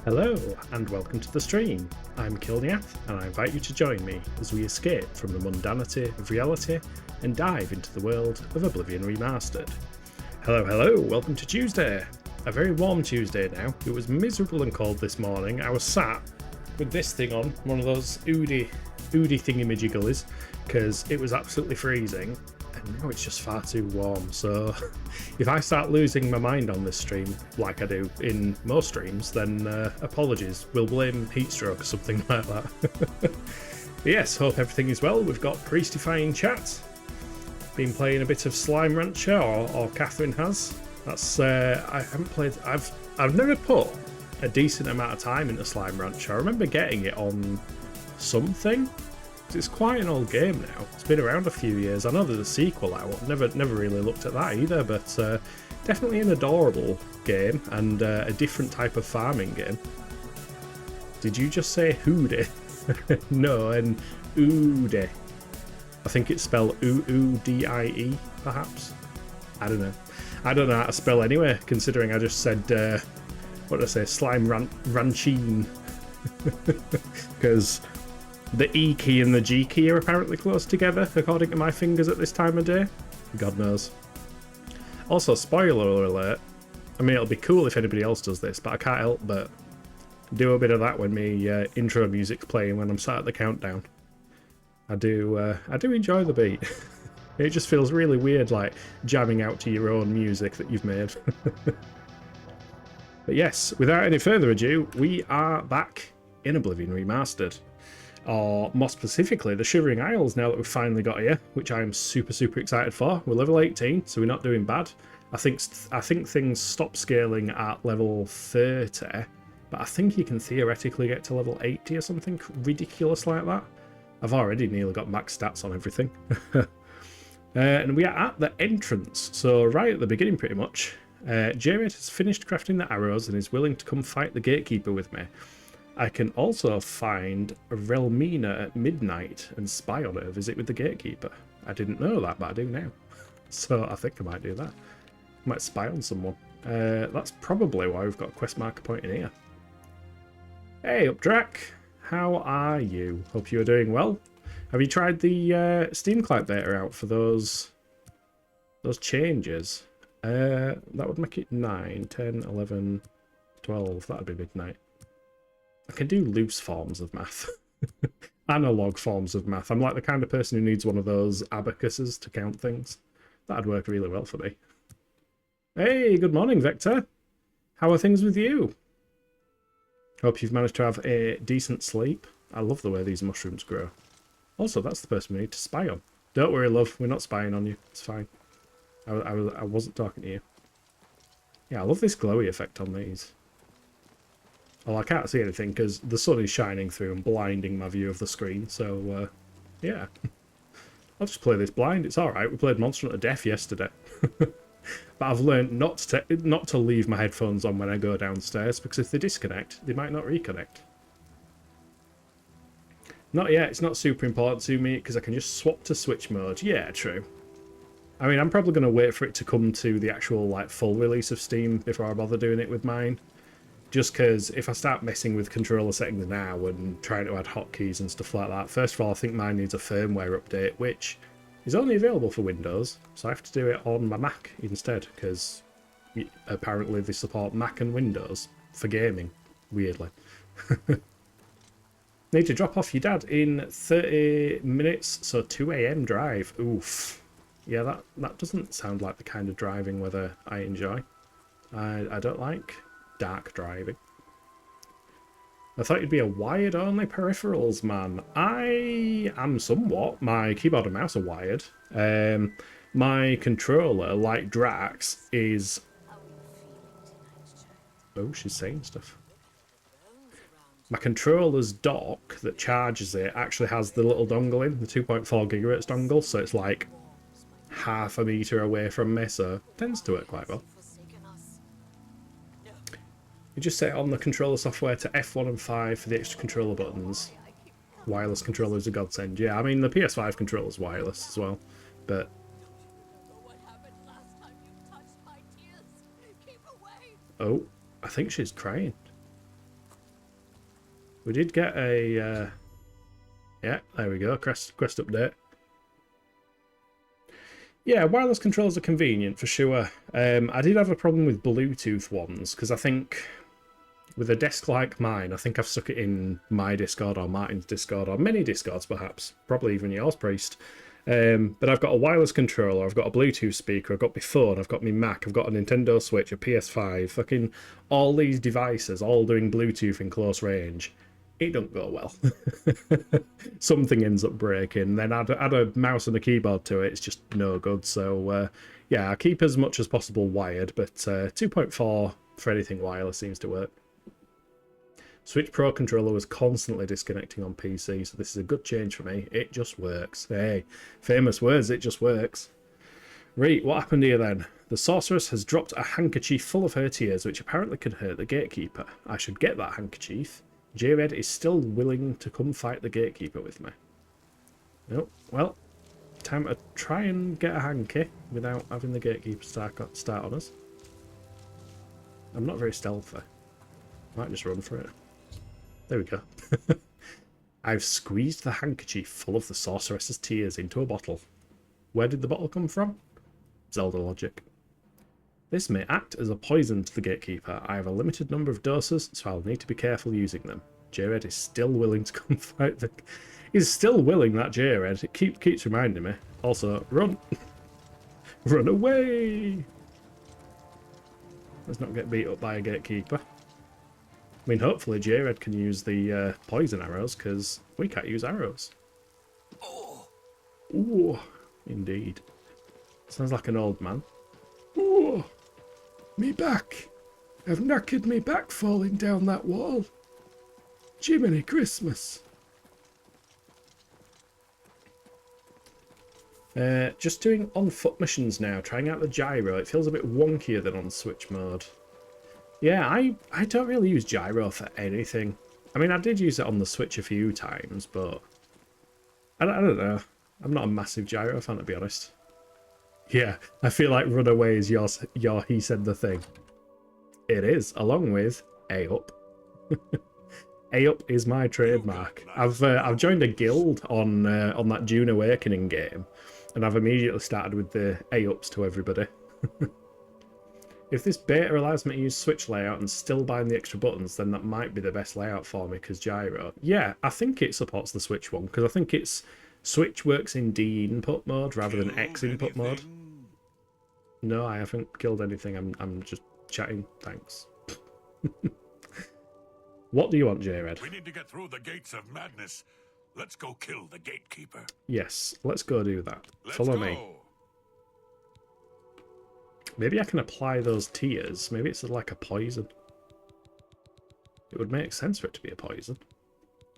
Hello, and welcome to the stream. I'm Kilniath, and I invite you to join me as we escape from the mundanity of reality and dive into the world of Oblivion Remastered. Hello, welcome to Tuesday. A very warm Tuesday now. It was miserable and cold this morning. I was sat with this thing on, one of those oody thingy-majigglies, because it was absolutely freezing, and now it's just far too warm. So if I start losing my mind on this stream, like I do in most streams, then apologies. We'll blame heatstroke or something like that. But yes, hope everything is well. We've got Priestifying chat. Been playing a bit of Slime Rancher, or Catherine has. That's I haven't played. I've never put a decent amount of time into Slime Rancher. I remember getting it on something. It's quite an old game now. It's been around a few years. I know there's a sequel out. Never really looked at that either, but definitely an adorable game and a different type of farming game. Did you just say hoodie? No, and oodie. I think it's spelled O-O-D-I-E, perhaps. I don't know. I don't know how to spell anyway, considering I just said, what did I say, slime ranchine. Because the E key and the G key are apparently close together, according to my fingers at this time of day. God knows. Also, spoiler alert, I mean, it'll be cool if anybody else does this, but I can't help but do a bit of that when my intro music's playing when I'm sat at the countdown. I do enjoy the beat. It just feels really weird, like jamming out to your own music that you've made. But yes, without any further ado, we are back in Oblivion Remastered. Or more specifically, the Shivering Isles, now that we've finally got here, which I'm super excited for. We're level 18, so we're not doing bad. I think things stop scaling at level 30, but I think you can theoretically get to level 80 or something ridiculous like that. I've already nearly got max stats on everything. And we are at the entrance, so right at the beginning pretty much. Jared has finished crafting the arrows and is willing to come fight the gatekeeper with me. I can also find Relmina at midnight and spy on her visit with the gatekeeper. I didn't know that, but I do now. So I think I might do that. I might spy on someone. That's probably why we've got a quest marker pointing here. Hey, Updrack. How are you? Hope you are doing well. Have you tried the Steam client data out for those changes? That would make it 9, 10, 11, 12. That would be midnight. I can do loose forms of math. Analog forms of math. I'm like the kind of person who needs one of those abacuses to count things. That'd work really well for me. Hey, good morning, Vector. How are things with you? Hope you've managed to have a decent sleep. I love the way these mushrooms grow. Also, that's the person we need to spy on. Don't worry, love. We're not spying on you. It's fine. I wasn't talking to you. Yeah, I love this glowy effect on these. Well, I can't see anything because the sun is shining through and blinding my view of the screen, so, yeah. I'll just play this blind, it's alright. We played Monster Hunter Death yesterday. But I've learned not to leave my headphones on when I go downstairs, because if they disconnect, they might not reconnect. Not yet, it's not super important to me, because I can just swap to Switch mode. Yeah, true. I mean, I'm probably going to wait for it to come to the actual, like, full release of Steam before I bother doing it with mine. Just because if I start messing with controller settings now and trying to add hotkeys and stuff like that, first of all, I think mine needs a firmware update, which is only available for Windows, so I have to do it on my Mac instead, because apparently they support Mac and Windows for gaming, weirdly. Need to drop off your dad in 30 minutes, so 2 AM drive. Oof. Yeah, that doesn't sound like the kind of driving weather I enjoy. I don't like dark driving. I thought you'd be a wired-only peripherals man. I am somewhat. My keyboard and mouse are wired. My controller, like Drax, is... Oh, she's saying stuff. My controller's dock that charges it actually has the little dongle in, the 2.4 gigahertz dongle, so it's like half a metre away from me, so it tends to work quite well. You just set on the controller software to F1 and 5 for the extra controller buttons. Wireless controllers are a godsend. Yeah, I mean, the PS5 controller's wireless as well, but... Oh, I think she's crying. We did get a... yeah, there we go. Quest update. Yeah, wireless controls are convenient for sure. I did have a problem with Bluetooth ones, because I think with a desk like mine, I think I've stuck it in my Discord or Martin's Discord or many Discords perhaps, probably even yours, Priest. But I've got a wireless controller, I've got a Bluetooth speaker, I've got my phone, I've got my Mac, I've got a Nintendo Switch, a PS5, fucking all these devices all doing Bluetooth in close range. It don't go well. Something ends up breaking. Then add a mouse and a keyboard to it. It's just no good. So yeah, I keep as much as possible wired, but 2.4 for anything wireless seems to work. Switch Pro controller was constantly disconnecting on PC, so this is a good change for me. It just works. Hey, famous words, it just works. Right, what happened here then? The sorceress has dropped a handkerchief full of her tears, which apparently can hurt the gatekeeper. I should get that handkerchief. J-Red is still willing to come fight the gatekeeper with me. Oh, well, time to try and get a hanky without having the gatekeeper start on us. I'm not very stealthy. Might just run for it. There we go. I've squeezed the handkerchief full of the sorceress's tears into a bottle. Where did the bottle come from? Zelda logic. This may act as a poison to the gatekeeper. I have a limited number of doses, so I'll need to be careful using them. J-Red is still willing to come fight the... He's still willing, that J-Red. It keeps reminding me. Also, run! Run away! Let's not get beat up by a gatekeeper. I mean, hopefully J-Red can use the poison arrows, because we can't use arrows. Oh. Ooh, indeed. Sounds like an old man. Ooh, me back. I've knackered me back falling down that wall. Jiminy Christmas. Just doing on-foot missions now, trying out the gyro. It feels a bit wonkier than on Switch mode. Yeah, I don't really use gyro for anything. I mean, I did use it on the Switch a few times, but I don't know. I'm not a massive gyro fan, to be honest. Yeah, I feel like Runaway is your he said the thing. It is, along with A-Up. A-Up is my trademark. I've joined a guild on that Dune Awakening game, and I've immediately started with the A-Ups to everybody. If this beta allows me to use Switch layout and still bind the extra buttons, then that might be the best layout for me, because gyro. Yeah, I think it supports the Switch one, because I think it's Switch works in D input mode rather than X input mode. No, I haven't killed anything. I'm just chatting. Thanks. What do you want, J-Red? We need to get through the gates of madness. Let's go kill the gatekeeper. Yes, let's go do that. Follow me. Maybe I can apply those tears. Maybe it's like a poison. It would make sense for it to be a poison.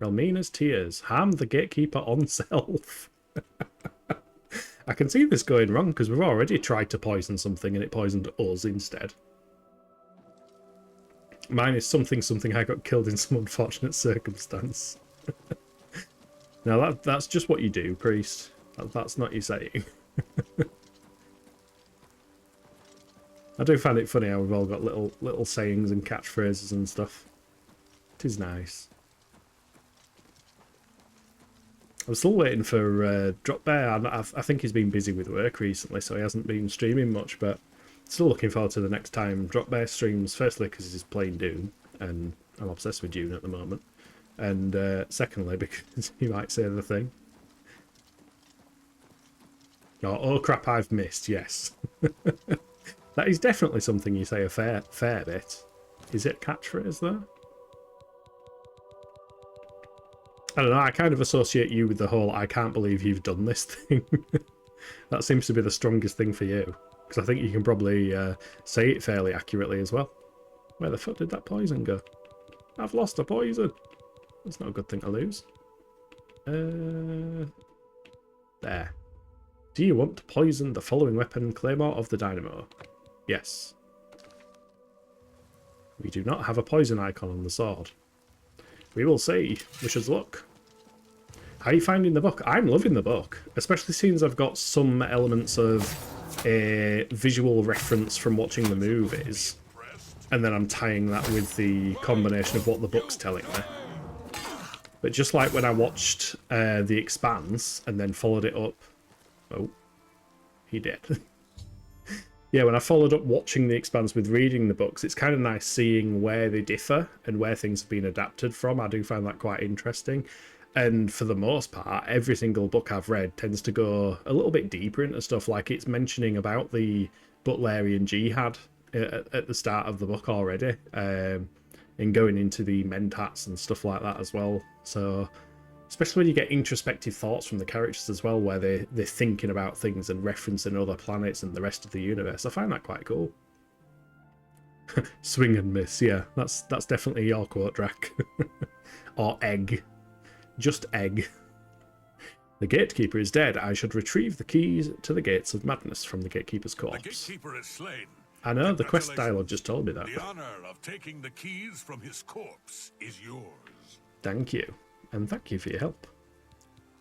Relmina's tears. Harm the gatekeeper on self. I can see this going wrong because we've already tried to poison something and it poisoned us instead. Mine is something I got killed in some unfortunate circumstance. Now that's just what you do, Priest. That's not you saying. I do find it funny how we've all got little sayings and catchphrases and stuff. It is nice. I'm still waiting for Drop Bear. I think he's been busy with work recently, so he hasn't been streaming much, but still looking forward to the next time Drop Bear streams. Firstly, because he's playing Dune, and I'm obsessed with Dune at the moment. And secondly, because he might say the thing. Oh crap, I've missed, yes. That is definitely something you say a fair bit. Is it a catchphrase though? I don't know, I kind of associate you with the whole I can't believe you've done this thing. That seems to be the strongest thing for you. Because I think you can probably say it fairly accurately as well. Where the fuck did that poison go? I've lost a poison. That's not a good thing to lose. There. Do you want to poison the following weapon, Claymore of the Dynamo? Yes. We do not have a poison icon on the sword. We will see. Wish us luck. How are you finding the book? I'm loving the book, especially since I've got some elements of a visual reference from watching the movies, and then I'm tying that with the combination of what the book's telling me. But just like when I watched The Expanse and then followed it up... Oh, he did. Yeah, when I followed up watching The Expanse with reading the books, it's kind of nice seeing where they differ and where things have been adapted from. I do find that quite interesting. And for the most part, every single book I've read tends to go a little bit deeper into stuff. Like it's mentioning about the Butlerian jihad at the start of the book already. And going into the mentats and stuff like that as well. So... especially when you get introspective thoughts from the characters as well, where they're thinking about things and referencing other planets and the rest of the universe. I find that quite cool. Swing and miss, yeah. That's definitely your quote, Drac. Or egg. Just egg. The gatekeeper is dead. I should retrieve the keys to the gates of madness from the gatekeeper's corpse. The gatekeeper is slain. I know, the quest dialogue just told me that. The honor of taking the keys from his corpse is yours. Thank you. And thank you for your help.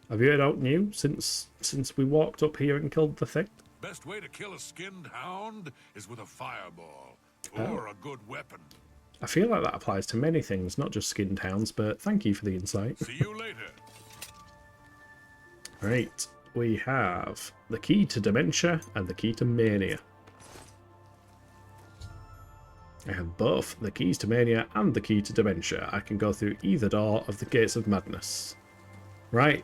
Have you heard out new since we walked up here and killed the thing? Best way to kill a skinned hound is with a fireball or a good weapon. I feel like that applies to many things, not just skinned hounds, but thank you for the insight. See you later. Right, we have the key to dementia and the key to mania. I have both the keys to mania and the key to dementia. I can go through either door of the gates of madness. Right,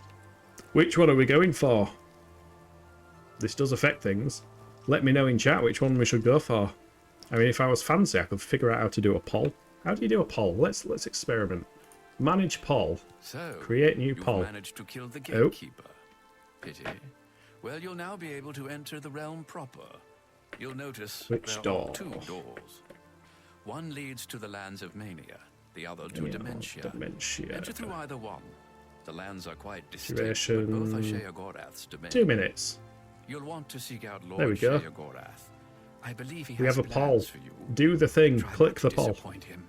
which one are we going for? This does affect things. Let me know in chat which one we should go for. I mean, if I was fancy, I could figure out how to do a poll. How do you do a poll? Let's experiment. Manage poll. So, create new poll. Managed to kill the gatekeeper. Pity. Well, you'll now be able to enter the realm proper. You'll notice which there door? Are 2 doors. One leads to the lands of mania, the other to dementia. Enter through either one. The lands are quite distinct, but both are Sheogorath's domain. 2 minutes. You'll want to seek out Lord there we go. Sheogorath. I believe he we has have a poll. For you. Do the thing. Try Click the poll. Him.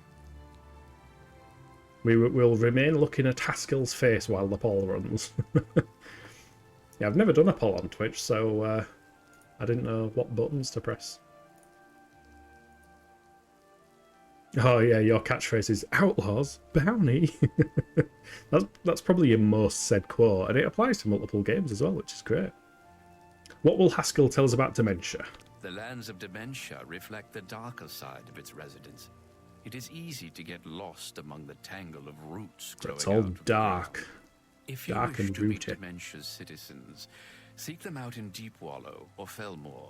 We will remain looking at Haskell's face while the poll runs. Yeah, I've never done a poll on Twitch, so I didn't know what buttons to press. Oh yeah, your catchphrase is Outlaws Bounty. That's probably your most said quote, and it applies to multiple games as well, which is great. What will Haskell tell us about dementia? The lands of dementia reflect the darker side of its residents. It is easy to get lost among the tangle of roots growing it's all out dark. If you dark wish and to meet rooted. dementia's citizens, seek them out in Deep Wallow or Fellmoor.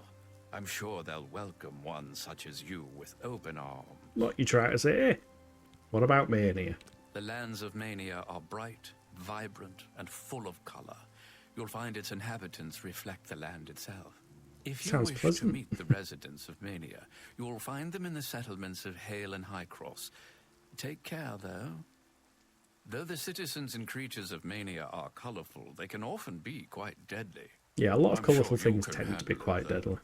I'm sure they'll welcome one such as you with open arms. What you try to say? What about mania? The lands of mania are bright, vibrant, and full of color. You'll find its inhabitants reflect the land itself. If you Sounds wish pleasant. to meet the residents of mania, you will find them in the settlements of Hale and Highcross. Take care, though. Though the citizens and creatures of mania are colorful, they can often be quite deadly. Yeah, a lot of I'm colourful sure you things can tend to be handle quite them. deadly.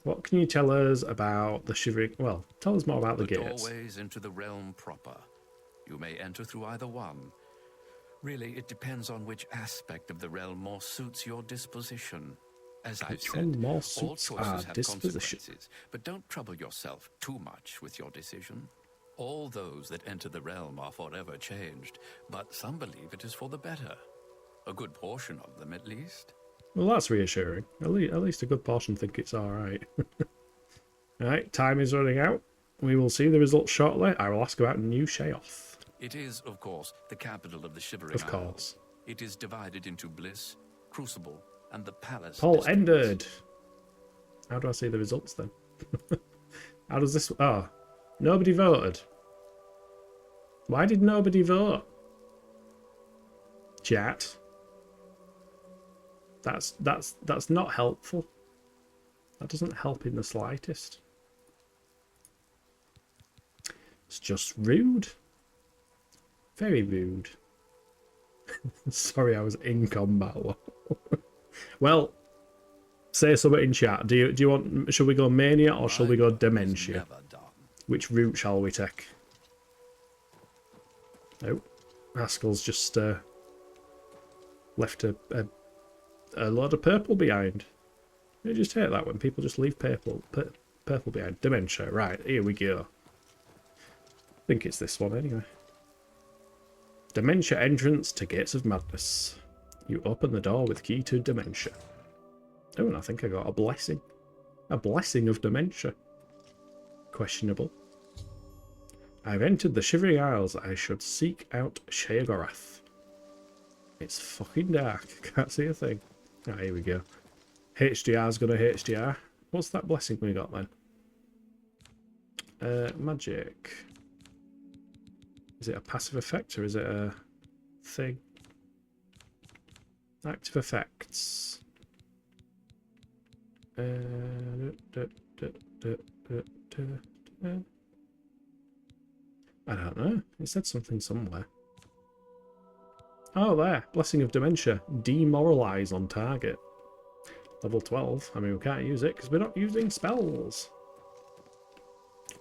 What can you tell us about the Shivering... Well, tell us more about the gates. Doorways into the realm proper. You may enter through either one. Really, it depends on which aspect of the realm more suits your disposition. As I've Which said, one more all suits choices our have disposition? consequences, but don't trouble yourself too much with your decision. All those that enter the realm are forever changed, but some believe it is for the better. A good portion of them, at least. Well, that's reassuring. At least a good portion think it's alright. Alright, time is running out. We will see the results shortly. I will ask about New Sheogorath. It is, of course, the capital of the Shivering Of Isles. course. It is divided into Bliss, Crucible, and the Palace. Poll districts. ended. How do I see the results then? How does this... Oh, nobody voted. Why did nobody vote? Chat. That's not helpful. That doesn't help in the slightest. It's just rude. Very rude. Sorry, I was in combat. Well, say something in chat. Do you want? Should we go mania or shall we go dementia? Never done. Which route shall we take? Oh, Haskell's just left a load of purple behind. You just hate that when people just leave purple behind. Dementia. Right, here we go. I think it's this one anyway. Dementia entrance to Gates of Madness. You open the door with key to dementia. Oh, and I think I got a blessing. A blessing of dementia. Questionable. I've entered the Shivering Isles. I should seek out Sheogorath. It's fucking dark. Can't see a thing. Ah, here we go. HDR's gonna HDR. What's that blessing we got then? Magic. Is it a passive effect or is it a thing? Active effects. I don't know. It said something somewhere. Oh, there. Blessing of Dementia. Demoralize on target. Level 12. I mean, we can't use it because we're not using spells.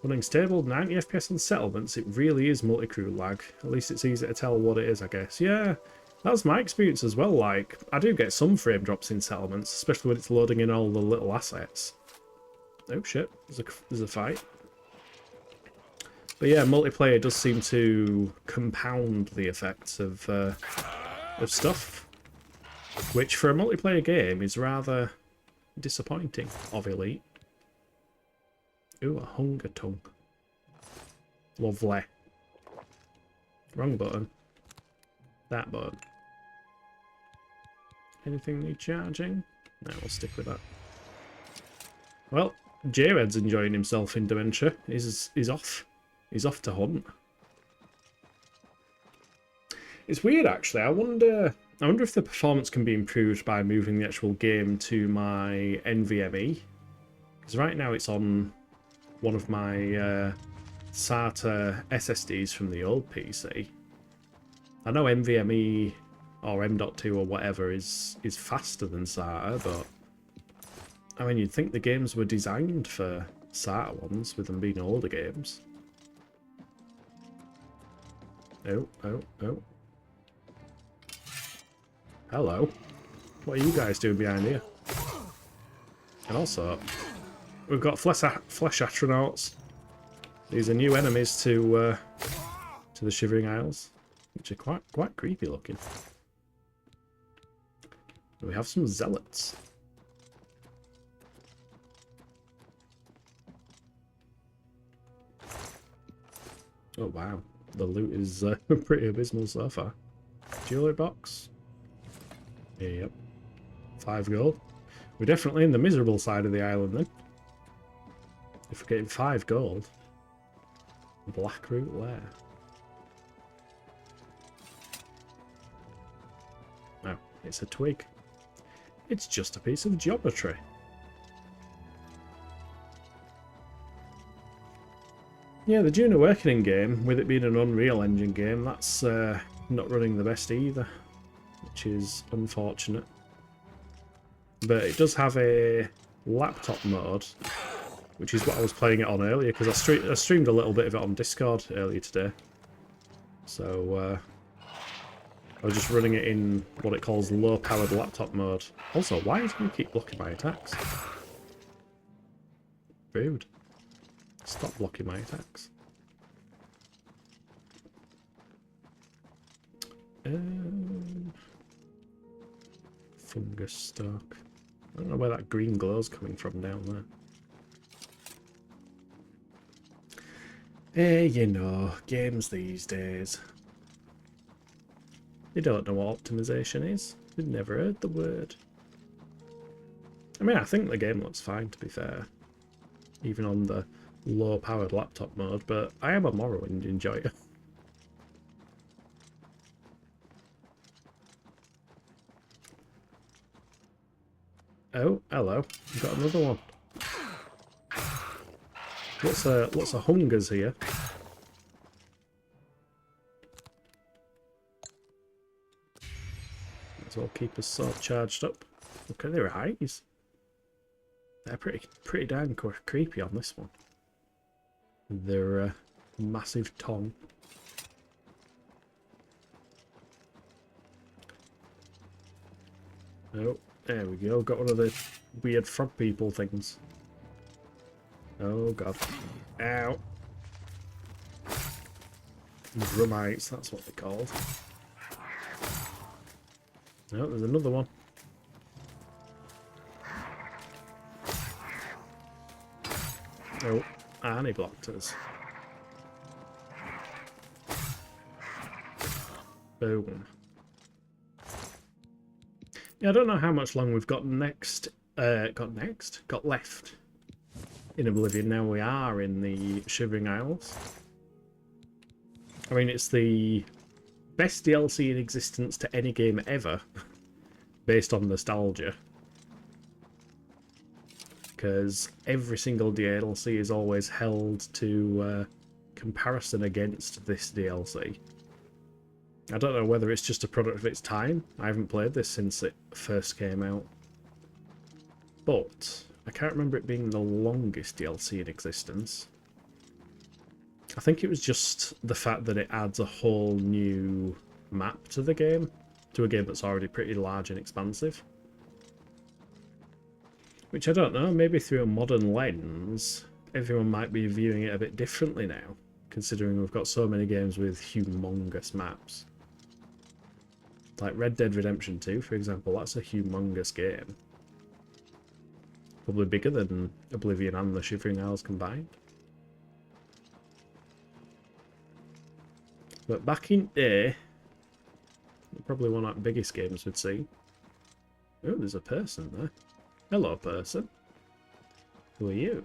Running stable 90 FPS on settlements, it really is multi-crew lag. At least it's easy to tell what it is, I guess. Yeah, that's my experience as well. Like, I do get some frame drops in settlements, especially when it's loading in all the little assets. Oh shit, there's a fight. But yeah, multiplayer does seem to compound the effects of stuff, which for a multiplayer game is rather disappointing of Elite. Ooh, a hunger tongue. Lovely. Wrong button. That button. Anything need charging? No, we'll stick with that. Well, Jared's enjoying himself in Dementia. He's off. He's off to hunt. It's weird, actually. I wonder if the performance can be improved by moving the actual game to my NVMe. Because right now it's on one of my SATA SSDs from the old PC. I know NVMe or M.2 or whatever is faster than SATA, but I mean, you'd think the games were designed for SATA ones, with them being older games. Oh, oh, oh. Hello. What are you guys doing behind here? And also, we've got flesh astronauts. These are new enemies to the Shivering Isles, which are quite creepy looking. And we have some zealots. Oh wow, the loot is pretty abysmal so far. Jewelry box. Yep. 5 gold. We're definitely in the miserable side of the island then. If we're getting 5 gold. Blackroot Lair. No, it's a twig. It's just a piece of geometry. Yeah, the Dune Awakening game, with it being an Unreal Engine game, that's not running the best either, which is unfortunate. But it does have a laptop mode, which is what I was playing it on earlier, because I streamed a little bit of it on Discord earlier today. So I was just running it in what it calls low-powered laptop mode. Also, why do you keep blocking my attacks? Rude. Stop blocking my attacks. Fungus stalk. I don't know where that green glow's coming from down there. You know, games these days. They don't know what optimization is. They've never heard the word. I mean, I think the game looks fine, to be fair. Even on the low-powered laptop mode, but I am a Morrowind enjoyer. Oh, hello. We've got another one. Lots of hungers here. Might as well keep us sword charged up. Look at their eyes. They're pretty damn creepy on this one. Their massive tongue. Oh, there we go. Got one of the weird frog people things. Oh god. Ow. Drumites, that's what they're called. Oh, there's another one. Oh, and he blocked us. Boom. Yeah, I don't know how much longer we've got got left in Oblivion. Now we are in the Shivering Isles. I mean, it's the best DLC in existence to any game ever, based on nostalgia. Because every single DLC is always held to comparison against this DLC. I don't know whether it's just a product of its time. I haven't played this since it first came out. But I can't remember it being the longest DLC in existence. I think it was just the fact that it adds a whole new map to the game, to a game that's already pretty large and expansive. Which I don't know, maybe through a modern lens, everyone might be viewing it a bit differently now, considering we've got so many games with humongous maps. Like Red Dead Redemption 2, for example, that's a humongous game. Probably bigger than Oblivion and the Shivering Isles combined. But back in day, probably one of the biggest games we'd see. Oh, there's a person there. Hello, person. Who are you?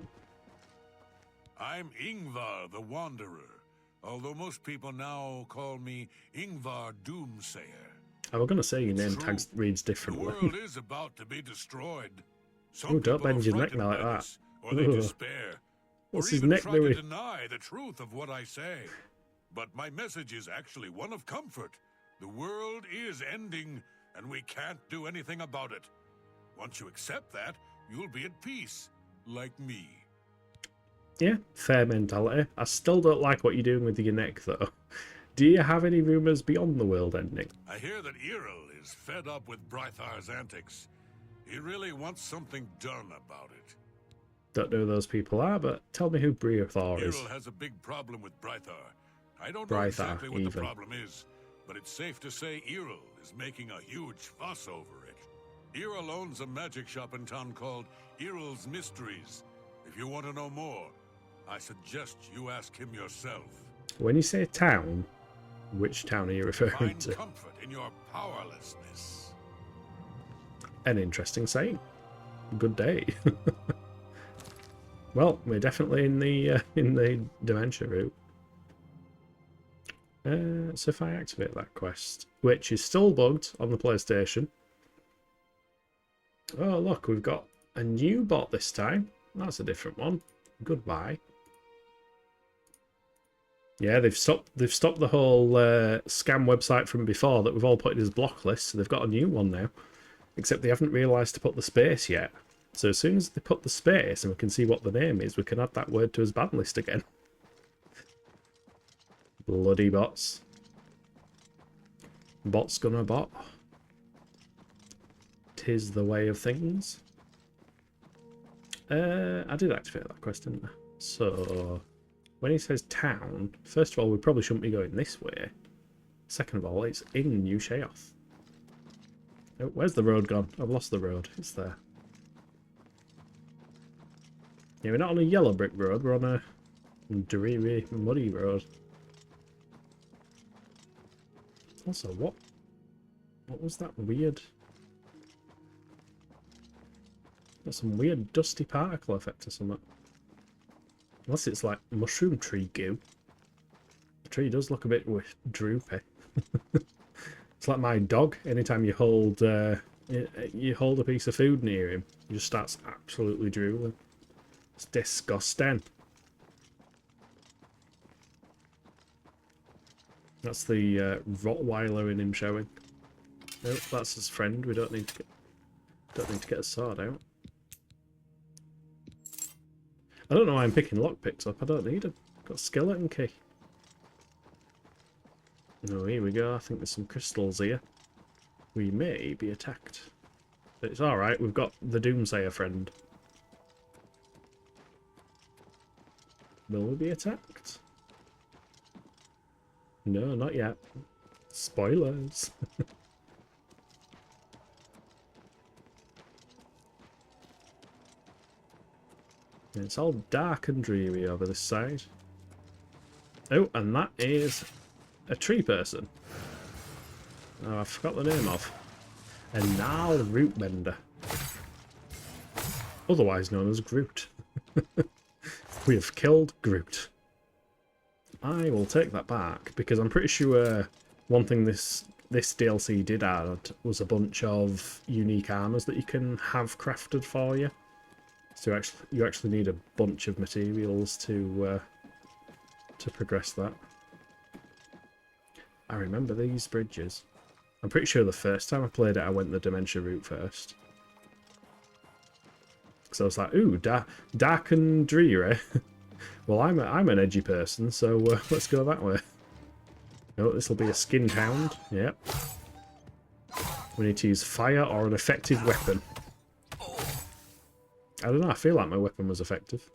I'm Ingvar the Wanderer, although most people now call me Ingvar Doomsayer. I was going to say your name True. reads The differently. world is about to be destroyed. Oh, don't bend your neck frightened now like by that. this, or they Ugh. despair, What's or his even neck try doing? to deny the truth of what I say. But my message is actually one of comfort. The world is ending, and we can't do anything about it. Once you accept that, you'll be at peace, like me. Yeah, fair mentality. I still don't like what you're doing with your neck, though. Do you have any rumours beyond the world ending? I hear that Errol is fed up with Brythar's antics. He really wants something done about it. Don't know who those people are, but tell me who Breathor is. Errol has a big problem with Brythar. I don't know Brythar, exactly what the even. problem is, but it's safe to say Errol is making a huge fuss over it. Errol owns a magic shop in town called Errol's Mysteries. If you want to know more, I suggest you ask him yourself. When you say town, which town are you referring Find to? comfort in your powerlessness. An interesting saying. Good day. Well, we're definitely in the dementia route. So if I activate that quest, which is still bugged on the PlayStation. Oh look, we've got a new bot this time. That's a different one. Goodbye. Yeah, they've stopped the whole scam website from before that we've all put in as block lists. So they've got a new one now. Except they haven't realised to put the space yet. So as soon as they put the space and we can see what the name is, we can add that word to his ban list again. Bloody bots. Bots gonna bot. 'Tis the way of things. I did activate that quest, didn't I? So, when he says town, first of all, we probably shouldn't be going this way. Second of all, it's in New Sheogorath. Oh, where's the road gone? I've lost the road. It's there. Yeah, we're not on a yellow brick road, we're on a dreary, muddy road. Also, what was that weird? Got some weird dusty particle effect or something. Unless it's like mushroom tree goo. The tree does look a bit droopy. It's like my dog. Anytime you hold a piece of food near him, he just starts absolutely drooling. It's disgusting. That's the Rottweiler in him showing. Nope, that's his friend. We don't need to get a sword out. I don't know why I'm picking lockpicks up. I don't need them. Got a skeleton key. Oh, here we go. I think there's some crystals here. We may be attacked. But it's alright. We've got the Doomsayer friend. Will we be attacked? No, not yet. Spoilers. It's all dark and dreary over this side. Oh, and that is a tree person. Oh, I forgot the name of. A gnarl root bender. Otherwise known as Groot. We have killed Groot. I will take that back, because I'm pretty sure one thing this DLC did add was a bunch of unique armors that you can have crafted for you. So you actually need a bunch of materials to progress that. I remember these bridges. I'm pretty sure the first time I played it, I went the Dementia route first. So I was like, ooh, dark and dreary. Well, I'm an edgy person, so let's go that way. Oh, this will be a skinned hound. Yep. We need to use fire or an effective weapon. I don't know, I feel like my weapon was effective.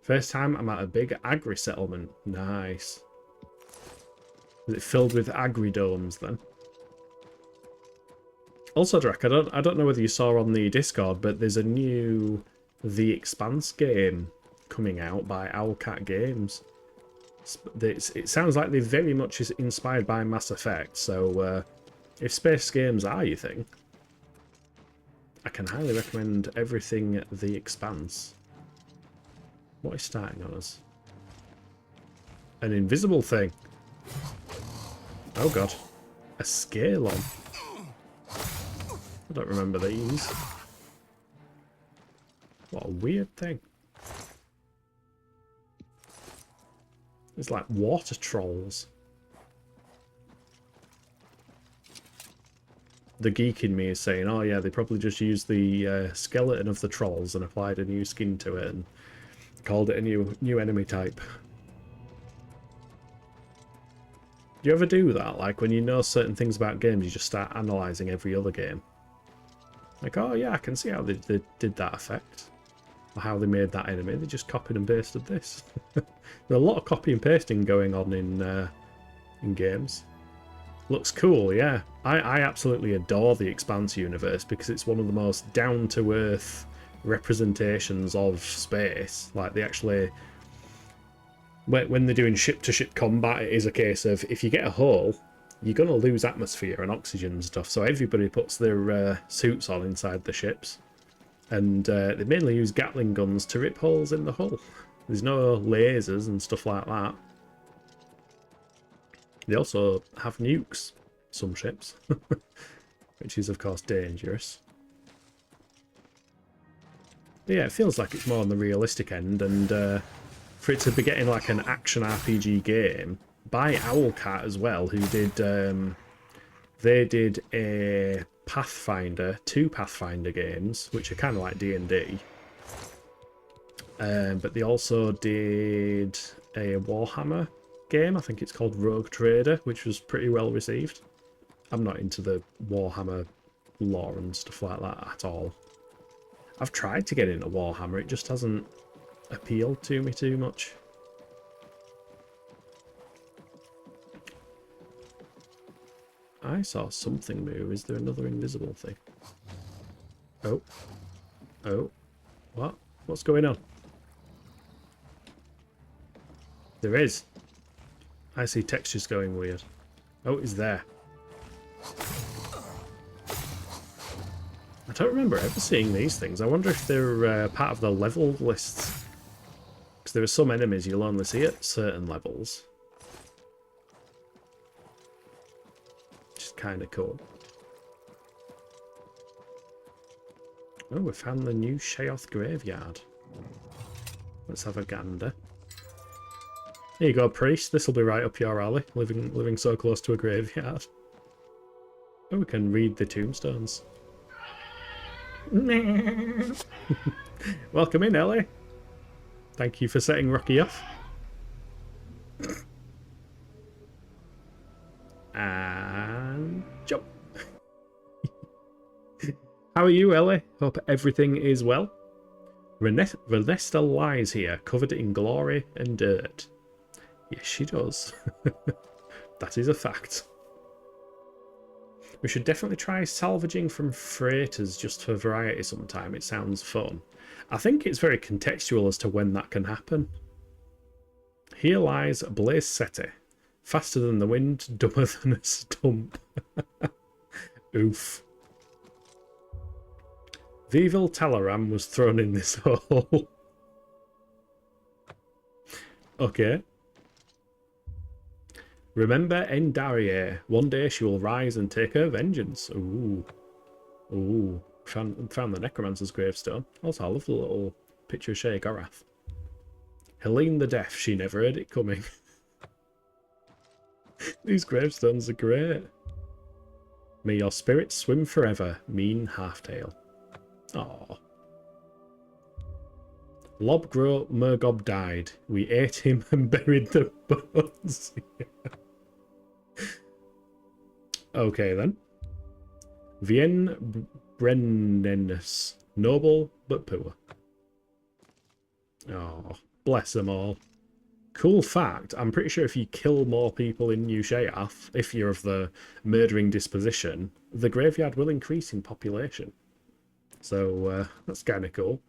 First time I'm at a big agri settlement. Nice. Is it filled with agri domes then? Also, Drac, I don't know whether you saw on the Discord, but there's a new The Expanse game coming out by Owlcat Games. It sounds like they're very much inspired by Mass Effect, so if space games are your thing, I can highly recommend everything The Expanse. What is starting on us? An invisible thing. Oh god. A Scalon. I don't remember these. What a weird thing. It's like water trolls. The geek in me is saying, oh yeah, they probably just used the skeleton of the trolls and applied a new skin to it and called it a new enemy type. Do you ever do that? Like when you know certain things about games, you just start analysing every other game. Like, oh yeah, I can see how they did that effect. Or how they made that enemy. They just copied and pasted this. There's a lot of copy and pasting going on in games. Looks cool, yeah. I absolutely adore the Expanse universe because it's one of the most down-to-earth representations of space. Like, they actually... When they're doing ship-to-ship combat, it is a case of, if you get a hole, you're going to lose atmosphere and oxygen and stuff, so everybody puts their suits on inside the ships. And they mainly use Gatling guns to rip holes in the hull. There's no lasers and stuff like that. They also have nukes, some ships, which is of course dangerous. But yeah, it feels like it's more on the realistic end, and for it to be getting like an action RPG game by Owlcat as well, who did they did a Pathfinder, 2 Pathfinder games, which are kind of like D&D. But they also did a Warhammer game, I think it's called Rogue Trader, which was pretty well received. I'm not into the Warhammer lore and stuff like that at all. I've tried to get into Warhammer, it just hasn't appealed to me too much. I saw something move. Is there another invisible thing? Oh. Oh. What? What's going on? There is. I see textures going weird. Oh, it's there. I don't remember ever seeing these things. I wonder if they're part of the level lists. Because there are some enemies you'll only see at certain levels. Which is kind of cool. Oh, we found the new Sheogorath graveyard. Let's have a gander. There you go, priest. This will be right up your alley, living so close to a graveyard. Oh, we can read the tombstones. Welcome in, Ellie. Thank you for setting Rocky off. And jump. How are you, Ellie? Hope everything is well. Renesta lies here, covered in glory and dirt. Yes, she does. That is a fact. We should definitely try salvaging from freighters just for variety sometime. It sounds fun. I think it's very contextual as to when that can happen. Here lies Blaze Seti. Faster than the wind, dumber than a stump. Oof. Vivil Talaram was thrown in this hole. Okay. Remember Endarie. One day she will rise and take her vengeance. Ooh. Ooh. Found the Necromancer's gravestone. Also, I love the little picture of Sheogorath. Helene the Deaf. She never heard it coming. These gravestones are great. May your spirits swim forever, mean half-tail. Aww. Lobgro Murgob died. We ate him and buried the bones. Okay then. Vien Brennenus. Noble but poor. Oh, bless them all. Cool fact, I'm pretty sure if you kill more people in New Sheogorath, if you're of the murdering disposition, the graveyard will increase in population. So, that's kind of cool.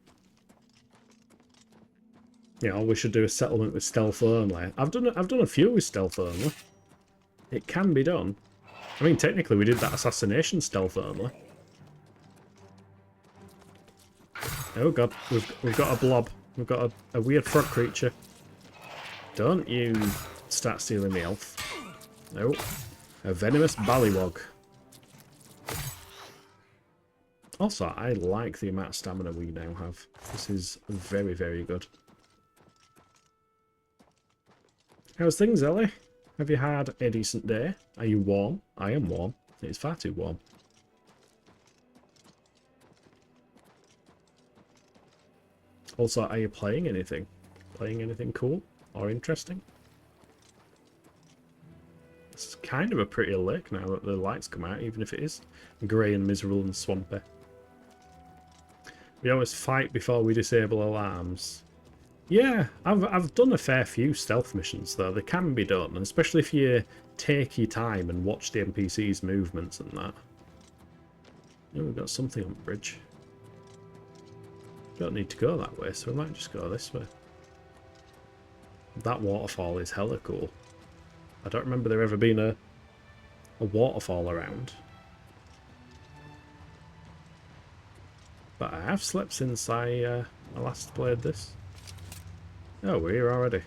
Yeah, we should do a settlement with stealth only. I've done a few with stealth only. It can be done. I mean, technically we did that assassination stealth only. Oh god, we've got a blob. We've got a weird frog creature. Don't you start stealing the health. No. A venomous ballywog. Also, I like the amount of stamina we now have. This is very, very good. How's things, Ellie? Have you had a decent day? Are you warm? I am warm. It's far too warm. Also, are you playing anything? Playing anything cool or interesting? It's kind of a pretty lake now that the lights come out, even if it is grey and miserable and swampy. We always fight before we disable alarms. Yeah, I've done a fair few stealth missions though. They can be done, and especially if you take your time and watch the NPC's movements and that. Oh, we've got something on the bridge. Don't need to go that way, so we might just go this way. That waterfall is hella cool. I don't remember there ever being a waterfall around. But I have slept since I last played this. Oh, we're here already.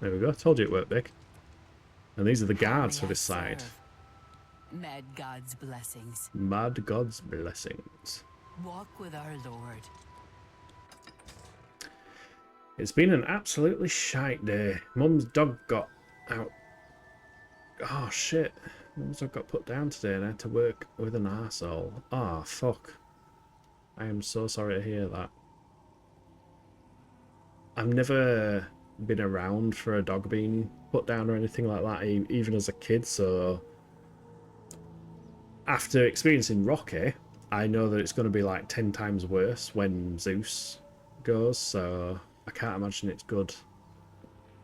There we go. Told you it worked big. And these are the guards for this side. Mad God's blessings. Mad God's blessings. Walk with our Lord. It's been an absolutely shite day. Mum's dog got out. Oh shit. Mum's dog got put down today and I had to work with an arsehole. Ah, fuck. I am so sorry to hear that. I've never been around for a dog being put down or anything like that, even as a kid, so after experiencing Rocky, I know that it's going to be like 10 times worse when Zeus goes, so I can't imagine it's good.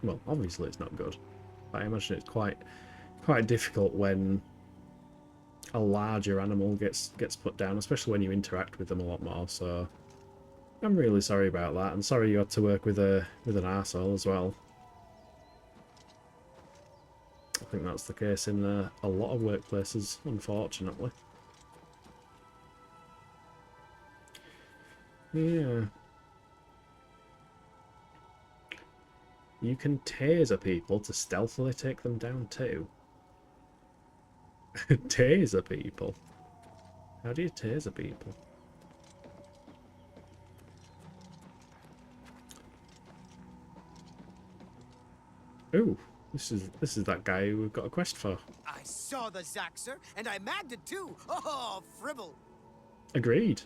Well, obviously it's not good, but I imagine it's quite difficult when a larger animal gets put down, especially when you interact with them a lot more, so I'm really sorry about that. I'm sorry you had to work with an arsehole as well. I think that's the case in a lot of workplaces, unfortunately. Yeah. You can taser people to stealthily take them down too. Taser people? How do you taser people? Ooh, this is that guy who we've got a quest for. I saw the Zaxxer, and I magged it too. Oh, fribble. Agreed.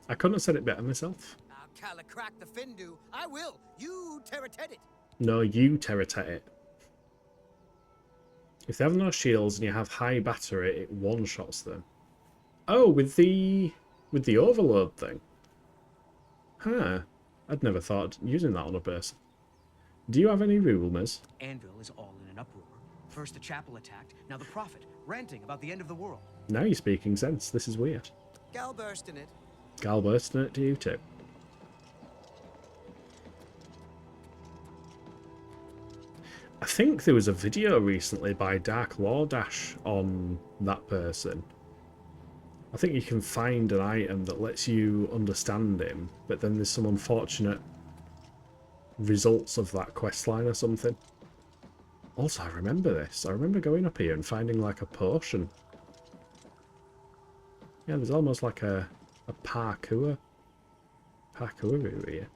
I couldn't have said it better myself. I'll crack the Findu. I will. You terratet it. No, you terratet it. If they have no shields and you have high battery, it one-shots them. Oh, with the overload thing. Huh. I'd never thought using that on a person. Do you have any rumours? Anvil is all in an uproar. First the chapel attacked, now the prophet, ranting about the end of the world. Now you're speaking sense. This is weird. Gal burst in it. Gal bursting it to you too. I think there was a video recently by Dark Lord Dash on that person. I think you can find an item that lets you understand him, but then there's some unfortunate results of that questline or something. Also, I remember this. I remember going up here and finding like a potion. Yeah, there's almost like a parkour route here.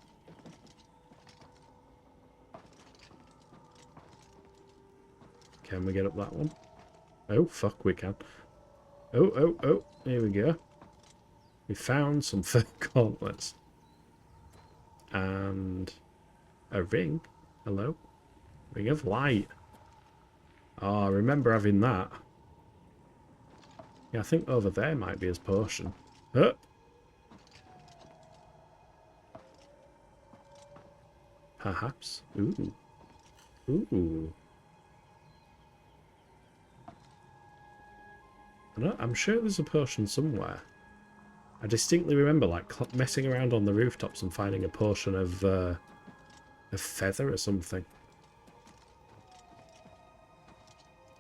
Can we get up that one? Oh, fuck, we can. Oh, here we go. We found some fur gauntlets. And a ring. Hello? Ring of light. Oh, I remember having that. Yeah, I think over there might be his potion. Huh? Perhaps. Ooh. Ooh. I'm sure there's a potion somewhere. I distinctly remember like messing around on the rooftops and finding a potion of feather or something.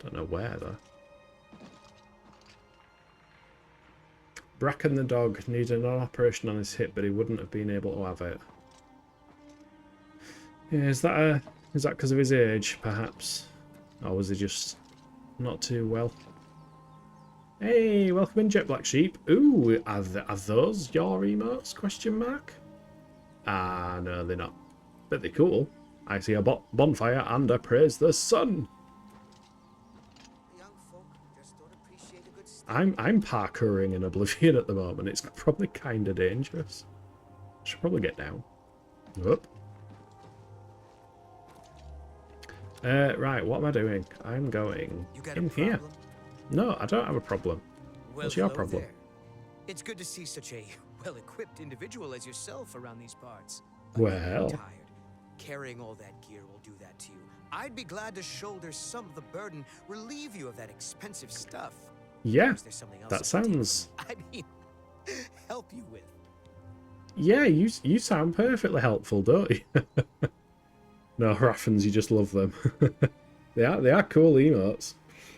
Don't know where though. Bracken the dog needed an operation on his hip, but he wouldn't have been able to have it. Yeah, is that because of his age, perhaps? Or was he just not too well? Hey, welcome in, Jet Black Sheep. Ooh, are those your emotes? Question mark? Ah, no, they're not. But they're cool. I see a bonfire and a praise the sun. Young folk just don't appreciate a good I'm parkouring in Oblivion at the moment. It's probably kind of dangerous. I should probably get down. Whoop. Right, what am I doing? I'm going in here. No, I don't have a problem. What's your problem? There. It's good to see such a well-equipped individual as yourself around these parts. Well. I'm tired. Carrying all that gear will do that to you. I'd be glad to shoulder some of the burden, relieve you of that expensive stuff. Yeah, Is there something else that sounds... I mean, help you with? Yeah, you sound perfectly helpful, don't you? No, Raffens, you just love them. They are cool emotes.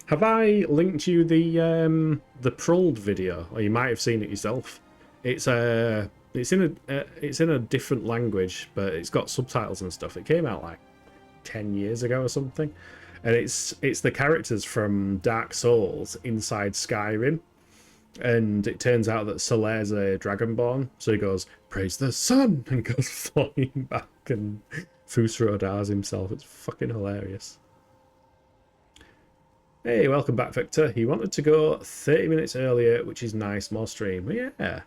Have I linked you the Pruld video, or you might have seen it yourself? It's in a different language, but it's got subtitles and stuff. It came out like 10 years ago or something, and it's the characters from Dark Souls inside Skyrim, and it turns out that Solaire's a Dragonborn, so he goes, "Praise the sun," and goes flying back, and Fusro dies himself. It's fucking hilarious. Hey, welcome back, Victor. He wanted to go 30 minutes earlier, which is nice. More stream. Yeah.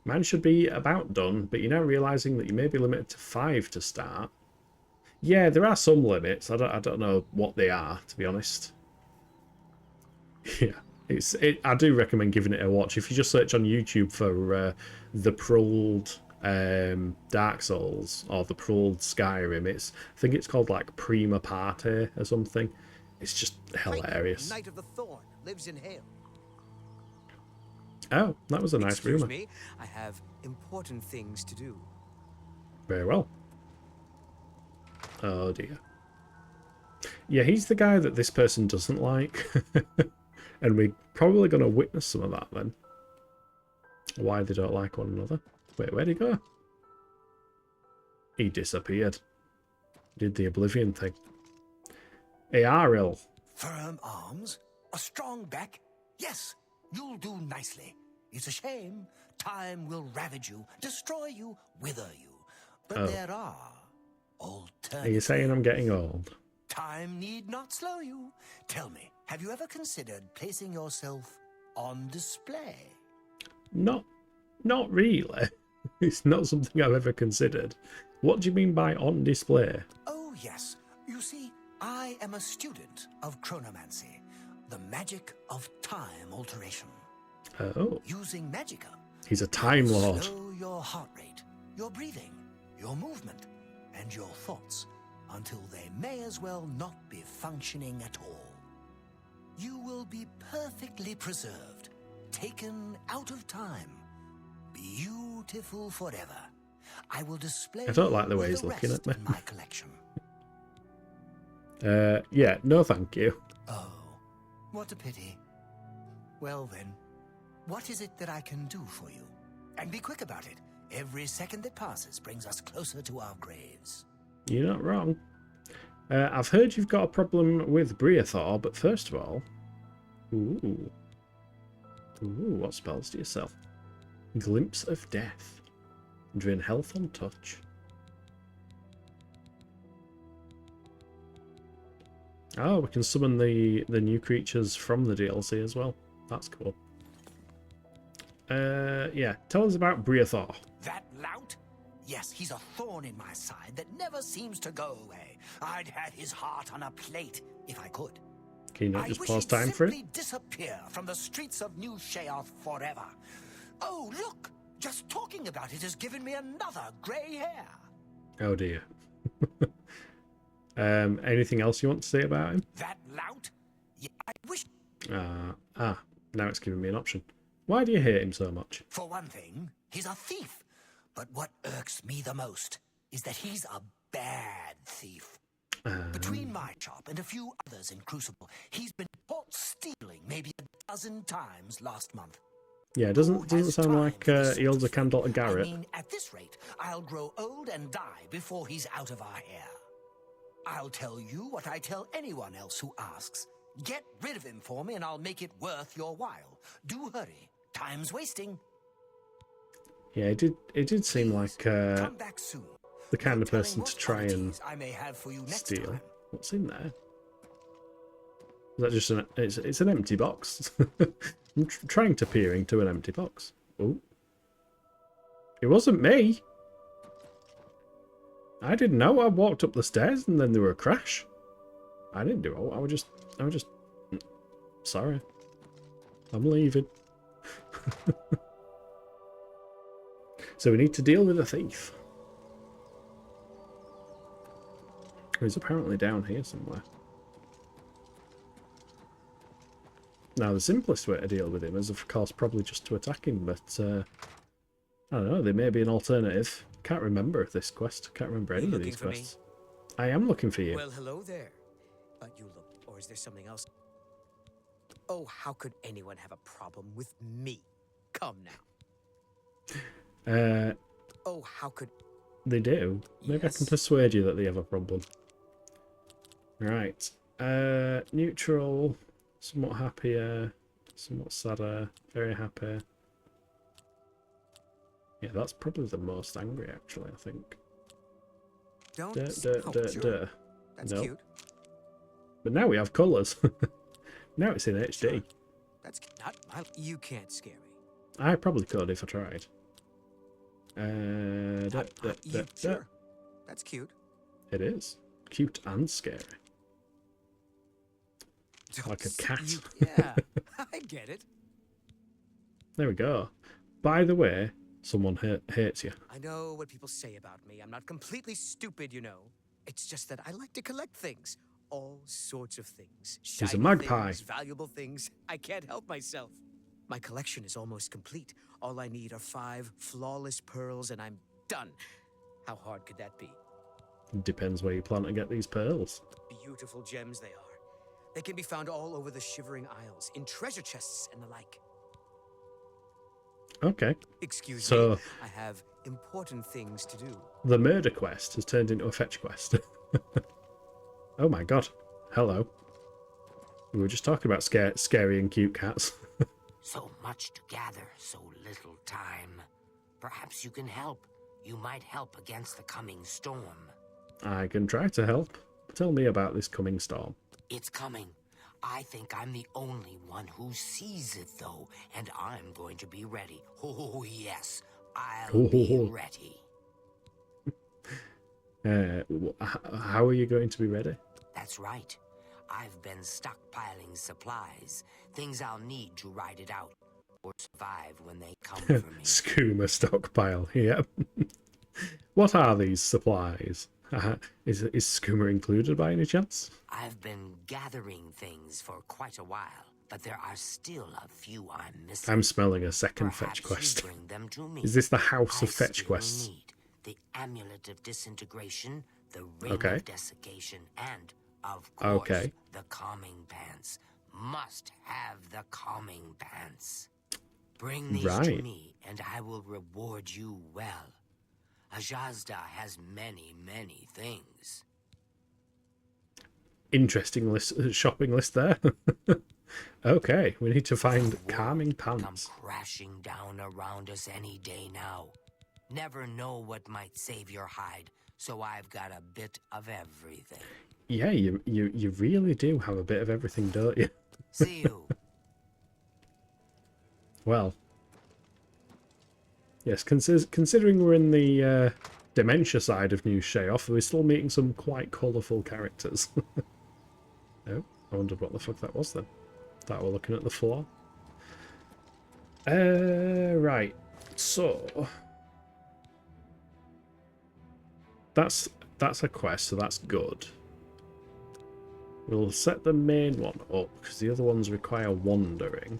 Mine should be about done, but you're now realising that you may be limited to 5 to start. Yeah, there are some limits. I don't know what they are, to be honest. Yeah, I do recommend giving it a watch. If you just search on YouTube for the Pruld Dark Souls or the Pruld Skyrim, I think it's called like Prima Parte or something. It's just hilarious. Knight of the Thorn lives in Hale. Oh, that was a nice Excuse rumour. me, I have important things to do. Very well. Oh dear. Yeah, he's the guy that this person doesn't like. And we're probably going to witness some of that then. Why they don't like one another. Wait, where'd he go? He disappeared. Did the Oblivion thing. Hey, Ariel. Firm arms, a strong back. Yes, you'll do nicely. It's a shame. Time will ravage you, destroy you, wither you. But there are alternatives. Are you saying I'm getting old? Time need not slow you. Tell me, have you ever considered placing yourself on display? Not really. It's not something I've ever considered. What do you mean by on display? Oh, yes. You see, I am a student of chronomancy, the magic of time alteration. Oh. Using magicka. He's a Time Lord. Slow your heart rate, your breathing, your movement, and your thoughts until they may as well not be functioning at all. You will be perfectly preserved, taken out of time, beautiful forever. I will display I don't like the you way with he's looking rest at me. in my collection. Yeah, no thank you. Oh, what a pity. Well then, what is it that I can do for you? And be quick about it. Every second that passes brings us closer to our graves. You're not wrong. I've heard you've got a problem with Briathor, but first of all... Ooh. Ooh, what spells do you sell? Glimpse of Death. Drain health on touch. Oh, we can summon the new creatures from the DLC as well. That's cool. Yeah, tell us about Briathor. That lout? Yes, he's a thorn in my side that never seems to go away. I'd have his heart on a plate if I could. Can you not I just wish pause he'd time for it? simply disappear from the streets of New Sheogorath forever. Oh, look! Just talking about it has given me another grey hair. Oh dear. Anything else you want to say about him? That lout? Yeah, I wish... Now it's giving me an option. Why do you hate him so much? For one thing, he's a thief. But what irks me the most is that he's a bad thief. Between my shop and a few others in Crucible, he's been caught stealing maybe a dozen times last month. Yeah, doesn't sound like he holds a candle to Garrett. I mean, at this rate, I'll grow old and die before he's out of our hair. I'll tell you what I tell anyone else who asks. Get rid of him for me and I'll make it worth your while. Do hurry. Time's wasting. Yeah, it did seem like Come back soon. the kind No of person telling to what try and oddities I may have for you next steal. time. What's in there? Is that just it's an empty box? I'm trying to peer into an empty box. Oh, it wasn't me. I didn't know. I walked up the stairs and then there were a crash. I didn't do it. I was just sorry. I'm leaving. So we need to deal with a thief. He's apparently down here somewhere. Now, the simplest way to deal with him is, of course, probably just to attack him, but I don't know, there may be an alternative. Can't remember this quest. Can't remember any of these quests. I am looking for you. Well, hello there. But you look, or is there something else? Oh, how could anyone have a problem with me? Come now. Oh, how could... They do. Maybe I can Yes. persuade you that they have a problem. Right. Neutral. Somewhat happier. Somewhat sadder. Very happy. Yeah, that's probably the most angry, actually, I think. Don't... Duh, Oh, duh, sure. duh. That's Nope. cute. But now we have colours. Now it's in HD. Sure. That's not my... You can't scare me. I probably could if I tried. Duh, duh, You- duh, duh. sure. That's cute. It is. Cute and scary. Like a cat. Yeah, I get it. There we go. By the way, someone hates you. I know what people say about me. I'm not completely stupid, you know. It's just that I like to collect things. All sorts of things. She's a Shiny magpie. things, valuable things. I can't help myself. My collection is almost complete. All I need are 5 flawless pearls and I'm done. How hard could that be? Depends where you plan to get these pearls. Beautiful gems they are. They can be found all over the Shivering Isles, in treasure chests and the like. Okay. Excuse So- me, I have important things to do. The murder quest has turned into a fetch quest. Oh my god. Hello. We were just talking about scary and cute cats. So much to gather, so little time. Perhaps you can help. You might help against the coming storm. I can try to help. Tell me about this coming storm. It's coming. I think I'm the only one who sees it, though, and I'm going to be ready. Oh, yes, I'll be ready. How are you going to be ready? That's right. I've been stockpiling supplies, things I'll need to ride it out or survive when they come for me. Skooma stockpile, yep. What are these supplies? Is skooma included by any chance? I've been gathering things for quite a while, but there are still a few I'm missing. I'm smelling a second Perhaps fetch quest. you bring them to me. Is this the House of I Fetch still quests? need the Amulet of Disintegration, the Ring Okay. of Desiccation, and, of course, Okay. the Calming Pants. Must have the Calming Pants. Bring these to Right. me, and I will reward you well. Ajazda has many, many things. Interesting shopping list there. Okay, we need to find The calming world come pants. crashing down around us any day now. Never know what might save your hide, so I've got a bit of everything. Yeah, you really do have a bit of everything, don't you? See you. Well, yes, considering we're in the dementia side of New Sheogorath, we're still meeting some quite colourful characters. Oh, I wondered what the fuck that was then. Thought we were looking at the floor. Right, so that's a quest, so that's good. We'll set the main one up because the other ones require wandering.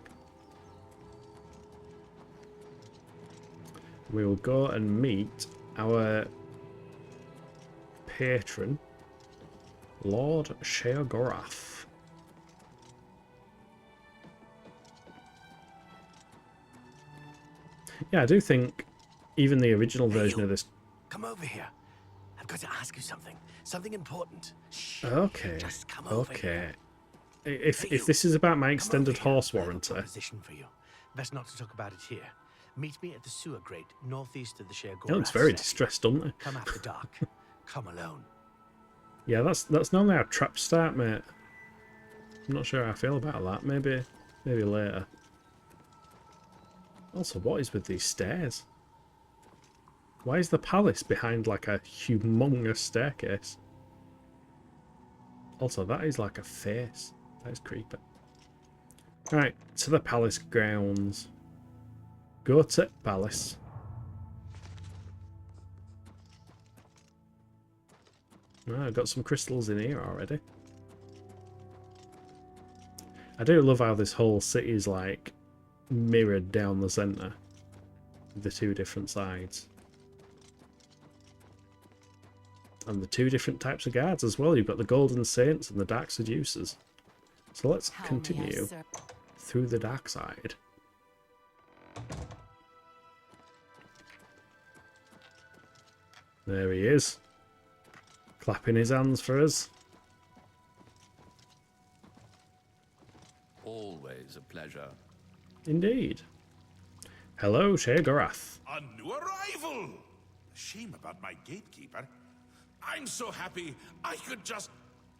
We will go and meet our patron, Lord Sheogorath. Yeah, I do think even the original version of this. Come over here. I've got to ask you something. Something important. Shh. Okay. Just come over Okay. here. If this is about my Come extended over here. horse I have a warranty, proposition for you. Best not to talk about it here. Meet me at the sewer grate northeast of the Sheogorath. it looks very settlement. distressed, doesn't it? Come after dark. Come alone. Yeah, that's normally our trap start, mate. I'm not sure how I feel about that. Maybe later. Also, what is with these stairs? Why is the palace behind like a humongous staircase? Also, that is like a face. That is creepy. Right, to the palace grounds. Go to palace. Oh, I've got some crystals in here already. I do love how this whole city is like mirrored down the centre. The two different sides. And the two different types of guards as well. You've got the Golden Saints and the Dark Seducers. So let's Tell me, continue sir. through the dark side. There he is. Clapping his hands for us. Always a pleasure. Indeed. Hello, Sheogorath. A new arrival! Shame about my gatekeeper. I'm so happy I could just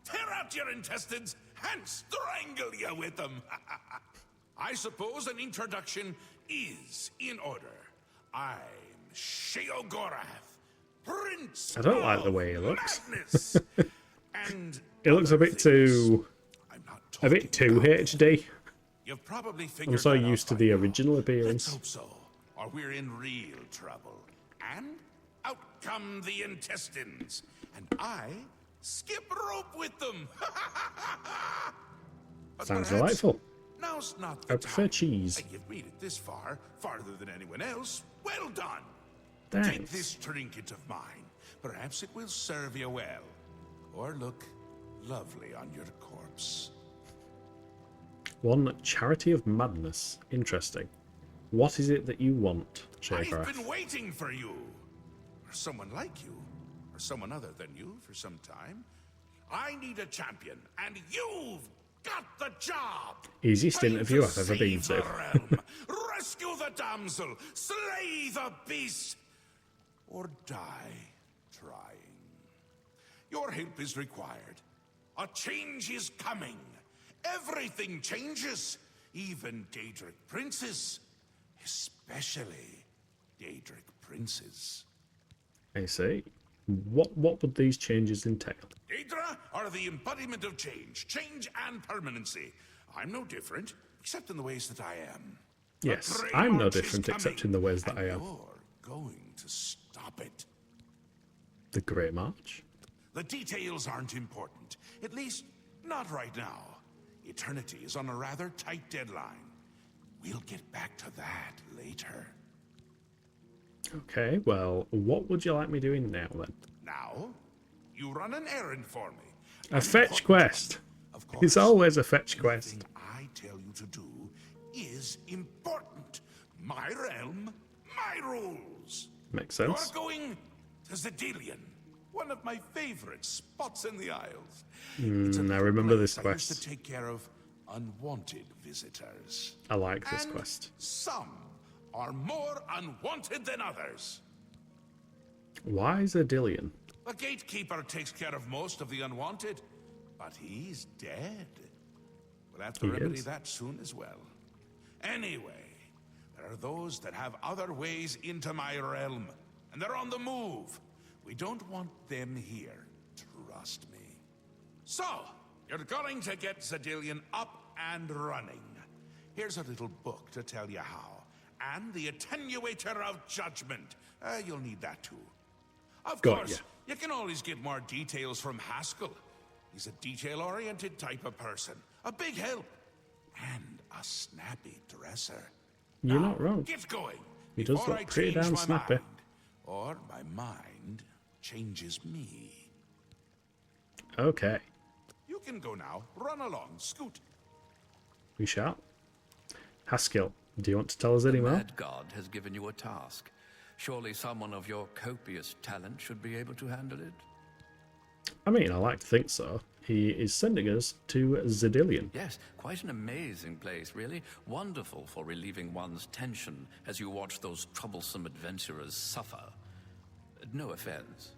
tear out your intestines and strangle you with them. I suppose an introduction is in order. I'm Sheogorath, Prince I don't like the of way he looks. Madness. And It looks a other bit too... I'm not a bit talking too about. HD. You've probably figured I'm so that out used to by the now. original Let's appearance. hope so, or we're in real trouble. And out come the intestines, and I skip rope with them. But Sounds perhaps delightful. Now's not the I prefer time. cheese. You've made it this far, farther than anyone else. Well done. Thanks. Take this trinket of mine. Perhaps it will serve you well, or look lovely on your corpse. One Charity of Madness. Interesting. What is it that you want, I've Sheogorath? been waiting for you. Or someone like you. Or someone other than you for some time. I need a champion, and you've got the job. Easiest Time interview I've ever been save to. the realm, rescue the damsel, slay the beast, or die trying. Your help is required. A change is coming. Everything changes, even Daedric princes, especially Daedric princes. I see. What would these changes entail? Daedra are the embodiment of change and permanency. I'm no different, except in the ways that I am. The Yes, Grey I'm no March is different except coming, in the ways that and I am. You're going to stop it. The Grey March? The details aren't important. At least, not right now. Eternity is on a rather tight deadline. We'll get back to that later. Okay, well, what would you like me doing now, then? Now, you run an errand for me. A fetch quest. Of course. It's always a fetch quest. Everything I tell you to do is important. My realm, my rules. Makes sense. You're going to Zedilian, one of my favorite spots in the Isles. I remember this I used quest. to take care of unwanted visitors. I like this And quest. some are more unwanted than others. Why Zedilian? The gatekeeper takes care of most of the unwanted, but he's dead. We'll have to He remedy is. that soon as well. Anyway, there are those that have other ways into my realm, and they're on the move. We don't want them here, trust me. So, you're going to get Zedilian up and running. Here's a little book to tell you how. And the Attenuator of Judgment. You'll need that too. Of Got course, ya. you can always get more details from Haskell. He's a detail-oriented type of person. A big help. And a snappy dresser. You're Now, not wrong. Get going. He does before look I pretty change damn my snappy. mind. Or my mind changes me. Okay, You can go now. Run along. Scoot. we shall. Haskell, do you want to tell us any more? Mad God has given you a task. Surely someone of your copious talent should be able to handle it. I mean, I like to think so. He is sending us to Zedilian. Yes, quite an amazing place, really. Wonderful for relieving one's tension as you watch those troublesome adventurers suffer. No offense.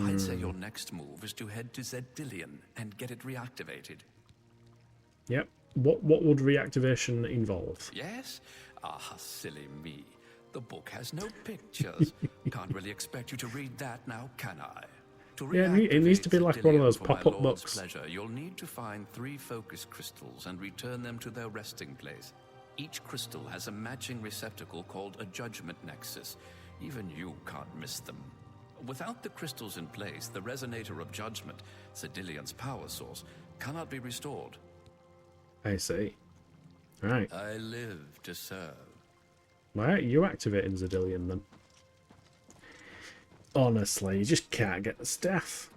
I'd say your next move is to head to Zedilian and get it reactivated. Yep. What would reactivation involve? Yes? Ah, silly me. The book has no pictures. Can't really expect you to read that now, can I? To Yeah, it needs to be reactivate like one of Zedilian those for my pop-up lord's books. pleasure, you'll need to find 3 focus crystals and return them to their resting place. Each crystal has a matching receptacle called a judgment nexus. Even you can't miss them. Without the crystals in place, the resonator of judgment, Zedilian's power source, cannot be restored. I see. Right. I live to serve. Why aren't you activating Zedilian then? Honestly, you just can't get the staff.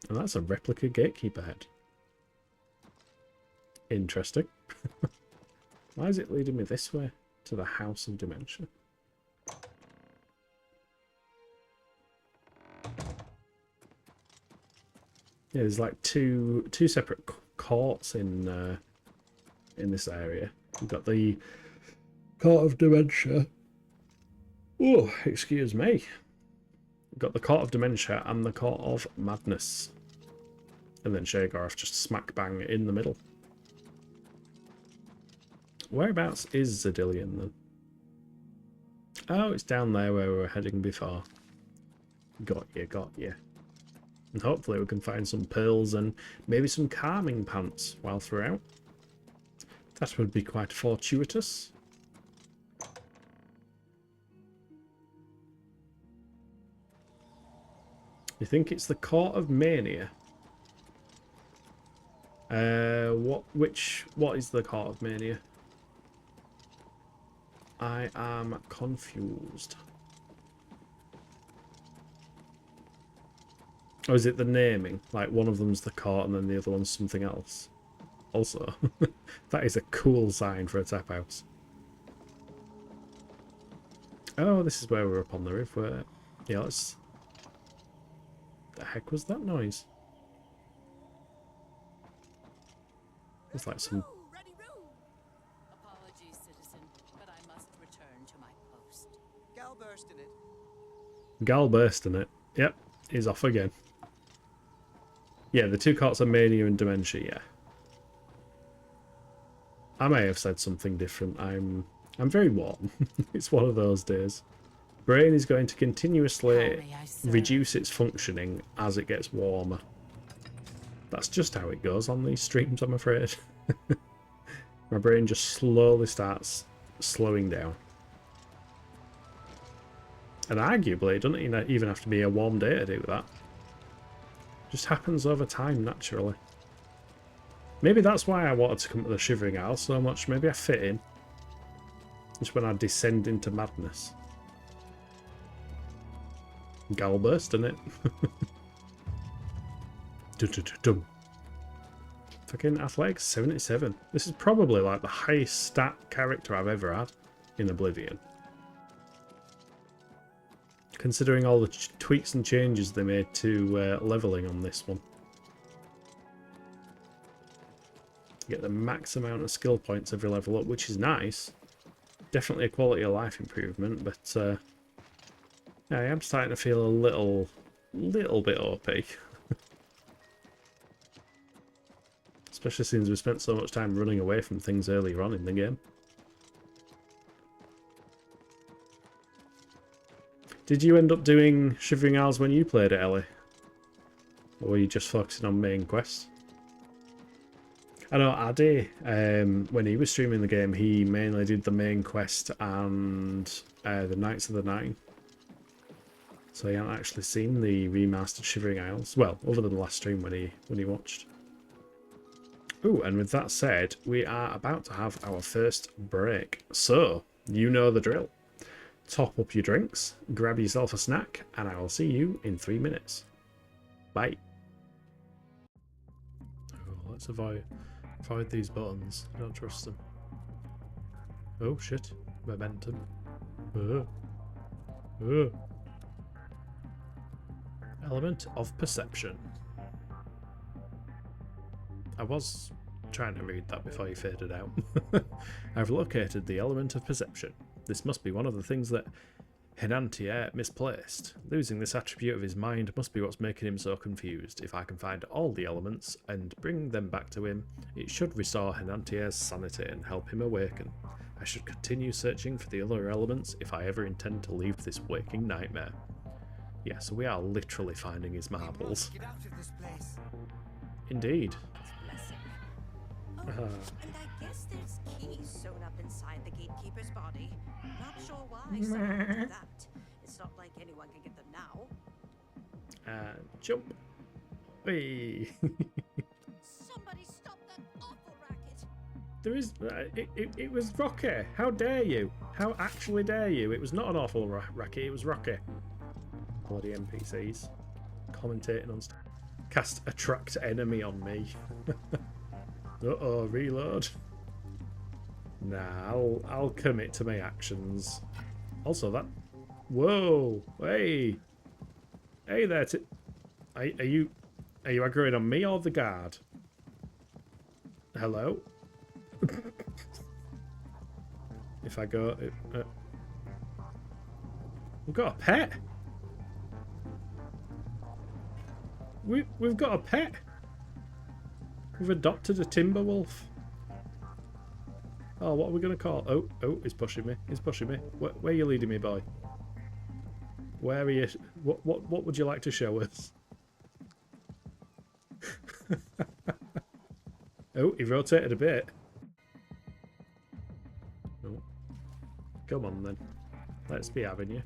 And that's a replica gatekeeper head. Interesting. Why is it leading me this way? To the House of Dementia. Yeah, there's like two separate courts in this area. We've got the Court of Dementia. Oh, excuse me. We've got the Court of Dementia and the Court of Madness. And then Sheogorath just smack bang in the middle. Whereabouts is Zedilian then? Oh, it's down there where we were heading before. Got you. And hopefully we can find some pearls and maybe some calming pants while throughout. That would be quite fortuitous. You think it's the Court of Mania? What is the Court of Mania? I am confused. Or is it the naming? Like one of them's the court and then the other one's something else? Also, that is a cool sign for a tap house. Oh, this is where we're up on the roof. Where, yeah, let's... The heck was that noise? It's like some... Ready, room. Apologies, citizen, but I must return to my post. Gal burst in it. Gal burst in it. Yep, he's off again. Yeah, the 2 courts are Mania and Dementia, yeah. I may have said something different. I'm very warm. It's one of those days. Brain is going to continuously reduce its functioning as it gets warmer. That's just how it goes on these streams, I'm afraid. My brain just slowly starts slowing down. And arguably, it doesn't even have to be a warm day to do that. Just happens over time, naturally. Maybe that's why I wanted to come to the Shivering Isles so much. Maybe I fit in. Just when I descend into madness. Galburst, isn't it? Dum. Fucking athletics 77. This is probably like the highest stat character I've ever had in Oblivion. Considering all the tweaks and changes they made to leveling on this one. You get the max amount of skill points every level up, which is nice. Definitely a quality of life improvement, but I am starting to feel a little bit OP. Especially since we spent so much time running away from things earlier on in the game. Did you end up doing Shivering Isles when you played it, Ellie? Or were you just focusing on main quests? I know Addy, when he was streaming the game, he mainly did the main quest and the Knights of the Nine. So he hadn't actually seen the remastered Shivering Isles. Well, other than the last stream when he watched. Ooh, and with that said, we are about to have our first break. So, you know the drill. Top up your drinks, grab yourself a snack, and I will see you in 3 minutes. Bye. Oh, let's avoid these buttons. I don't trust them. Oh shit. Momentum. Element of perception. I was trying to read that before you faded out. I've located the element of perception. This must be one of the things that Henantier misplaced. Losing this attribute of his mind must be what's making him so confused. If I can find all the elements and bring them back to him, it should restore Henantier's sanity and help him awaken. I should continue searching for the other elements if I ever intend to leave this waking nightmare. Yeah, so we are literally finding his marbles. Get out of this place. Indeed. Oh, and I guess there's keys sewn up inside the gatekeeper's body. Not sure why someone would do that. It's not like anyone can get them now. Jump. Whee. Somebody stop that awful racket. There is... it was Rocky. How dare you? How actually dare you? It was not an awful racket, it was Rocky. Bloody NPCs. Commentating on stuff. Cast attract enemy on me. Uh-oh, reload. Nah, I'll commit to my actions. Also that... Whoa! Hey! Hey there, are you aggroing on me or the guard? Hello? If I go... we've got a pet! We've got a pet! We've adopted a timber wolf. Oh, what are we going to call? Oh, he's pushing me. He's pushing me. Where are you leading me, boy? Where are you? What would you like to show us? Oh, he rotated a bit. Oh. Come on then. Let's be having you.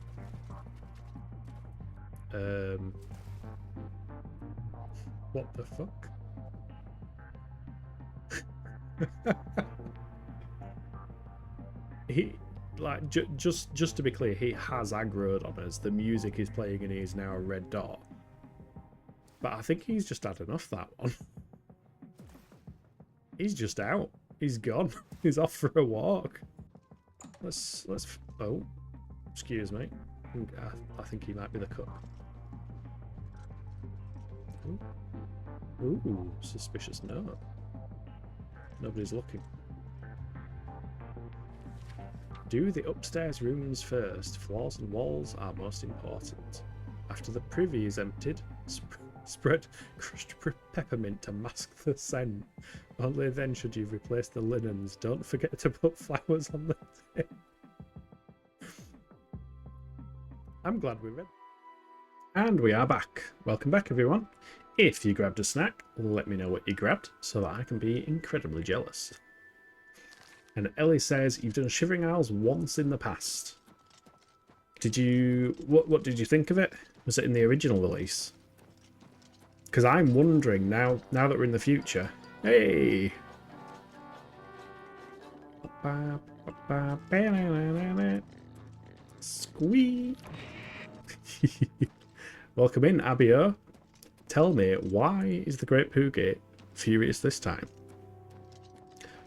What the fuck? He, like, just to be clear, he has aggroed on us. The music is playing and he's now a red dot. But I think he's just had enough that one. He's just out. He's gone. He's off for a walk. Let's. Oh, excuse me. I think he might be the cook. Ooh, suspicious note. Nobody's looking. Do the upstairs rooms first. Floors and walls are most important. After the privy is emptied, spread crushed peppermint to mask the scent. Only then should you replace the linens. Don't forget to put flowers on the table. I'm glad we read. And we are back. Welcome back, everyone. If you grabbed a snack, let me know what you grabbed so that I can be incredibly jealous. And Ellie says, you've done Shivering Isles once in the past. Did you... What did you think of it? Was it in the original release? Because I'm wondering, now that we're in the future... Hey! Squee! Welcome in, Abio. Tell me, why is the Great Poogie furious this time?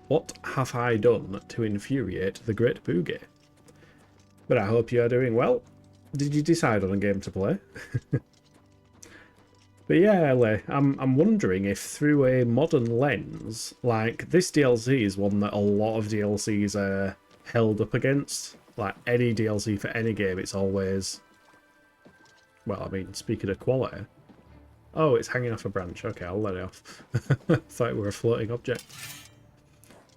What have I done to infuriate the Great Poogie? But I hope you are doing well. Did you decide on a game to play? But yeah, Ellie, I'm wondering if through a modern lens, like this DLC is one that a lot of DLCs are held up against. Like any DLC for any game, it's always... Well, I mean, speaking of quality... Oh, it's hanging off a branch. Okay, I'll let it off. Thought it were a floating object.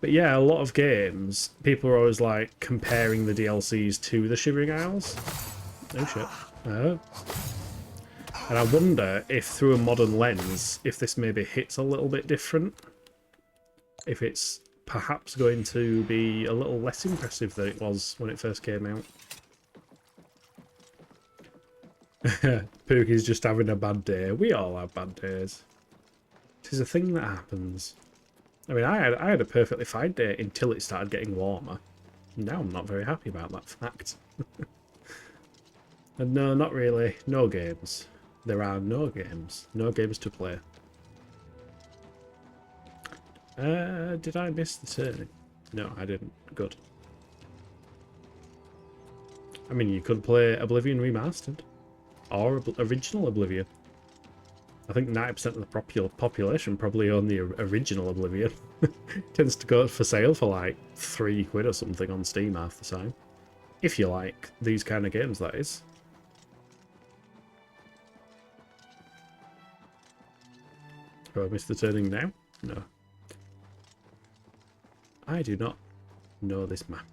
But yeah, a lot of games, people are always like comparing the DLCs to the Shivering Isles. Oh shit. Oh. And I wonder if through a modern lens, if this maybe hits a little bit different. If it's perhaps going to be a little less impressive than it was when it first came out. Pookie's just having a bad day. We all have bad days. It is a thing that happens. I mean, I had a perfectly fine day until it started getting warmer. Now I'm not very happy about that fact. And no, not really. No games. There are no games. No games to play. Did I miss the turning? No, I didn't. Good. I mean, you could play Oblivion Remastered. Or original Oblivion. I think 90% of the population probably own the original Oblivion. Tends to go for sale for like £3 or something on Steam half the time. If you like these kind of games, that is. Oh, I missed the turning now? No. I do not know this map.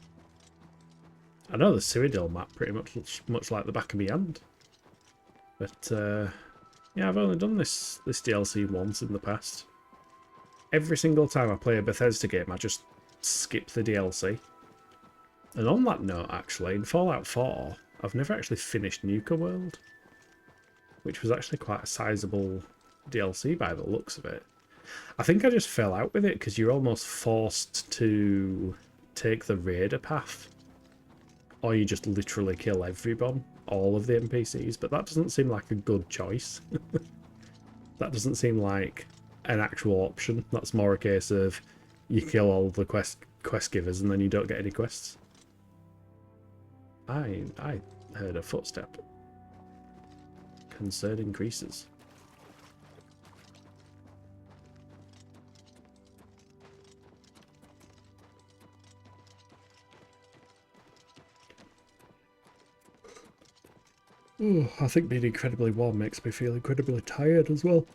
I know the Cyrodiil map pretty much like the back of my hand. But, yeah, I've only done this DLC once in the past. Every single time I play a Bethesda game, I just skip the DLC. And on that note, actually, in Fallout 4, I've never actually finished Nuka World. Which was actually quite a sizable DLC by the looks of it. I think I just fell out with it because you're almost forced to take the raider path. Or you just literally kill everyone, all of the NPCs, but that doesn't seem like a good choice. That doesn't seem like an actual option. That's more a case of you kill all the quest givers and then you don't get any quests. I heard a footstep. Concern increases. Ooh, I think being incredibly warm makes me feel incredibly tired as well.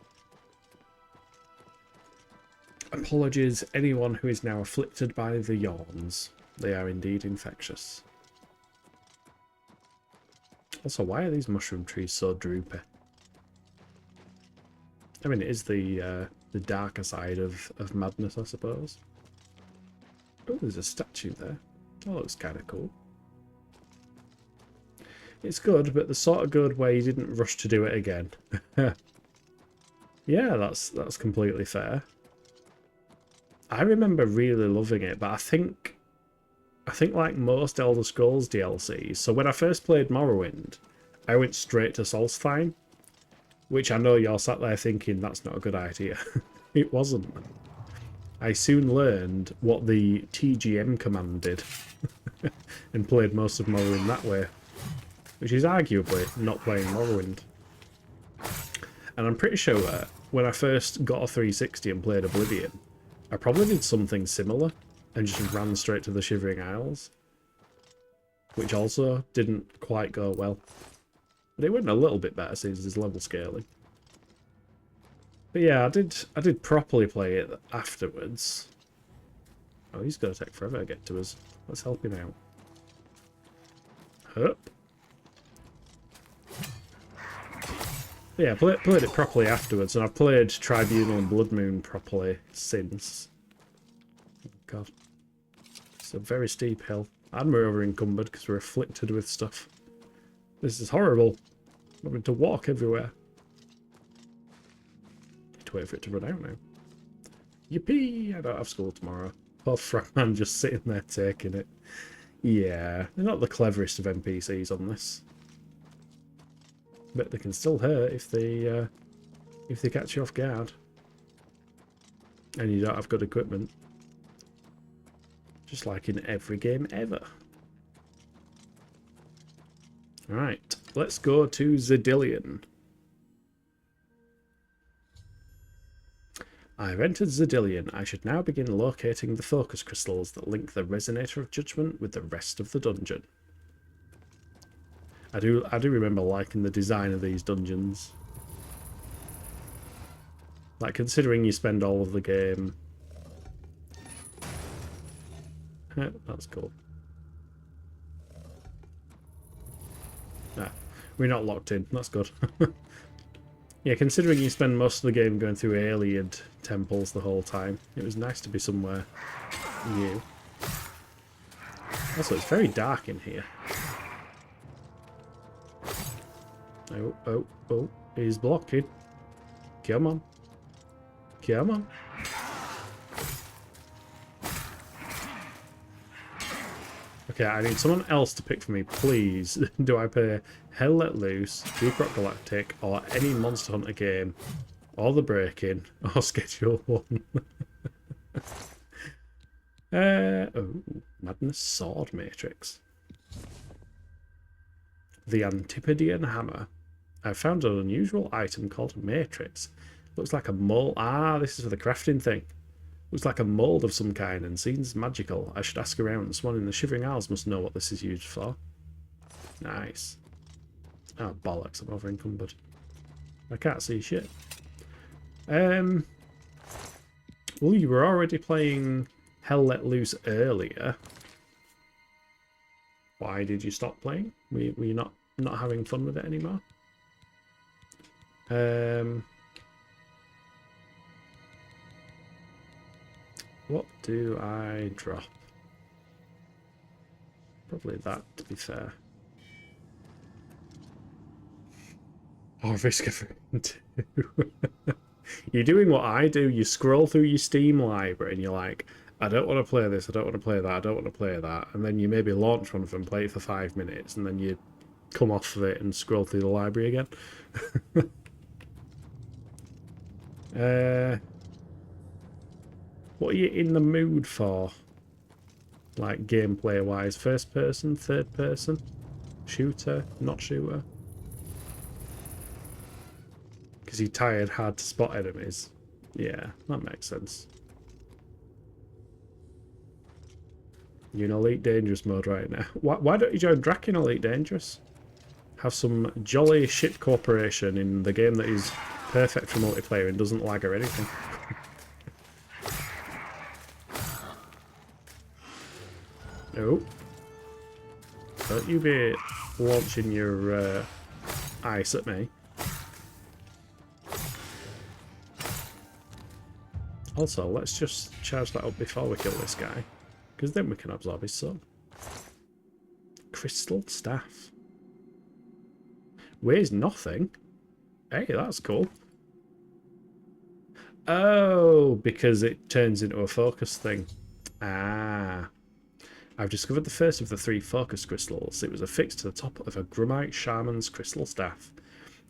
Apologies anyone who is now afflicted by the yawns. They are indeed infectious. Also, why are these mushroom trees so droopy? I mean, it is the darker side of madness, I suppose. Oh, there's a statue there. That looks kind of cool. It's good, but the sort of good where you didn't rush to do it again. Yeah, that's completely fair. I remember really loving it, but I think like most Elder Scrolls DLCs, so when I first played Morrowind, I went straight to Solstheim, which I know you're sat there thinking that's not a good idea. It wasn't. I soon learned what the TGM command did, and played most of Morrowind that way, which is arguably not playing Morrowind. And I'm pretty sure when I first got a 360 and played Oblivion, I probably did something similar and just ran straight to the Shivering Isles, which also didn't quite go well. But it went a little bit better since there's level scaling. But yeah, I did properly play it afterwards. Oh, he's going to take forever to get to us. Let's help him out. Hup. Yeah, played it properly afterwards, and I've played Tribunal and Blood Moon properly since. Oh God. It's a very steep hill. And we're over encumbered because we're afflicted with stuff. This is horrible. I'm having to walk everywhere. Need to wait for it to run out now. Yippee! I don't have school tomorrow. Poor Fragman just sitting there taking it. Yeah, they're not the cleverest of NPCs on this. But they can still hurt if they catch you off guard. And you don't have good equipment. Just like in every game ever. Alright, let's go to Zedillion. I've entered Zedillion. I should now begin locating the focus crystals that link the Resonator of Judgment with the rest of the dungeon. I do remember liking the design of these dungeons. Like, considering you spend all of the game... that's cool. Ah, we're not locked in. That's good. Yeah, considering you spend most of the game going through Ayleid temples the whole time, it was nice to be somewhere new. Also, it's very dark in here. Oh, he's blocking. Come on. Come on. Okay, I need someone else to pick for me, please. Do I play Hell Let Loose, Deep Rock Galactic, or any Monster Hunter game, or The Break-In, or Schedule 1? Oh, Madness Sword Matrix. The Antipodean Hammer. I found an unusual item called Matrix. Looks like a mold. Ah, this is for the crafting thing. Looks like a mould of some kind and seems magical. I should ask around. Someone in the Shivering Isles must know what this is used for. Nice. Oh, bollocks. I'm over encumbered. I can't see shit. Well, you were already playing Hell Let Loose earlier. Why did you stop playing? Were you not having fun with it anymore? What do I drop? Probably that, to be fair. Or Risk of Rain 2. You're doing what I do. You scroll through your Steam library and you're like, I don't want to play this, I don't want to play that, I don't want to play that. And then you maybe launch one of them, play it for 5 minutes, and then you come off of it and scroll through the library again. What are you in the mood for? Like, gameplay-wise? First person? Third person? Shooter? Not shooter? Because you're tired, hard to spot enemies. Yeah, that makes sense. You're in Elite Dangerous mode right now. Why don't you join Drac in Elite Dangerous? Have some jolly ship cooperation in the game that is perfect for multiplayer and doesn't lag or anything. Oh. Don't you be launching your ice at me. Also, let's just charge that up before we kill this guy, because then we can absorb his soul. Crystal Staff. Weighs nothing. Hey, that's cool. Oh, because it turns into a focus thing. Ah. I've discovered the first of the 3 focus crystals. It was affixed to the top of a Grummite Shaman's crystal staff.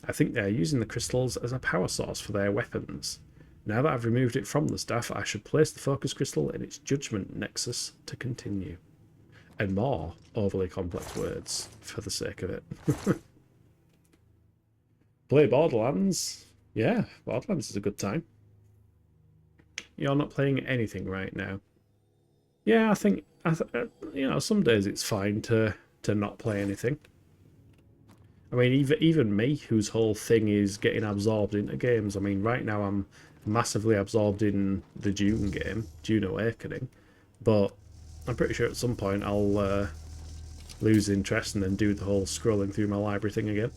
I think they are using the crystals as a power source for their weapons. Now that I've removed it from the staff, I should place the focus crystal in its judgment nexus to continue. And more overly complex words, for the sake of it. Play Borderlands. Yeah, Borderlands is a good time. You're not playing anything right now. Yeah, I think you know, some days it's fine to not play anything. I mean, even me, whose whole thing is getting absorbed into games. I mean, right now I'm massively absorbed in the Dune game, Dune Awakening, but I'm pretty sure at some point I'll lose interest and then do the whole scrolling through my library thing again.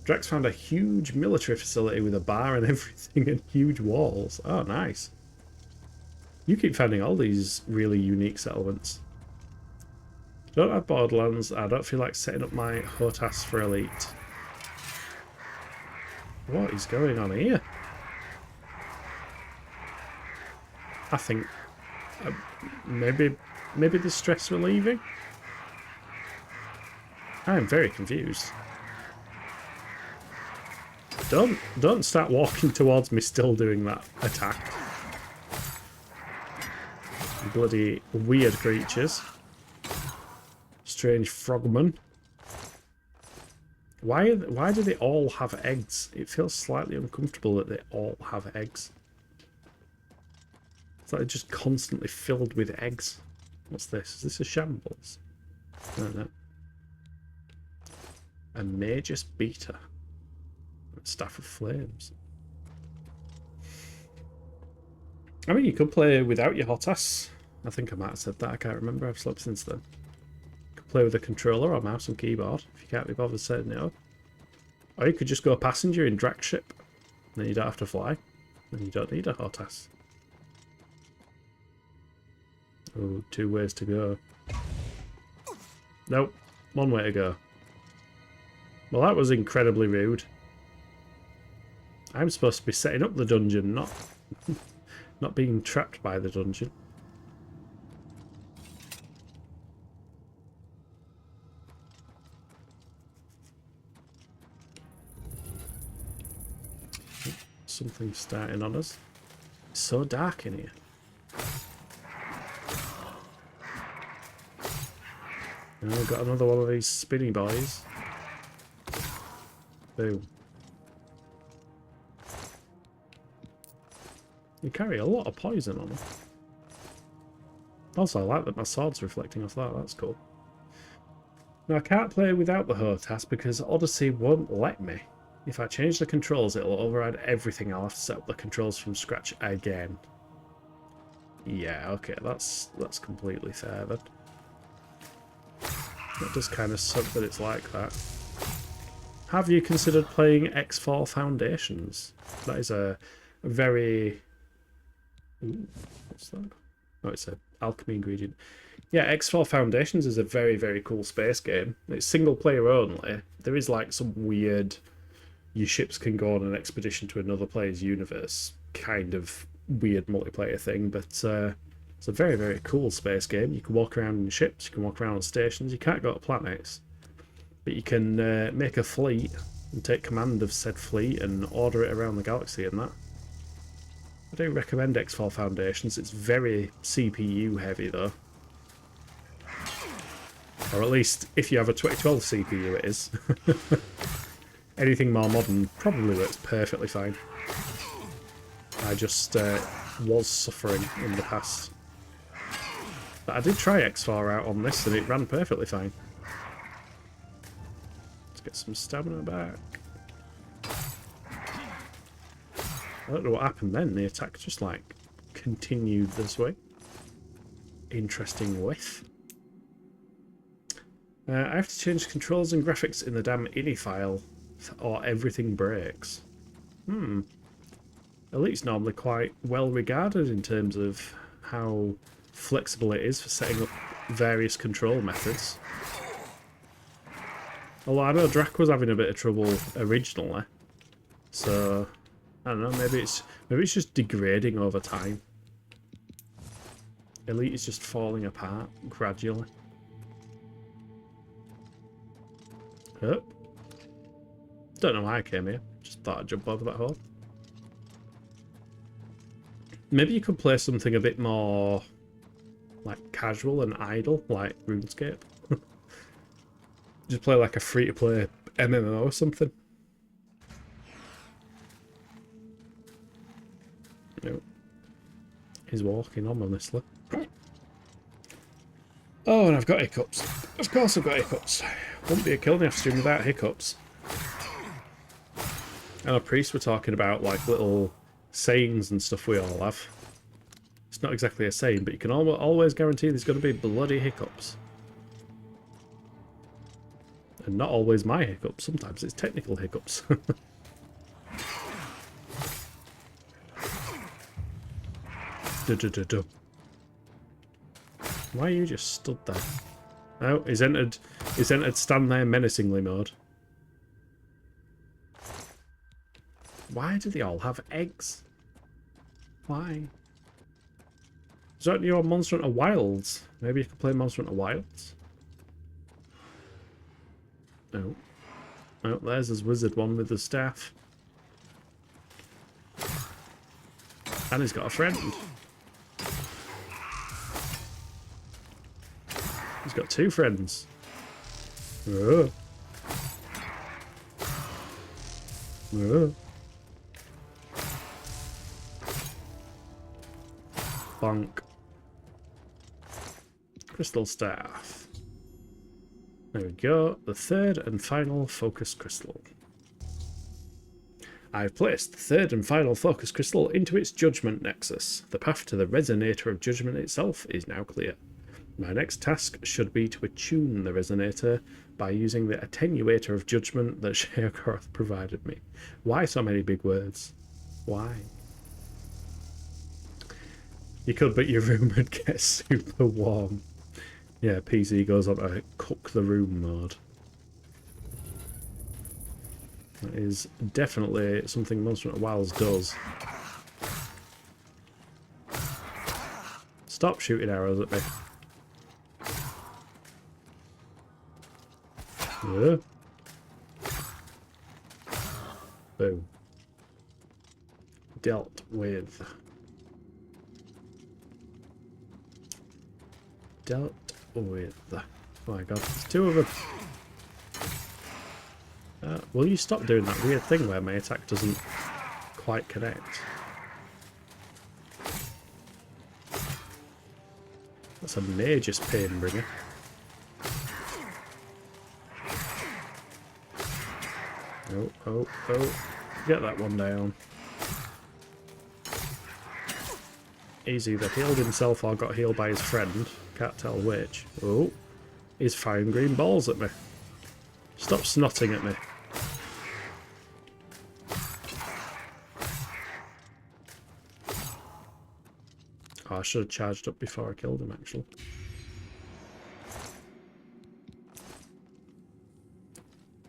Drax found a huge military facility with a bar and everything and huge walls. Oh, nice. You keep finding all these really unique settlements. Don't have Borderlands. I don't feel like setting up my HOTAS for Elite. What is going on here? I think maybe the stress relieving. I am very confused. Don't start walking towards me still doing that attack. Bloody weird creatures. Strange frogmen. Why do they all have eggs? It feels slightly uncomfortable that they all have eggs. It's like they're just constantly filled with eggs. What's this? Is this a shambles? I don't know. A Magus Beta. Staff of Flames. I mean, you could play without your HOTAS. I think I might have said that. I can't remember. I've slept since then. You could play with a controller or mouse and keyboard if you can't be bothered setting it up. Or you could just go passenger in Drakship. Then you don't have to fly. Then you don't need a HOTAS. Oh, 2 ways to go. Nope. 1 way to go. Well, that was incredibly rude. I'm supposed to be setting up the dungeon, not being trapped by the dungeon. Something's starting on us. It's so dark in here. And we've got another one of these spinny boys. Boom. You carry a lot of poison on them. Also, I like that my sword's reflecting off that. That's cool. Now, I can't play without the HOTAS because Odyssey won't let me. If I change the controls, it'll override everything. I'll have to set up the controls from scratch again. Yeah, okay, that's completely fair then. That does kind of suck that it's like that. Have you considered playing X4 Foundations? That is a very... Ooh, what's that? Oh, it's an alchemy ingredient. Yeah, X4 Foundations is a very, very cool space game. It's single player only. There is like some weird... Your ships can go on an expedition to another player's universe kind of weird multiplayer thing, but it's a very, very cool space game. You can walk around in ships, you can walk around on stations. You can't go to planets, but you can make a fleet and take command of said fleet and order it around the galaxy and that. I do recommend X4 Foundations. It's very CPU heavy though. Or at least if you have a 2012 CPU it is. Anything more modern probably works perfectly fine. I just was suffering in the past. But I did try X4 out on this and it ran perfectly fine. Let's get some stamina back. I don't know what happened then. The attack just like continued this way. Interesting whiff. I have to change controls and graphics in the damn INI file or everything breaks. Elite's normally quite well regarded in terms of how flexible it is for setting up various control methods. Although I know Drac was having a bit of trouble originally, so I don't know. Maybe it's just degrading over time. Elite is just falling apart gradually. Oh. Don't know why I came here. Just thought I'd jump over that hole. Maybe you could play something a bit more like casual and idle, like RuneScape. Just play like a free-to-play MMO or something. Nope. He's walking ominously. Oh, and I've got hiccups. Of course I've got hiccups. Wouldn't be a Killing stream without hiccups. I know priests were talking about like little sayings and stuff we all have. It's not exactly a saying, but you can always guarantee there's going to be bloody hiccups. And not always my hiccups, sometimes it's technical hiccups. Why are you just stood there? Oh, he's entered stand there menacingly mode. Why do they all have eggs? Why? Is that your Monster Hunter Wilds? Maybe you could play Monster Hunter Wilds? Oh. Oh, there's his wizard one with the staff. And he's got a friend. He's got two friends. Oh. Oh. Bonk. Crystal staff. There we go. The third and final focus crystal. I've placed the third and final focus crystal into its judgment nexus. The path to the resonator of judgment itself is now clear. My next task should be to attune the resonator by using the attenuator of judgment that Sheogorath provided me. Why so many big words? Why? You could, but your room would get super warm. Yeah, PC goes on to cook the room mode. That is definitely something Monster Hunter Wilds does. Stop shooting arrows at me. Yeah. Boom. Dealt with. Dealt with. Oh my god, there's two of them. Will you stop doing that weird thing where my attack doesn't quite connect? That's a major pain bringer. Oh, oh, oh. Get that one down. He's either healed himself or got healed by his friend. Can't tell which. Oh. He's firing green balls at me. Stop snotting at me. Oh, I should have charged up before I killed him, actually.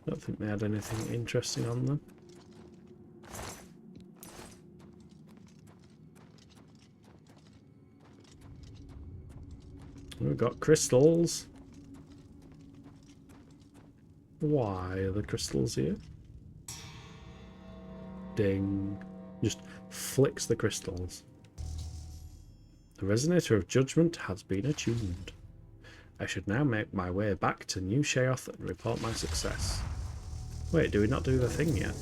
Don't think they had anything interesting on them. We've got crystals. Why are the crystals here? Ding. Just flicks the crystals. The resonator of judgment has been attuned. I should now make my way back to New Sheogorath and report my success. Wait, do we not do the thing yet?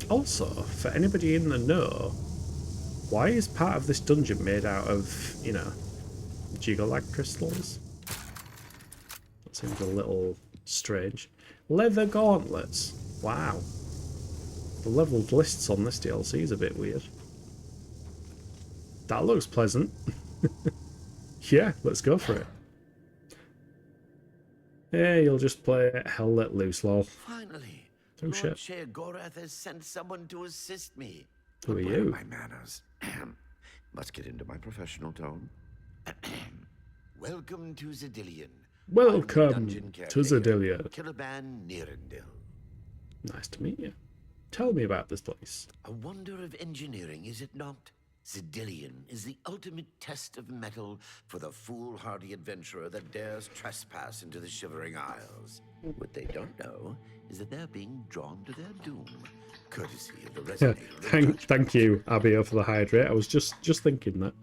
Also, for anybody in the know, why is part of this dungeon made out of, you know, Gigalag crystals? That seems a little strange. Leather gauntlets. Wow. The leveled lists on this DLC is a bit weird. That looks pleasant. Yeah, let's go for it. Yeah, you'll just play Hell Let Loose, lol. Finally, Oh shit. Sheogorath has sent someone to assist me. Who are Where you? my manners. Must get into my professional tone. Welcome to Zidillion. Welcome to Zidillion. Killaban Nirendil. Nice to meet you. Tell me about this place. A wonder of engineering, is it not? Zidillion is the ultimate test of mettle for the foolhardy adventurer that dares trespass into the Shivering Isles. What they don't know is that they're being drawn to their doom, courtesy of the resonator. Thank you, Abio, for the hydrate. I was just thinking that.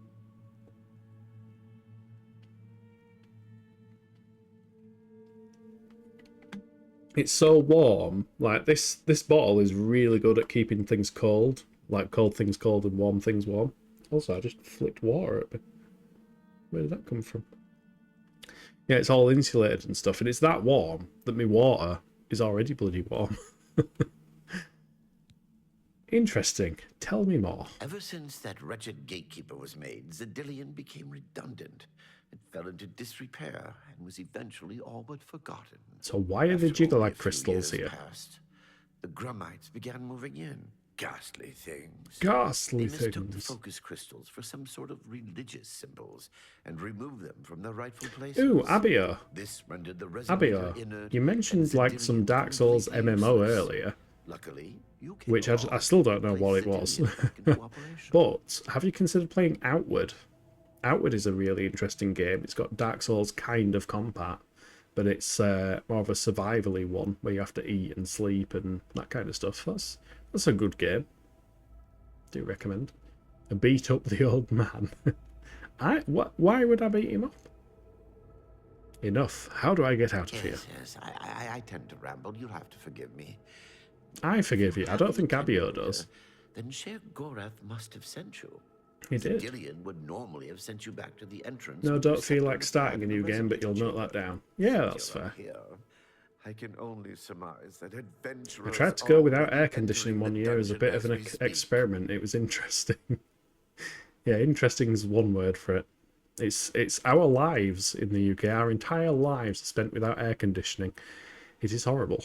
It's so warm. Like this bottle is really good at keeping things cold. Like cold things cold and warm things warm. Also, I just flicked water at me. Where did that come from? Yeah, it's all insulated and stuff, and it's that warm that my water is already bloody warm. Interesting. Tell me more. Ever since that wretched gatekeeper was made, Zidillion became redundant. It fell into disrepair and was eventually all but forgotten. So why are the Gigalag crystals here? Passed, the Grummites began moving in. Ghastly things. Ghastly They mistook the things. focus crystals for some sort of religious symbols and removed them from their rightful places. Ooh, Abia. This rendered the resonator Abia. inert You mentioned and like some Zedilian Dark Souls completely MMO useless. earlier, Luckily, you came which I along still don't know and what it placed was. Zedilian back into operation. But have you considered playing Outward? Outward is a really interesting game. It's got Dark Souls kind of combat, but it's more of a survivally one where you have to eat and sleep and that kind of stuff. That's a good game. Do recommend. I beat up the old man. Why would I beat him up? Enough. How do I get out of here? Yes, I tend to ramble. You'll have to forgive me. I forgive you. I don't think Abio does. Then Sheogorath must have sent you. He did. Zedilian would normally have sent you back to the entrance. No, with don't the feel scepter like starting a new game, but you'll note that down. Yeah, that's fair. Here, I can only surmise that adventurers I tried to go without already air conditioning one entering year the as a bit of dungeon an as we speak. experiment. It was interesting. Yeah, interesting is one word for it. It's our lives in the UK. Our entire lives are spent without air conditioning. It is horrible.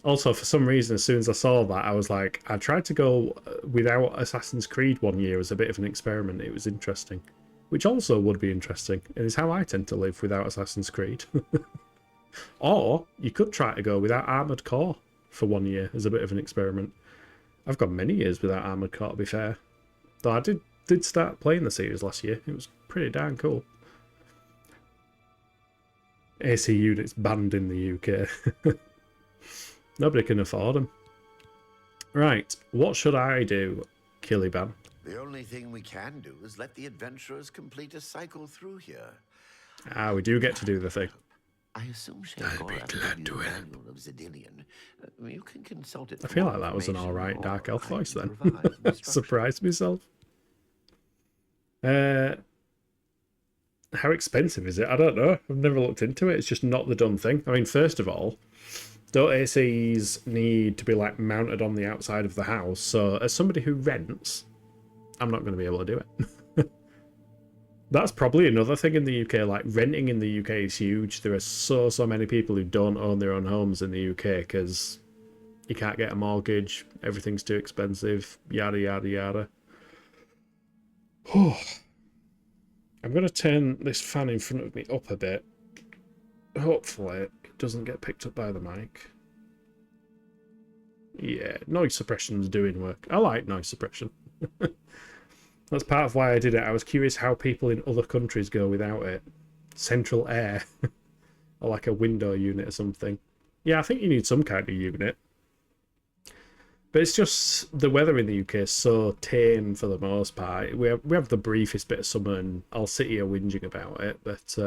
Also, for some reason, as soon as I saw that, I was like, I tried to go without Assassin's Creed one year as a bit of an experiment. It was interesting. Which also would be interesting. It is how I tend to live without Assassin's Creed. Or, you could try to go without Armoured Core for 1 year as a bit of an experiment. I've gone many years without Armoured Core, to be fair. Though I did start playing the series last year. It was pretty darn cool. AC units banned in the UK. Nobody can afford them. Right, what should I do, Killiban? The only thing we can do is let the adventurers complete a cycle through here. Ah, we do get to do the thing. I assume Sheogorath gave you the manual of Zedilian. You can consult it. I for feel more like that was an information, alright Dark or Elf I voice can then. provide instructions. Surprised myself. How expensive is it? I don't know. I've never looked into it. It's just not the done thing. I mean, first of all, don't ACs need to be like mounted on the outside of the house? So as somebody who rents, I'm not going to be able to do it. That's probably another thing in the UK. Like, renting in the UK is huge. There are so many people who don't own their own homes in the UK because you can't get a mortgage, everything's too expensive, yada yada yada. I'm going to turn this fan in front of me up a bit. Hopefully it doesn't get picked up by the mic. Yeah, noise suppression's doing work. I like noise suppression. That's part of why I did it. I was curious how people in other countries go without it. Central air. Or like a window unit or something. Yeah, I think you need some kind of unit. But it's just the weather in the UK is so tame for the most part. We have the briefest bit of summer and I'll sit here whinging about it. But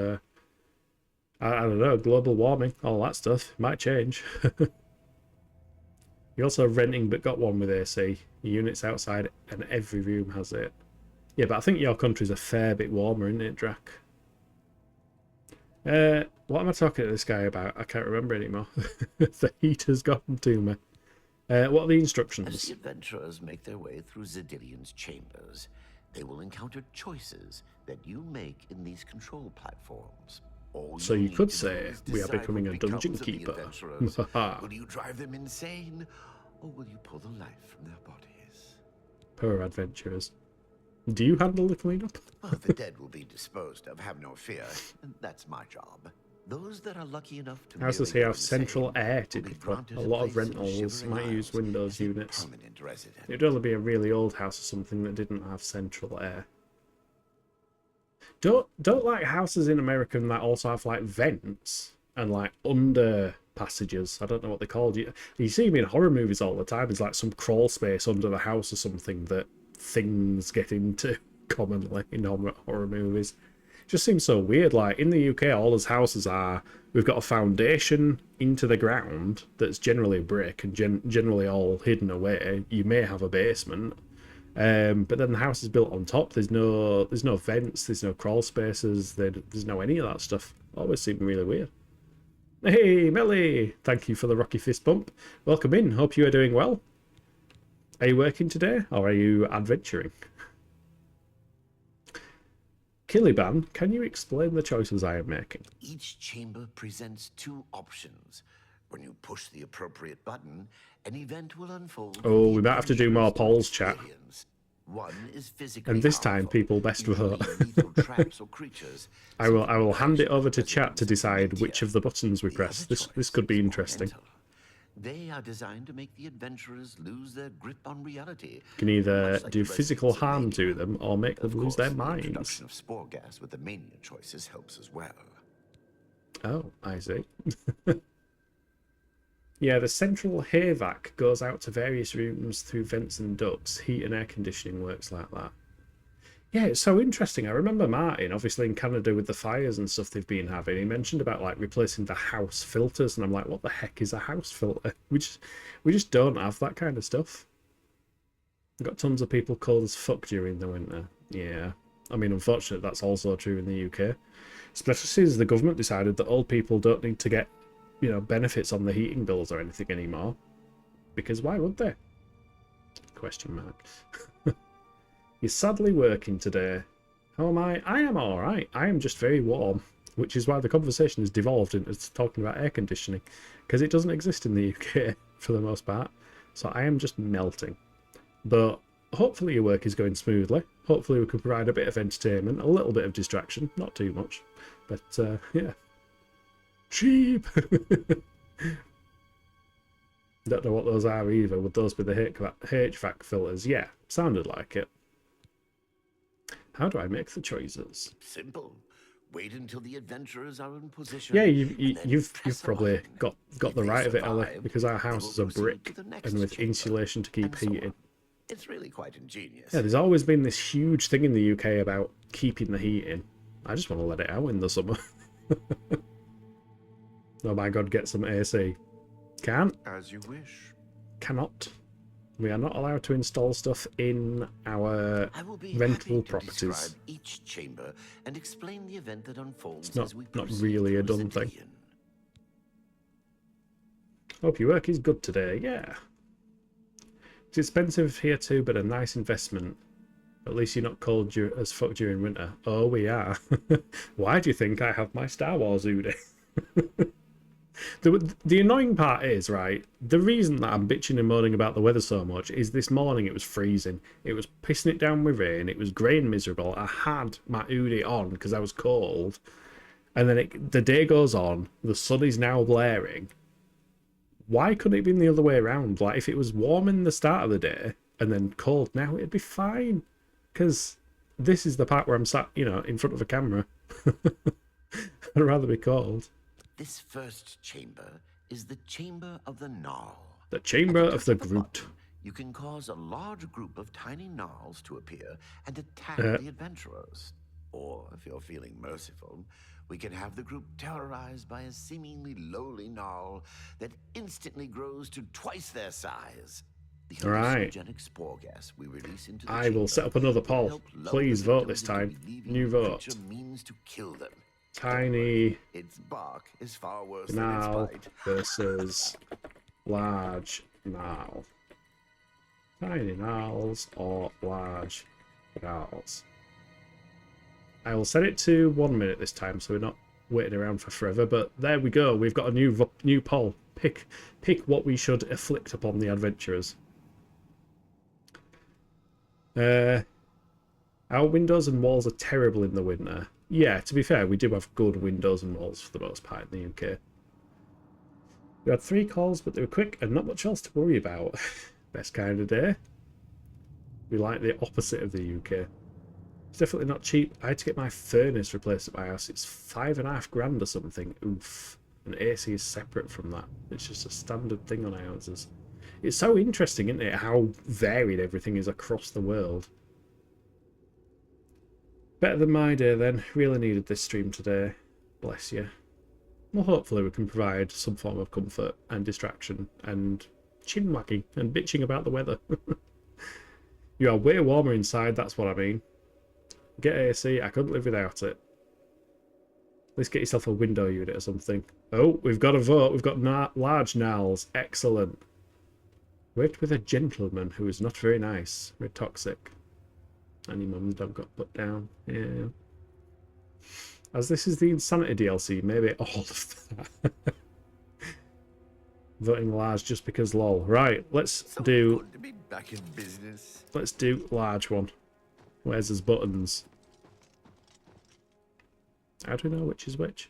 I don't know, global warming, all that stuff, might change. You're also renting but got one with AC. Your unit's outside and every room has it. Yeah, but I think your country's a fair bit warmer, isn't it, Drac? What am I talking to this guy about? I can't remember anymore. The heat has gotten to me. What are the instructions? As the adventurers make their way through Zedilian's chambers, they will encounter choices that you make in these control platforms. All So you need could to do say is we are decide becoming what a dungeon becomes of the keeper. adventurers. Will you drive them insane, or will you pull the life from their bodies? Poor adventurers. Do you handle the cleanup? Well, the dead will be disposed of, have no fear. That's my job. Those that are lucky enough to Houses merely here go have central insane air will be typically. granted A lot of place in the rentals Shivering might use Isles Windows as a units. permanent resident. It'd only be a really old house or something that didn't have central air. Don't like houses in America that also have like vents and like under passages. I don't know what they're called. You see them in horror movies all the time. It's like some crawl space under the house or something that things get into commonly in horror movies. It just seems so weird. Like in the UK, all those houses are, we've got a foundation into the ground that's generally brick and generally all hidden away. You may have a basement. But then the house is built on top. There's no vents, there's no crawl spaces, there's no any of that stuff. Always seemed really weird. Hey, Melly! Thank you for the rocky fist bump. Welcome in. Hope you are doing well. Are you working today, or are you adventuring? Killiban, can you explain the choices I am making? Each chamber presents two options. When you push the appropriate button, An event will unfold. Oh, we might have to do more polls, chat. One is physically And this time, people best vote. I will hand it over to chat to decide which of the buttons we press. This could be interesting. They are designed to make the adventurers lose their grip on reality. You can either do physical harm to them or make them lose their minds. The introduction of spore gas with the mania choices helps as well. Oh, I see. Yeah, the central HVAC goes out to various rooms through vents and ducts. Heat and air conditioning works like that. Yeah, it's so interesting. I remember Martin, obviously in Canada with the fires and stuff they've been having, he mentioned about like replacing the house filters, and I'm like, what the heck is a house filter? We just don't have that kind of stuff. We've got tons of people cold as fuck during the winter. Yeah. I mean, unfortunately, that's also true in the UK. Especially as the government decided that old people don't need to get, you know, benefits on the heating bills or anything anymore. Because why would they? Question mark. You're sadly working today. How am I? I am alright. I am just very warm. Which is why the conversation has devolved into talking about air conditioning. Because it doesn't exist in the UK for the most part. So I am just melting. But hopefully your work is going smoothly. Hopefully we can provide a bit of entertainment, a little bit of distraction. Not too much. But, yeah. Cheap! Don't know what those are either. Would those be the HVAC filters? Yeah, sounded like it. How do I make the choices? Simple. Wait until the adventurers are in position. Yeah, you've probably got the right of it, Ellie, because our house is a brick and with insulation to keep heating. It's really quite ingenious. Yeah, there's always been this huge thing in the UK about keeping the heat in. I just want to let it out in the summer. Oh my god, get some AC. Can't. As you wish. Cannot. We are not allowed to install stuff in our rental properties. Each chamber and explain the event that unfolds. It's not really a done thing. Hope your work is good today. Yeah. It's expensive here too, but a nice investment. At least you're not cold as fuck during winter. Oh, we are. Why do you think I have my Star Wars hoodie? The annoying part is, right, the reason that I'm bitching and moaning about the weather so much is this morning it was freezing. It was pissing it down with rain. It was grey and miserable. I had my hoodie on because I was cold. And then the day goes on. The sun is now blaring. Why couldn't it be the other way around? Like, if it was warm in the start of the day and then cold now, it'd be fine. Because this is the part where I'm sat, you know, in front of a camera. I'd rather be cold. This first chamber is the Chamber of the Gnaw. The Chamber of the Groot. You can cause a large group of tiny gnolls to appear and attack the adventurers. Or, if you're feeling merciful, we can have the group terrorized by a seemingly lowly gnoll that instantly grows to twice their size. The hallucinogenic spore gas we release into the I will set up another poll. Please vote this time. New vote. Means to kill them. Tiny its bark is far worse gnoll than its bite. versus large gnoll. Tiny gnolls or large gnolls. I will set it to 1 minute this time, so we're not waiting around for forever. But there we go. We've got a new poll. Pick what we should afflict upon the adventurers. Our windows and walls are terrible in the winter. Yeah, to be fair, we do have good windows and walls for the most part in the UK. We had 3 calls, but they were quick and not much else to worry about. Best kind of day. We like the opposite of the UK. It's definitely not cheap. I had to get my furnace replaced at my house. It's $5.5 grand or something. Oof. And AC is separate from that. It's just a standard thing on houses. It's so interesting, isn't it, how varied everything is across the world. Better than my day then. Really needed this stream today. Bless you. Well, hopefully we can provide some form of comfort and distraction and chin-wagging and bitching about the weather. You are way warmer inside, that's what I mean. Get AC, I couldn't live without it. Let's get yourself a window unit or something. Oh, we've got a vote. We've got large gnolls. Excellent. Worked with a gentleman who is not very nice. Very toxic. And your mum's dog got put down. Yeah. As this is the Insanity DLC, maybe all of that. Voting large just because lol. Right, let's So do... good to be back in business. Let's do large one. Where's his buttons? How do we know which is which?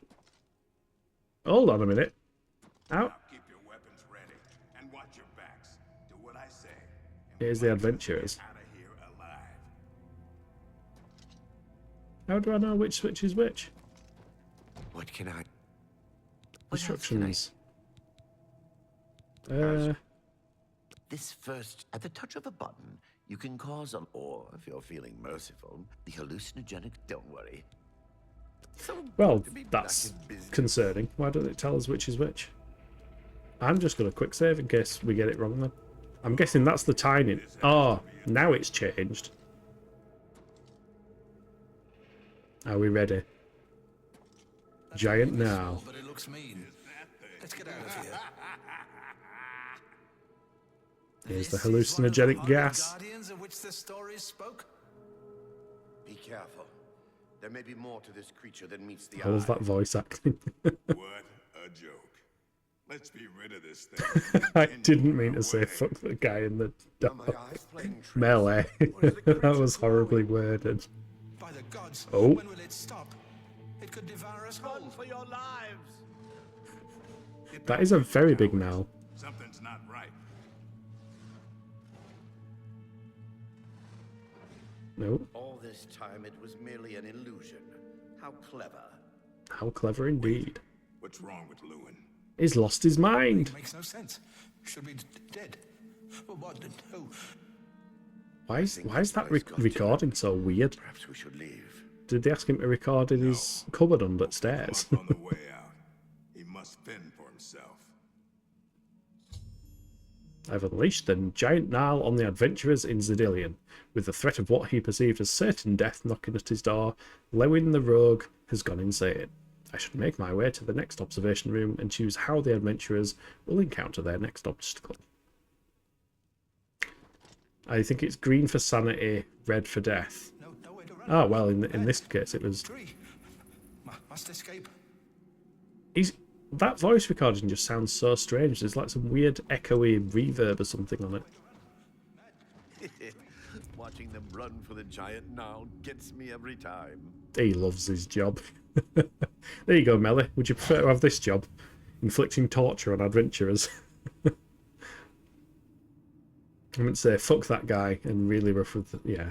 Hold on a minute. Out. Keep your weapons ready and watch your backs. Do what I say. Here's the adventurers. Out of here alive. How do I know which switch is which? What can I... Instructions. This first, at the touch of a button, you can cause an... Or, if you're feeling merciful, the hallucinogenic... Don't worry. So Well, good to be that's back in business. concerning. Why don't it tell us which is which? I'm just going to quick save in case we get it wrong then. I'm guessing that's the tiny... Oh, now it's changed. Are we ready? Giant now. But it looks mean. Let's get out of here. Here's the hallucinogenic gas. Guardians of which the stories spoke. Be careful. There may be more to this creature than meets the I love eye. that voice acting. What a joke. Let's be rid of this thing. I didn't mean to say fuck the guy in the Are my eyes playing tricks? melee. That was horribly worded. By the gods, Oh. when will it stop? It could devour us whole. For your lives! That is a very big now. Something's not right. No. All this time it was merely an illusion. How clever. How clever indeed. What's wrong with Lewin? He's lost his mind. Makes no sense. Should be dead. But what? Who? Why is that recording so weird? Perhaps we should leave. Did they ask him to record in his cupboard upstairs? On the way out. He must fend for himself. I've unleashed the giant Gnarl on the adventurers in Zidillion. With the threat of what he perceived as certain death knocking at his door, Lewin the rogue has gone insane. I should make my way to the next observation room and choose how the adventurers will encounter their next obstacle. I think it's green for sanity, red for death. No way to run. Oh, well, in this case it was... Tree. Must escape. That voice recording just sounds so strange. There's like some weird echoey reverb or something on it. Watching them run for the giant now gets me every time. He loves his job. There you go, Melly. Would you prefer to have this job? Inflicting torture on adventurers. I wouldn't say fuck that guy and really rough with... Yeah.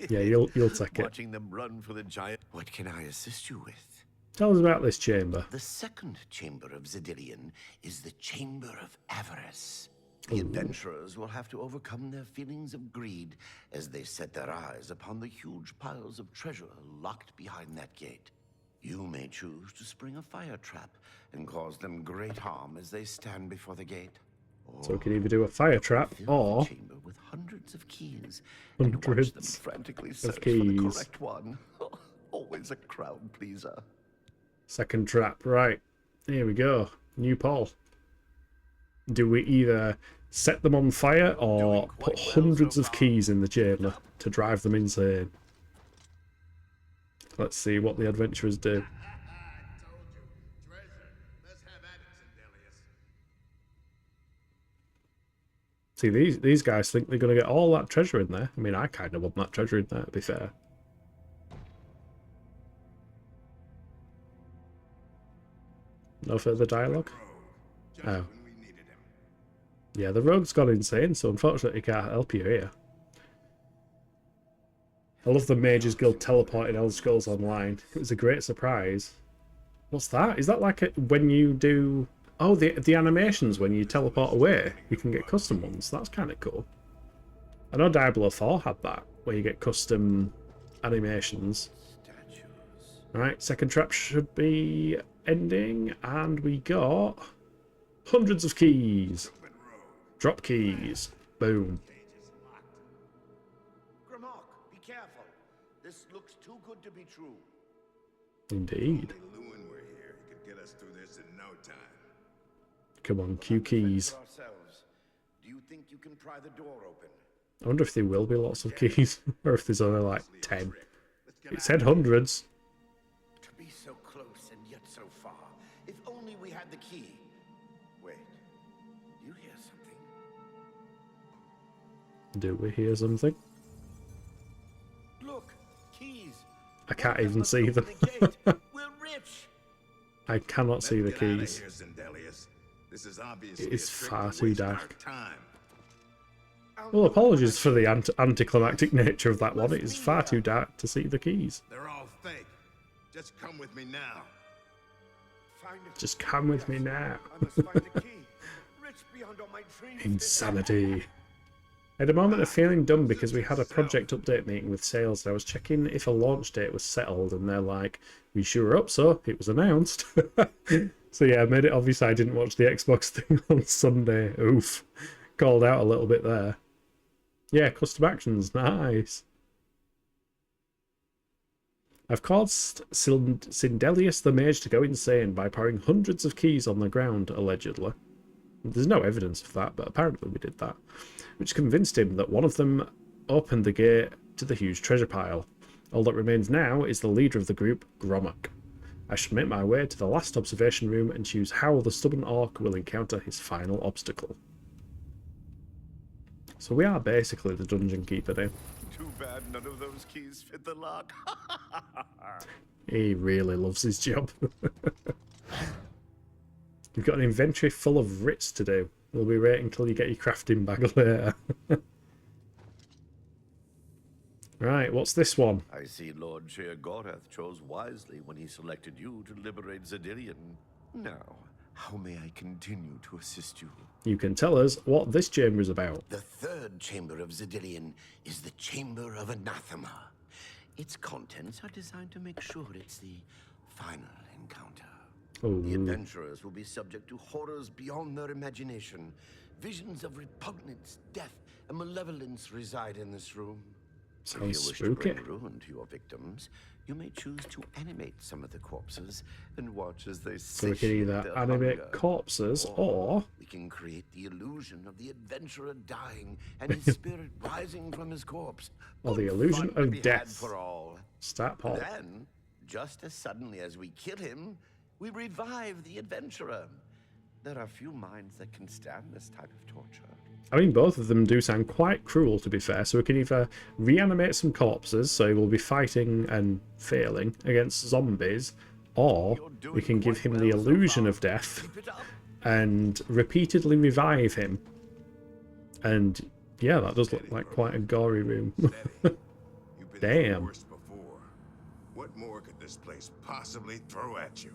Yeah, you'll take it. Watching them run for the giant. What can I assist you with? Tell us about this chamber. The second chamber of Zidillion is the Chamber of Avarice. The adventurers will have to overcome their feelings of greed as they set their eyes upon the huge piles of treasure locked behind that gate. You may choose to spring a fire trap and cause them great harm as they stand before the gate. So we can either do a fire trap or... chamber with hundreds of keys and watch them Hundreds frantically of search for the keys. correct one. Always a crowd pleaser. Second trap, right. Here we go. New poll. Do we either set them on fire or put hundreds of keys in the chamber to drive them insane? Let's see what the adventurers do. See, these guys think they're going to get all that treasure in there. I mean, I kind of want that treasure in there, to be fair. No further dialogue? Oh. Yeah, the rogue's gone insane, so unfortunately he can't help you here. I love the Mages Guild teleporting Elder Scrolls Online. It was a great surprise. What's that? Is that like when you do... Oh, the animations when you teleport away, you can get custom ones. That's kind of cool. I know Diablo 4 had that, where you get custom animations. Alright, second trap should be ending, and we got hundreds of keys. Drop keys. Boom. Grimhawk, be careful. This looks too good to be true. Indeed. If Lewin were here, he could get us through this in no time. Come on, cue keys. Do you think you can pry the door open? I wonder if there will be lots of keys, or if there's only like 10. It said hundreds. To be so close and yet so far. only we had the key. Wait, you hear something? Do we hear something? Look, keys. I can't even see them. We're rich. I cannot see the keys. This is obviously It is a trick far to too waste our dark. time. Well, apologies for the anticlimactic nature of that one. It is far too dark to see the keys. They're all fake. Just come with me now. Just come with me now. Insanity. I had a moment of feeling dumb because we had a project update meeting with sales and I was checking if a launch date was settled and they're like, we sure hope so, it was announced. So yeah, I made it obvious I didn't watch the Xbox thing on Sunday. Oof. Called out a little bit there. Yeah, custom actions, nice. I've caused Sindelius the Mage to go insane by pouring hundreds of keys on the ground, allegedly. There's no evidence of that, but apparently we did that. Which convinced him that one of them opened the gate to the huge treasure pile. All that remains now is the leader of the group, Grommack. I should make my way to the last observation room and choose how the stubborn orc will encounter his final obstacle. So we are basically the dungeon keeper now. Too bad none of those keys fit the lock. He really loves his job. You've got an inventory full of writs to do. We'll be waiting until you get your crafting bag later. Right, what's this one? I see Lord Sheogorath chose wisely when he selected you to liberate Zedillion. Now, how may I continue to assist you? You can tell us what this chamber is about. The third chamber of Zedillion is the Chamber of Anathema. Its contents are designed to make sure it's the final encounter. Oh. The adventurers will be subject to horrors beyond their imagination. Visions of repugnance, death, and malevolence reside in this room. Sounds if you wish spooky. to bring ruin to your victims, you may choose to animate some of the corpses and watch as they So we can satiate either their animate hunger, corpses or we can create the illusion of the adventurer dying and his spirit rising from his corpse. Or the Good illusion fun to of be had death. for all. Start Paul. Then, just as suddenly as we kill him, we revive the adventurer. There are few minds that can stand this type of torture. I mean, both of them do sound quite cruel, to be fair. So we can either reanimate some corpses, so we'll be fighting and failing against zombies, or we can give him the illusion of death and repeatedly revive him. And yeah, that does look like quite a gory room. Damn. What more could this place possibly throw at you?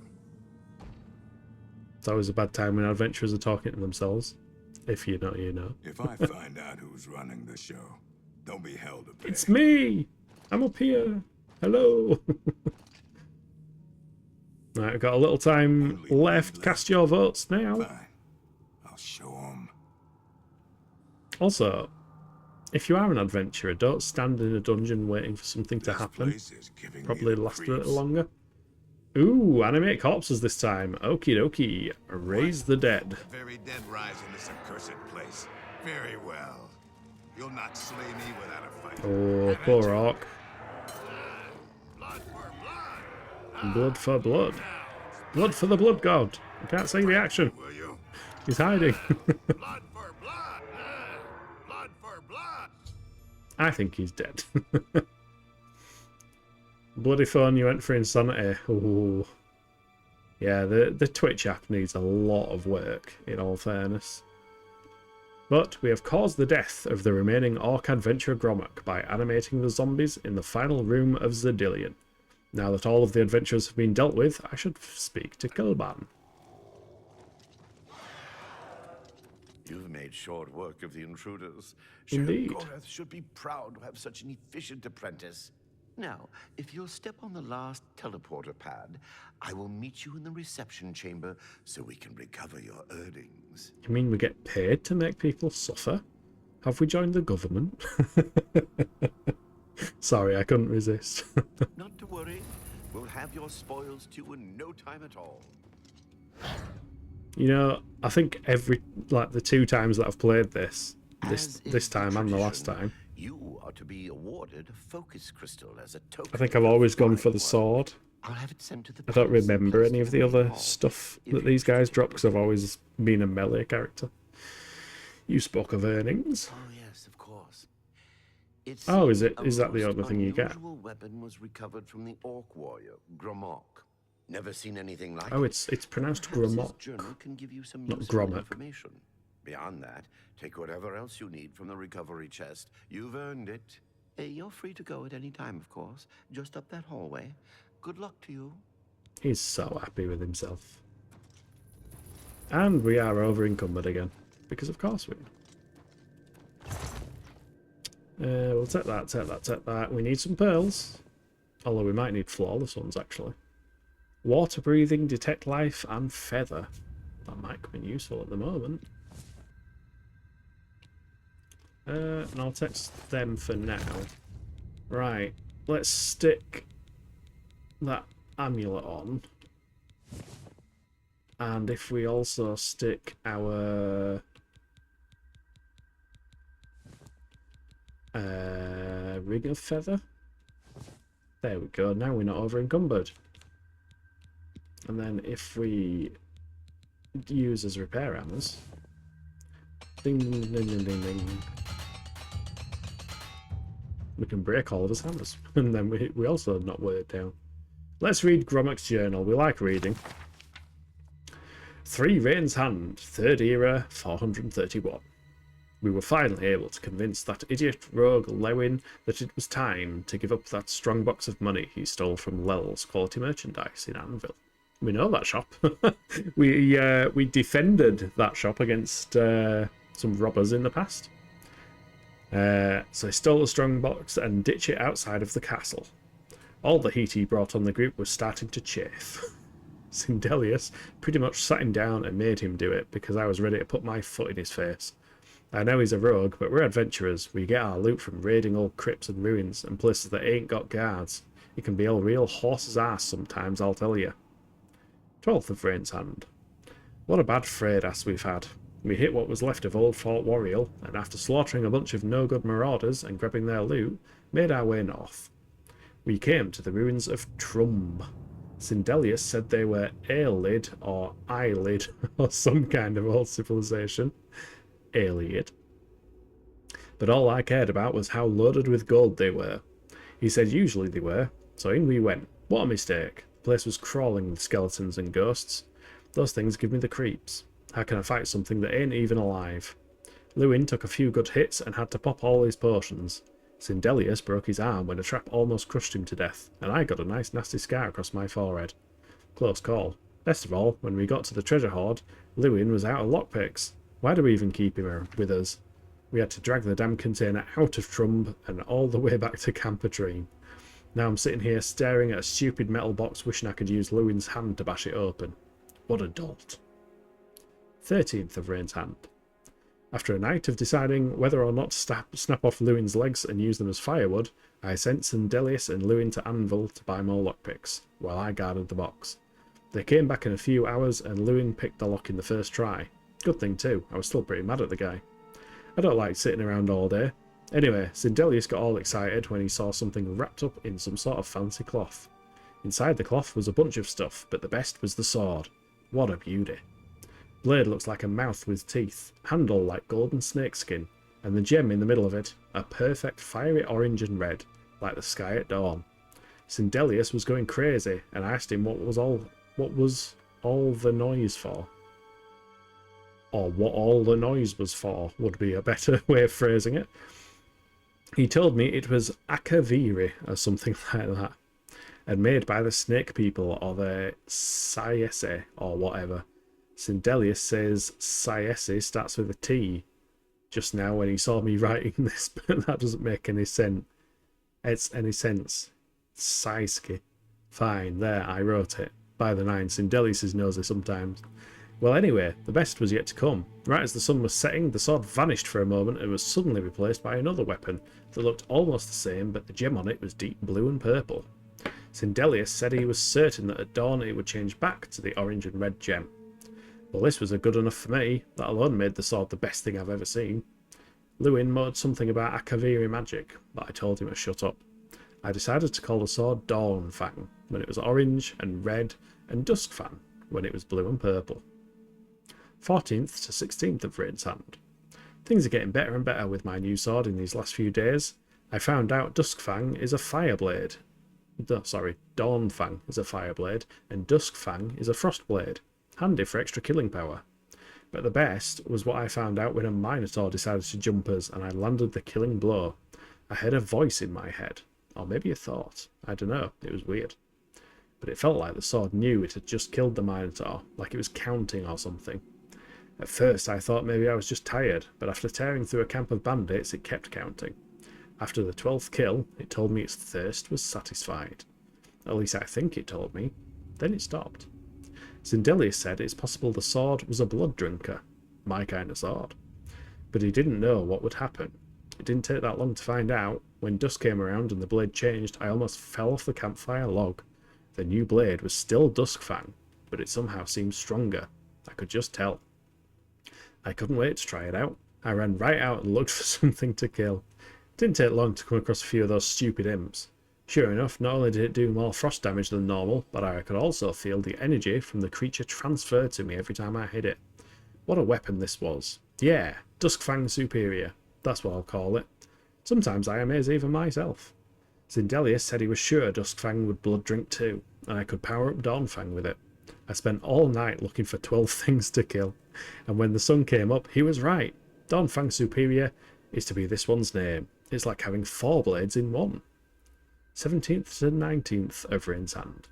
It's always a bad time when adventurers are talking to themselves. If you know, you know. If I find out who's running the show, don't be held to pay. It's me! I'm up here. Hello. Right, I've got a little time left. Cast your votes now. Fine. I'll show 'em. Also, if you are an adventurer, don't stand in a dungeon waiting for something to This happen. place is giving me Probably the last a creeps. little longer. Ooh, animate corpses this time. Okie dokie. Raise the dead. The very dead rise in this accursed place. Very well. You'll not slay me without a fight. Oh, poor orc. Blood for blood. Blood for blood. Blood for the blood god. I can't see the action. Will you? He's hiding. Blood for blood. Blood for blood. I think he's dead. Bloody phone, you went for insanity. Ooh. Yeah, the Twitch app needs a lot of work, in all fairness. But we have caused the death of the remaining orc adventurer Grommack by animating the zombies in the final room of Zedillion. Now that all of the adventurers have been dealt with, I should speak to Kilban. You've made short work of the intruders. Indeed. Sheogorath should be proud to have such an efficient apprentice. Now, if you'll step on the last teleporter pad, I will meet you in the reception chamber so we can recover your earnings. You mean we get paid to make people suffer? Have we joined the government? Sorry, I couldn't resist. Not to worry, we'll have your spoils to you in no time at all. You know, I think the 2 times that I've played this time and the last time, You are to be awarded a focus crystal as a token. I think I've always gone for the sword. I'll have it sent to the I don't palace remember any of the Postal other Hall, stuff if that you're these guys interested. drop, because I've always been a melee character. You spoke of earnings. Oh yes, of course. It Oh, is seems it? a Is that the most only thing you get? unusual weapon was recovered from the orc warrior, Gromok. Never seen anything like Oh, it. it's pronounced Perhaps his Gromok, journal can give you some not useful Gromok. information. Beyond that, take whatever else you need from the recovery chest. You've earned it. You're free to go at any time, of course. Just up that hallway. Good luck to you. He's so happy with himself. And we are over encumbered again, because of course we are. We'll take that, take that, take that. We need some pearls. Although we might need flawless ones, actually. Water breathing, detect life, and feather. That might come in useful at the moment. And I'll text them for now. Right, let's stick that amulet on. And if we also stick our ring of feather. There we go, now we're not over encumbered. And then if we use as repair hammers. Ding ding ding ding ding ding. We can break all of his hammers. And then we also not wear it down. Let's read Gromok's journal. We like reading. 3 Rain's Hand, 3rd era, 431. We were finally able to convince that idiot rogue Lewin that it was time to give up that strong box of money he stole from Lel's quality merchandise in Anvil. We know that shop. we defended that shop against some robbers in the past. So he stole a strong box and ditched it outside of the castle. All the heat he brought on the group was starting to chafe. Sindelius pretty much sat him down and made him do it because I was ready to put my foot in his face. I know he's a rogue, but we're adventurers. We get our loot from raiding old crypts and ruins and places that ain't got guards. It can be a real horse's ass sometimes, I'll tell you. 12th of Rain's Hand. What a bad frayed ass we've had. We hit what was left of old Fort Warrior, and after slaughtering a bunch of no-good marauders and grabbing their loot, made our way north. We came to the ruins of Trumb. Sindelius said they were Aelid or Eyelid or some kind of old civilization. Aelid. But all I cared about was how loaded with gold they were. He said usually they were, so in we went. What a mistake. The place was crawling with skeletons and ghosts. Those things give me the creeps. How can I fight something that ain't even alive? Lewin took a few good hits and had to pop all his potions. Sindelius broke his arm when a trap almost crushed him to death, and I got a nice nasty scar across my forehead. Close call. Best of all, when we got to the treasure hoard, Lewin was out of lockpicks. Why do we even keep him with us? We had to drag the damn container out of Trumb and all the way back to Campertrine. Now I'm sitting here staring at a stupid metal box wishing I could use Lewin's hand to bash it open. What a dolt. 13th of Rain's Hand. After a night of deciding whether or not to snap off Lewin's legs and use them as firewood, I sent Sindelius and Lewin to Anvil to buy more lockpicks, while I guarded the box. They came back in a few hours and Lewin picked the lock in the first try. Good thing too, I was still pretty mad at the guy. I don't like sitting around all day. Anyway, Sindelius got all excited when he saw something wrapped up in some sort of fancy cloth. Inside the cloth was a bunch of stuff, but the best was the sword. What a beauty. Blade looks like a mouth with teeth, handle like golden snakeskin, and the gem in the middle of it, a perfect fiery orange and red, like the sky at dawn. Sindelius was going crazy, and I asked him what was all the noise for. Or what all the noise was for, would be a better way of phrasing it. He told me it was Akaviri, or something like that, and made by the snake people, or the Siese, or whatever. Sindelius says Siese starts with a T just now when he saw me writing this, but that doesn't make any sense. Saiski. Fine, there, I wrote it. By the 9, Sindelius is nosy sometimes. Well, anyway, the best was yet to come. Right as the sun was setting, the sword vanished for a moment and was suddenly replaced by another weapon that looked almost the same, but the gem on it was deep blue and purple. Sindelius said he was certain that at dawn it would change back to the orange and red gem. Well, this was good enough for me. That alone made the sword the best thing I've ever seen. Lewin muttered something about Akaviri magic, but I told him to shut up. I decided to call the sword Dawnfang when it was orange and red, and Duskfang when it was blue and purple. 14th to 16th of Rain's Hand. Things are getting better and better with my new sword in these last few days. I found out Duskfang is a fireblade. Dawnfang is a fireblade, and Duskfang is a frostblade. Handy for extra killing power. But the best was what I found out when a Minotaur decided to jump us and I landed the killing blow. I heard a voice in my head. Or maybe a thought. I don't know. It was weird. But it felt like the sword knew it had just killed the Minotaur, like it was counting or something. At first I thought maybe I was just tired, but after tearing through a camp of bandits it kept counting. After the 12th kill, it told me its thirst was satisfied. At least I think it told me. Then it stopped. Zindelius said it's possible the sword was a blood drinker. My kind of sword. But he didn't know what would happen. It didn't take that long to find out. When dusk came around and the blade changed, I almost fell off the campfire log. The new blade was still Duskfang, but it somehow seemed stronger. I could just tell. I couldn't wait to try it out. I ran right out and looked for something to kill. It didn't take long to come across a few of those stupid imps. Sure enough, not only did it do more frost damage than normal, but I could also feel the energy from the creature transfer to me every time I hit it. What a weapon this was. Yeah, Duskfang Superior. That's what I'll call it. Sometimes I amaze even myself. Zindelius said he was sure Duskfang would blood drink too, and I could power up Dawnfang with it. I spent all night looking for 12 things to kill, and when the sun came up, he was right. Dawnfang Superior is to be this one's name. It's like having 4 blades in one. 17th to 19th of Rain's Hand.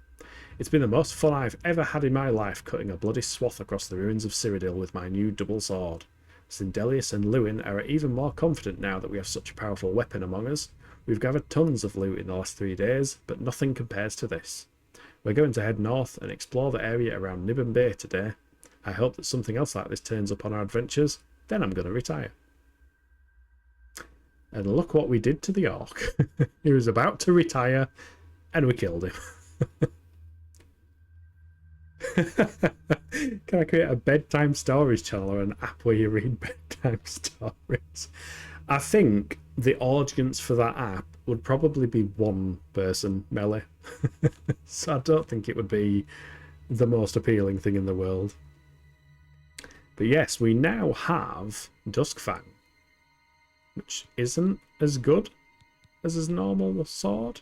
It's been the most fun I've ever had in my life cutting a bloody swath across the ruins of Cyrodiil with my new double sword. Zindelius and Lewin are even more confident now that we have such a powerful weapon among us. We've gathered tons of loot in the last 3 days, but nothing compares to this. We're going to head north and explore the area around Nibbon Bay today. I hope that something else like this turns up on our adventures, then I'm going to retire. And look what we did to the orc. He was about to retire, and we killed him. Can I create a bedtime stories channel or an app where you read bedtime stories? I think the audience for that app would probably be one person, Melly. So I don't think it would be the most appealing thing in the world. But yes, we now have Duskfang, which isn't as good as his normal sword.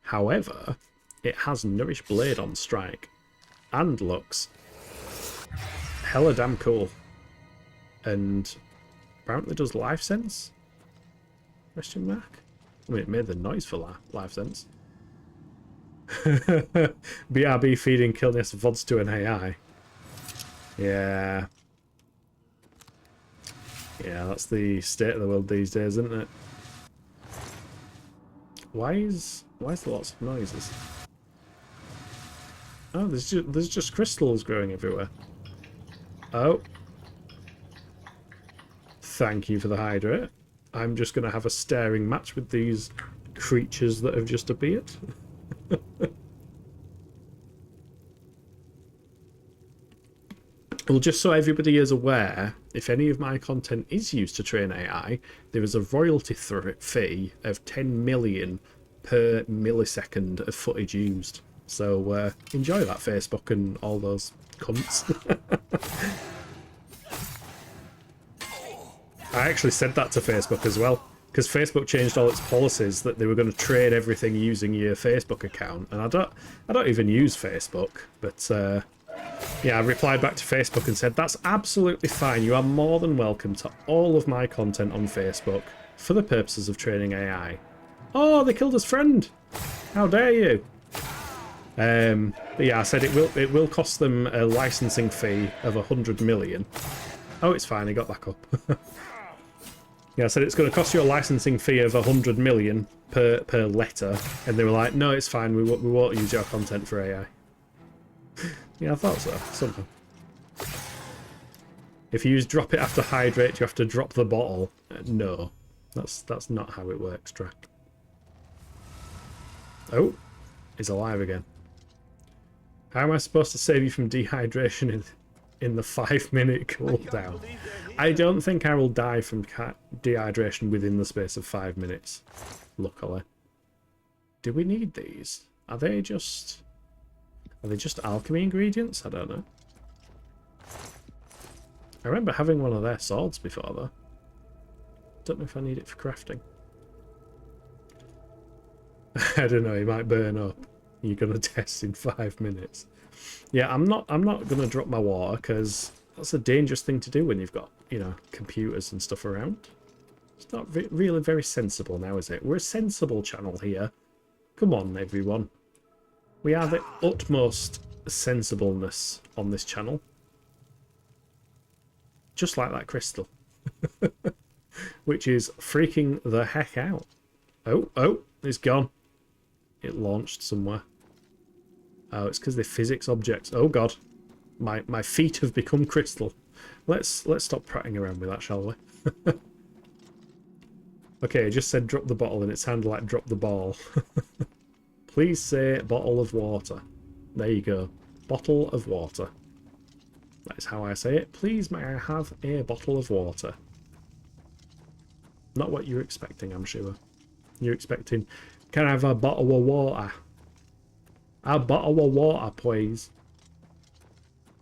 However, it has Nourish Blade on strike and looks hella damn cool. And apparently does life sense? Question mark? I mean, it made the noise for life sense. BRB feeding Kilnius VODs to an AI. Yeah. Yeah, that's the state of the world these days, isn't it? Why is there lots of noises? Oh, there's just crystals growing everywhere. Oh. Thank you for the hydrate. I'm just going to have a staring match with these creatures that have just appeared. Well, just so everybody is aware, if any of my content is used to train AI, there is a royalty fee of 10 million per millisecond of footage used. So enjoy that, Facebook and all those cunts. I actually said that to Facebook as well, because Facebook changed all its policies that they were going to train everything using your Facebook account, and I don't even use Facebook, but yeah, I replied back to Facebook and said that's absolutely fine. You are more than welcome to all of my content on Facebook for the purposes of training AI. Oh, they killed his friend! How dare you! But yeah, I said it will cost them a licensing fee of 100 million. Oh, it's fine. He got back up. Yeah, I said it's going to cost you a licensing fee of 100 million per letter, and they were like, "No, it's fine. We won't use your content for AI." Yeah, I thought so. Somehow. If you use drop it after hydrate, you have to drop the bottle. No, that's not how it works, Drac. Oh, he's alive again. How am I supposed to save you from dehydration in the 5-minute cooldown? I don't think I will die from dehydration within the space of 5 minutes, luckily. Do we need these? Are they just alchemy ingredients? I don't know. I remember having one of their swords before, though. Don't know if I need it for crafting. I don't know, it might burn up. You're gonna test in 5 minutes. Yeah, I'm not gonna drop my water, because that's a dangerous thing to do when you've got, you know, computers and stuff around. It's not really very sensible now, is it? We're a sensible channel here. Come on, everyone. We are the utmost sensibleness on this channel. Just like that crystal. Which is freaking the heck out. Oh, it's gone. It launched somewhere. Oh, it's because they're physics objects. Oh god. My feet have become crystal. Let's stop prattling around with that, shall we? Okay, it just said drop the bottle and it sounded like drop the ball. Please say bottle of water. There you go. Bottle of water. That is how I say it. Please may I have a bottle of water. Not what you're expecting, I'm sure. You're expecting, can I have a bottle of water? A bottle of water, please.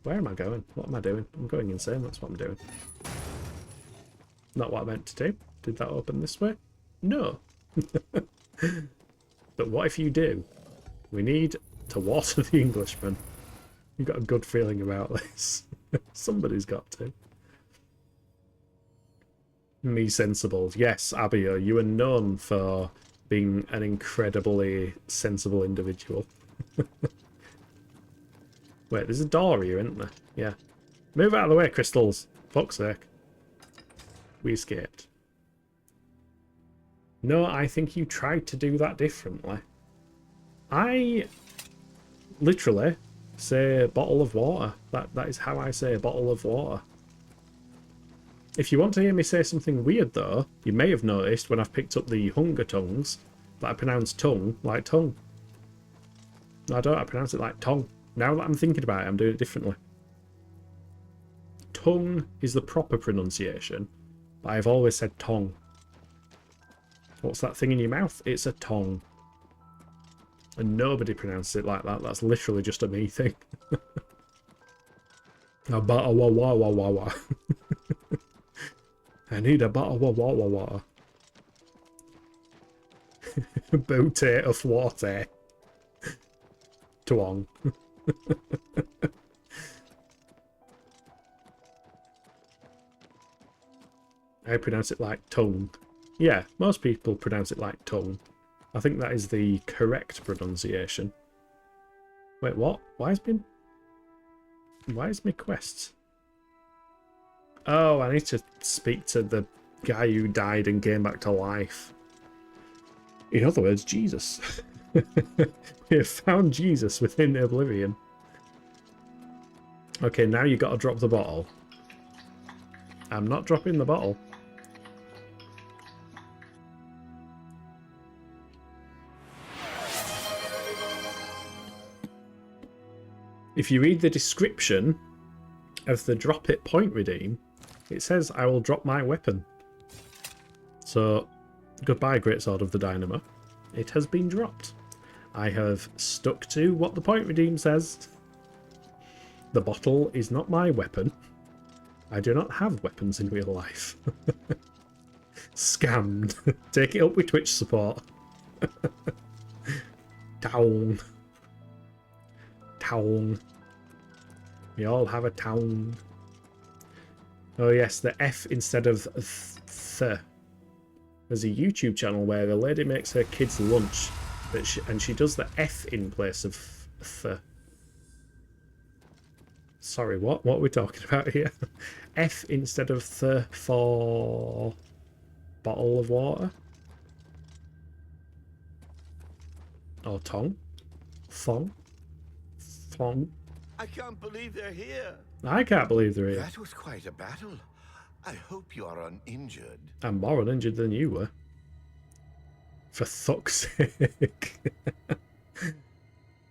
Where am I going? What am I doing? I'm going insane, that's what I'm doing. Not what I meant to do. Did that open this way? No. But what if you do? We need to water the Englishman. You've got a good feeling about this. Somebody's got to. Me sensibles. Yes, Abio, you are known for being an incredibly sensible individual. Wait, there's a door here, isn't there? Yeah. Move out of the way, crystals. Fuck's sake. We escaped. No, I think you tried to do that differently. I literally say bottle of water. That is how I say bottle of water. If you want to hear me say something weird, though, you may have noticed when I've picked up the Hunger tongues that I pronounce tongue like tongue. No, I don't. I pronounce it like tongue. Now that I'm thinking about it, I'm doing it differently. Tongue is the proper pronunciation, but I've always said tongue. What's that thing in your mouth? It's a tongue. And nobody pronounces it like that. That's literally just a me thing. A bottle of water. I need a bottle of water. Booty of water. Twong. I pronounce it like tongue. Yeah, most people pronounce it like tongue. I think that is the correct pronunciation. Wait, what? Why is my quest? Oh, I need to speak to the guy who died and came back to life. In other words, Jesus. We have found Jesus within Oblivion. Okay, now you got to drop the bottle. I'm not dropping the bottle. If you read the description of the drop it point redeem, it says I will drop my weapon. So, goodbye, Great Sword of the Dynamo. It has been dropped. I have stuck to what the point redeem says. The bottle is not my weapon. I do not have weapons in real life. Scammed. Take it up with Twitch support. Town. Town. We all have a town. Oh yes, the F instead of th. There's a YouTube channel where the lady makes her kids lunch, and she does the F in place of th. Sorry, what? What are we talking about here? F instead of th for bottle of water? Or tongue? Thong? Thong? I can't believe they're here. I can't believe they're here. That was quite a battle. I hope you are uninjured. I'm more uninjured than you were. For fuck's sake.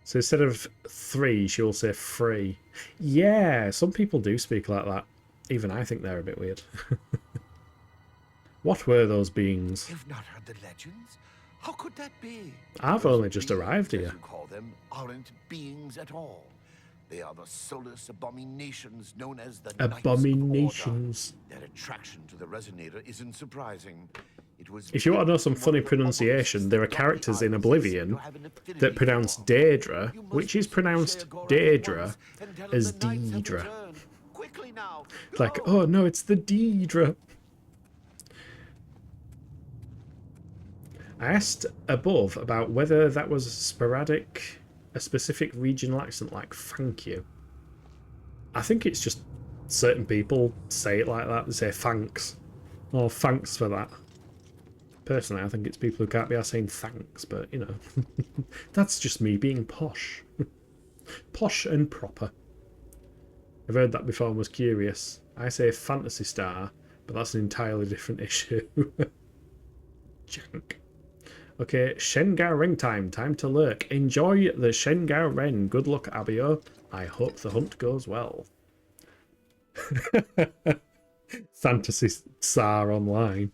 So instead of 3, she'll say free. Yeah, some people do speak like that. Even I think they're a bit weird. What were those beings? You've not heard the legends? How could that be? I've Those only just beings, arrived as here. you call them, aren't beings at all. They are the soulless abominations known as the Knights of Order. Abominations. Their attraction to the resonator isn't surprising. It was If you want to know some built in funny one of the pronunciation, obelisks there are that characters in the Oblivion you have an affinity that pronounce for. Daedra, You must which is visit pronounced Sheogorath Daedra, once and tell him as the knights have Deidre. returned. Quickly now, It's like, go! oh no, it's the Deidre. I asked above about whether that was sporadic, a specific regional accent like thank you. I think it's just certain people say it like that. They say thanks. Or thanks for that. Personally, I think it's people who can't be arsed saying thanks, but you know. That's just me being posh. Posh and proper. I've heard that before and was curious. I say Fantasy Star, but that's an entirely different issue. Jank. Okay, Shengao Ren time. Time to lurk. Enjoy the Shengao Ren. Good luck, Abio. I hope the hunt goes well. Fantasy Star online.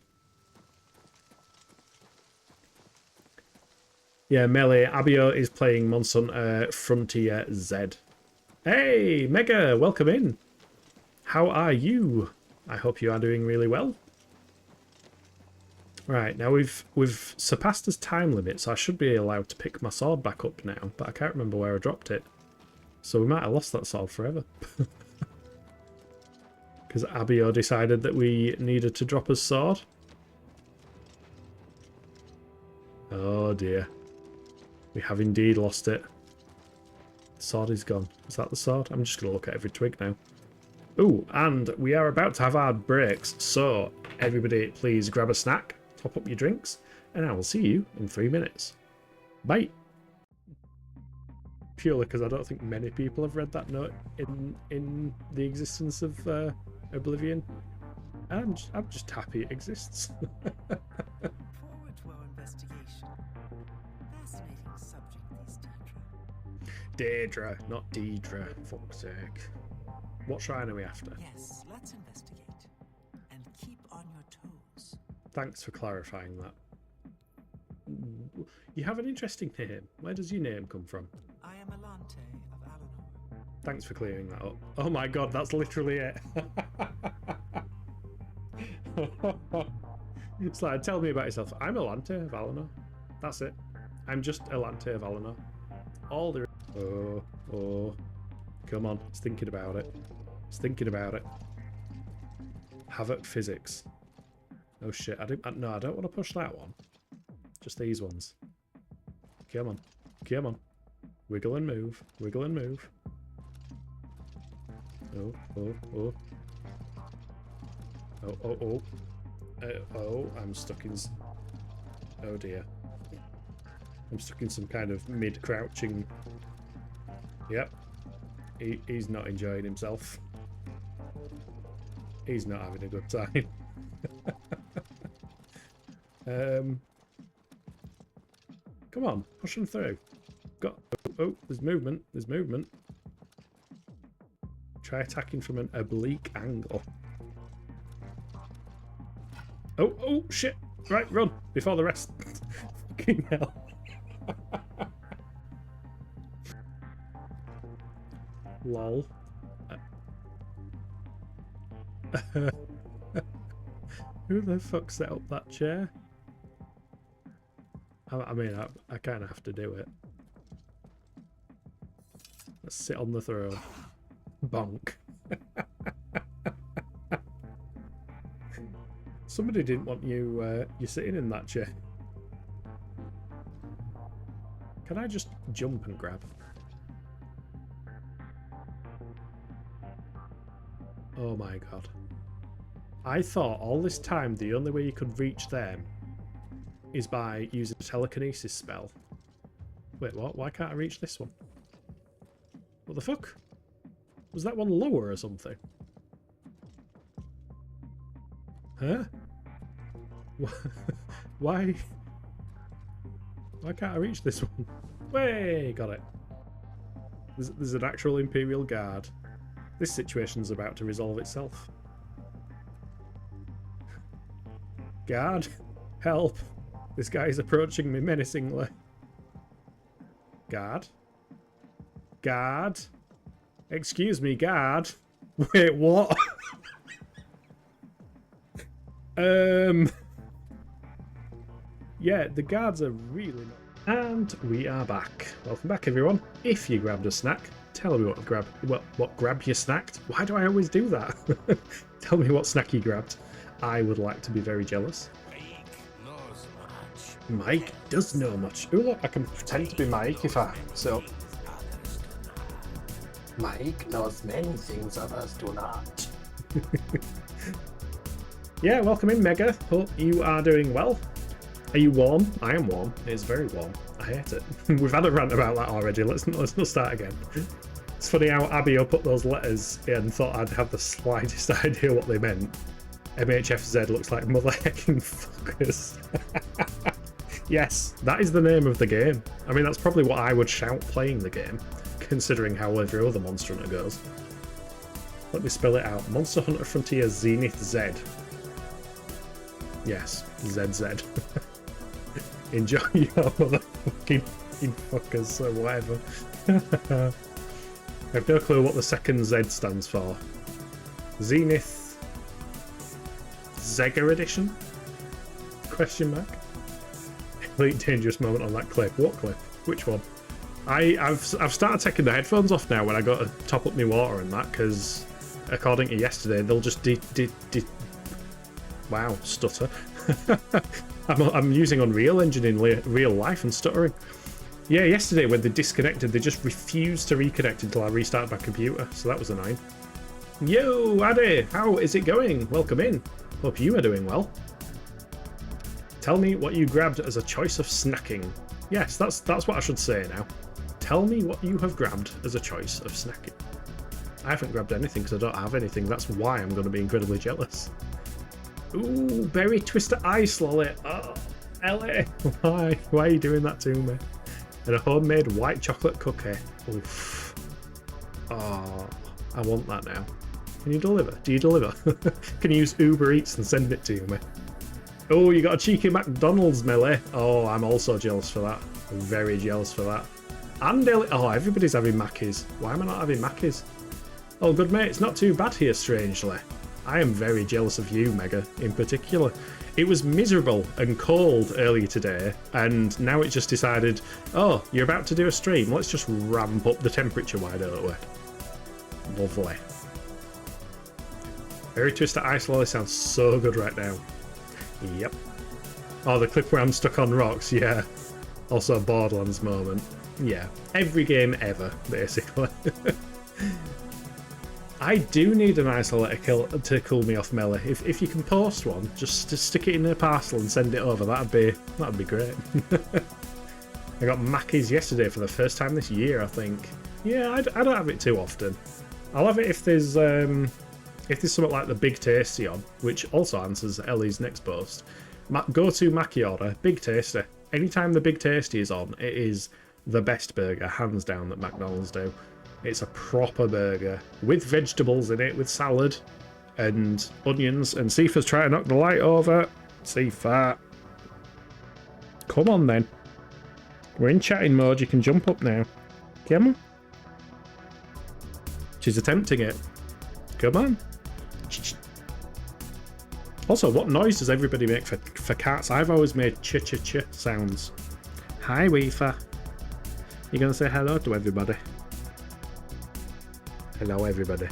Yeah, Melee. Abio is playing Monsun Frontier Z. Hey, Mega, welcome in. How are you? I hope you are doing really well. Right, now we've surpassed his time limit, so I should be allowed to pick my sword back up now, but I can't remember where I dropped it. So we might have lost that sword forever. Because Abio decided that we needed to drop his sword. Oh dear. We have indeed lost it. The sword is gone. Is that the sword? I'm just going to look at every twig now. Ooh, and we are about to have our breaks, so everybody please grab a snack, top up your drinks, and I will see you in 3 minutes. Bye! Purely because I don't think many people have read that note in the existence of Oblivion. I'm just happy it exists. Forward to our investigation. Fascinating subject, these Daedra. Daedra, not Deidre, fuck's sake. What shrine are we after? Yes, let's investigate. And keep on your toes. Thanks for clarifying that. You have an interesting name. Where does your name come from? I am Alante of Alanor. Thanks for clearing that up. Oh my god, that's literally it. It's like, tell me about yourself. I'm Alante of Alanor. That's it. I'm just Alante of Alanor. All the... Oh. Come on, it's thinking about it. It's thinking about it. Havoc physics. Oh shit, no, I don't want to push that one. Just these ones. Come on. Come on. Wiggle and move. Wiggle and move. Oh. Oh, I'm stuck in... Oh dear. I'm stuck in some kind of mid-crouching... Yep. He's not enjoying himself. He's not having a good time. Come on, push him through. Oh, there's movement. There's movement. Try attacking from an oblique angle. Oh, shit. Right, run before the rest. Fucking hell. Lol. Who the fuck set up that chair? I mean, I kind of have to do it. Let's sit on the throne. Bonk. Somebody didn't want you sitting in that chair. Can I just jump and grab? Oh my god. I thought all this time the only way you could reach them is by using a telekinesis spell. Wait, what? Why can't I reach this one? What the fuck? Was that one lower or something? Huh? Why? Why can't I reach this one? Way, got it. There's an actual Imperial Guard. This situation's about to resolve itself. Guard, help. This guy is approaching me menacingly. Guard? Guard? Excuse me, guard? Wait, what? Yeah, the guards are really not. And we are back. Welcome back, everyone. If you grabbed a snack, tell me what grab you snacked. Why do I always do that? Tell me what snack you grabbed. I would like to be very jealous. Mike does know much. Oh look, I can pretend to be Mike if I so. Mike knows many things others do not. Yeah, welcome in, Mega. Hope you are doing well. Are you warm? I am warm. It is very warm. I hate it. We've had a rant about that already. Let's not start again. It's funny how Abby put those letters in and thought I'd have the slightest idea what they meant. MHFZ looks like mother hecking fuckers. Yes, that is the name of the game. I mean, that's probably what I would shout playing the game, considering how every other Monster Hunter goes. Let me spell it out. Monster Hunter Frontier Zenith Z. Yes, ZZ. Enjoy your motherfucking fuckers or whatever. I have no clue what the second Z stands for. Zenith Zega Edition? Question mark? Elite dangerous moment on that clip. What clip? Which one? I've started taking the headphones off now when I got to top up my water and that, because according to yesterday they'll just wow, stutter. I'm using Unreal Engine in real life and stuttering. Yeah, yesterday when they disconnected, they just refused to reconnect until I restarted my computer, so that was annoying. Yo, Addy, how is it going? Welcome in. Hope you are doing well. Tell me what you grabbed as a choice of snacking. Yes, that's what I should say now. Tell me what you have grabbed as a choice of snacking. I haven't grabbed anything because I don't have anything. That's why I'm going to be incredibly jealous. Ooh, berry twister ice lolly. Oh, Ellie, why are you doing that to me? And a homemade white chocolate cookie. Oof. Oh, I want that now. Can you deliver? Do you deliver? Can you use Uber Eats and send it to me? Oh, you got a cheeky McDonald's, Melly. Oh, I'm also jealous for that. I'm very jealous for that. And oh, everybody's having Mackies. Why am I not having Mackies? Oh, good mate, it's not too bad here, strangely. I am very jealous of you, Mega, in particular. It was miserable and cold earlier today, and now it's just decided, oh, you're about to do a stream, let's just ramp up the temperature, why don't we? Lovely. Berry Twister Ice Lolly sounds so good right now. Yep. Oh, the clip where I'm stuck on rocks, yeah. Also a Borderlands moment. Yeah. Every game ever, basically. I do need an isolator to cool me off, Melly. If you can post one, just to stick it in a parcel and send it over, that'd be great. I got Mackies yesterday for the first time this year, I think. Yeah, I don't have it too often. I'll have it if there's something like the Big Tasty on, which also answers Ellie's next post. Go-to Mackie order, Big Tasty. Anytime the Big Tasty is on, it is the best burger, hands down, that McDonald's do. It's a proper burger with vegetables in it, with salad and onions. And Sifa's trying to knock the light over. Sifa. Come on then. We're in chatting mode. You can jump up now. Come on. She's attempting it. Come on. Also, what noise does everybody make for cats? I've always made ch-ch-ch sounds. Hi, Weefa. You gonna say hello to everybody? Hello, everybody.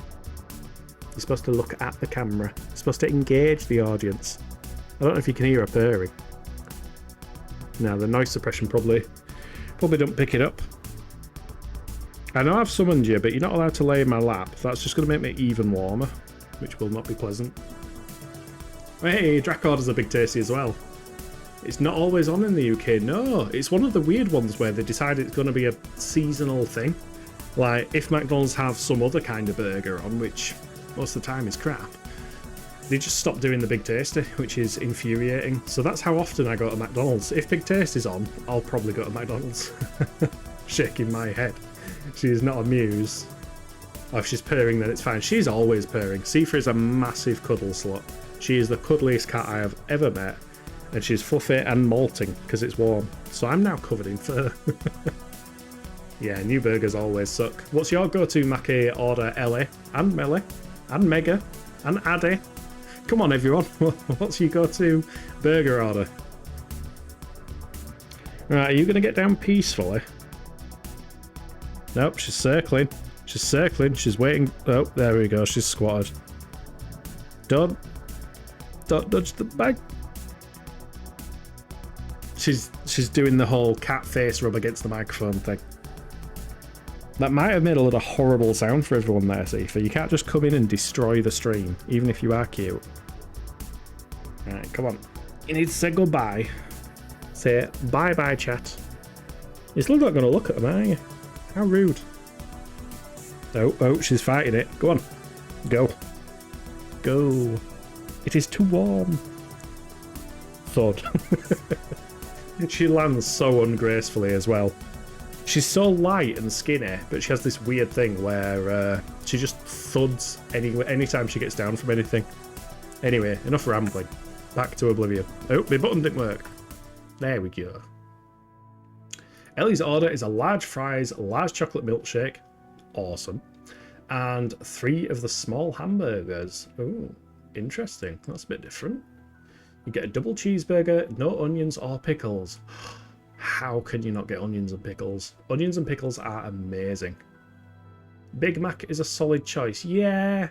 You're supposed to look at the camera. You're supposed to engage the audience. I don't know if you can hear her purring. No, the noise suppression probably don't pick it up. I know I've summoned you, but you're not allowed to lay in my lap. That's just going to make me even warmer, which will not be pleasant. Hey, Dracorder's a Big Tasty as well. It's not always on in the UK, no. It's one of the weird ones where they decide it's going to be a seasonal thing. Like, if McDonald's have some other kind of burger on, which most of the time is crap, they just stop doing the Big Tasty, which is infuriating. So that's how often I go to McDonald's. If Big Tasty's on, I'll probably go to McDonald's. Shaking my head. She is not amused. Oh, if she's purring, then it's fine. She's always purring. Sifa is a massive cuddle slut. She is the cuddliest cat I have ever met. And she's fluffy and molting because it's warm. So I'm now covered in fur. Yeah, new burgers always suck. What's your go-to Mackie order, Ellie? And Melly? And Mega? And Addy? Come on, everyone. What's your go-to burger order? Right, are you going to get down peacefully? Nope, she's circling. She's circling. She's waiting. Oh, there we go. She's squatted. Don't dodge the bag. She's doing the whole cat face rub against the microphone thing. That might have made a lot of horrible sound for everyone there, Sifa. You can't just come in and destroy the stream, even if you are cute. Alright, come on. You need to say goodbye. Say bye-bye, chat. You're still not going to look at them, are you? How rude. Oh, she's fighting it. Go on. Go. Go. It is too warm. Thud. She lands so ungracefully as well. She's so light and skinny, but she has this weird thing where she just thuds anytime she gets down from anything. Anyway, enough rambling. Back to Oblivion. Oh, my button didn't work. There we go. Ellie's order is a large fries, a large chocolate milkshake. Awesome. And 3 of the small hamburgers. Oh, interesting. That's a bit different. You get a double cheeseburger, no onions or pickles. How can you not get onions and pickles? Onions and pickles are amazing. Big Mac is a solid choice. Yeah,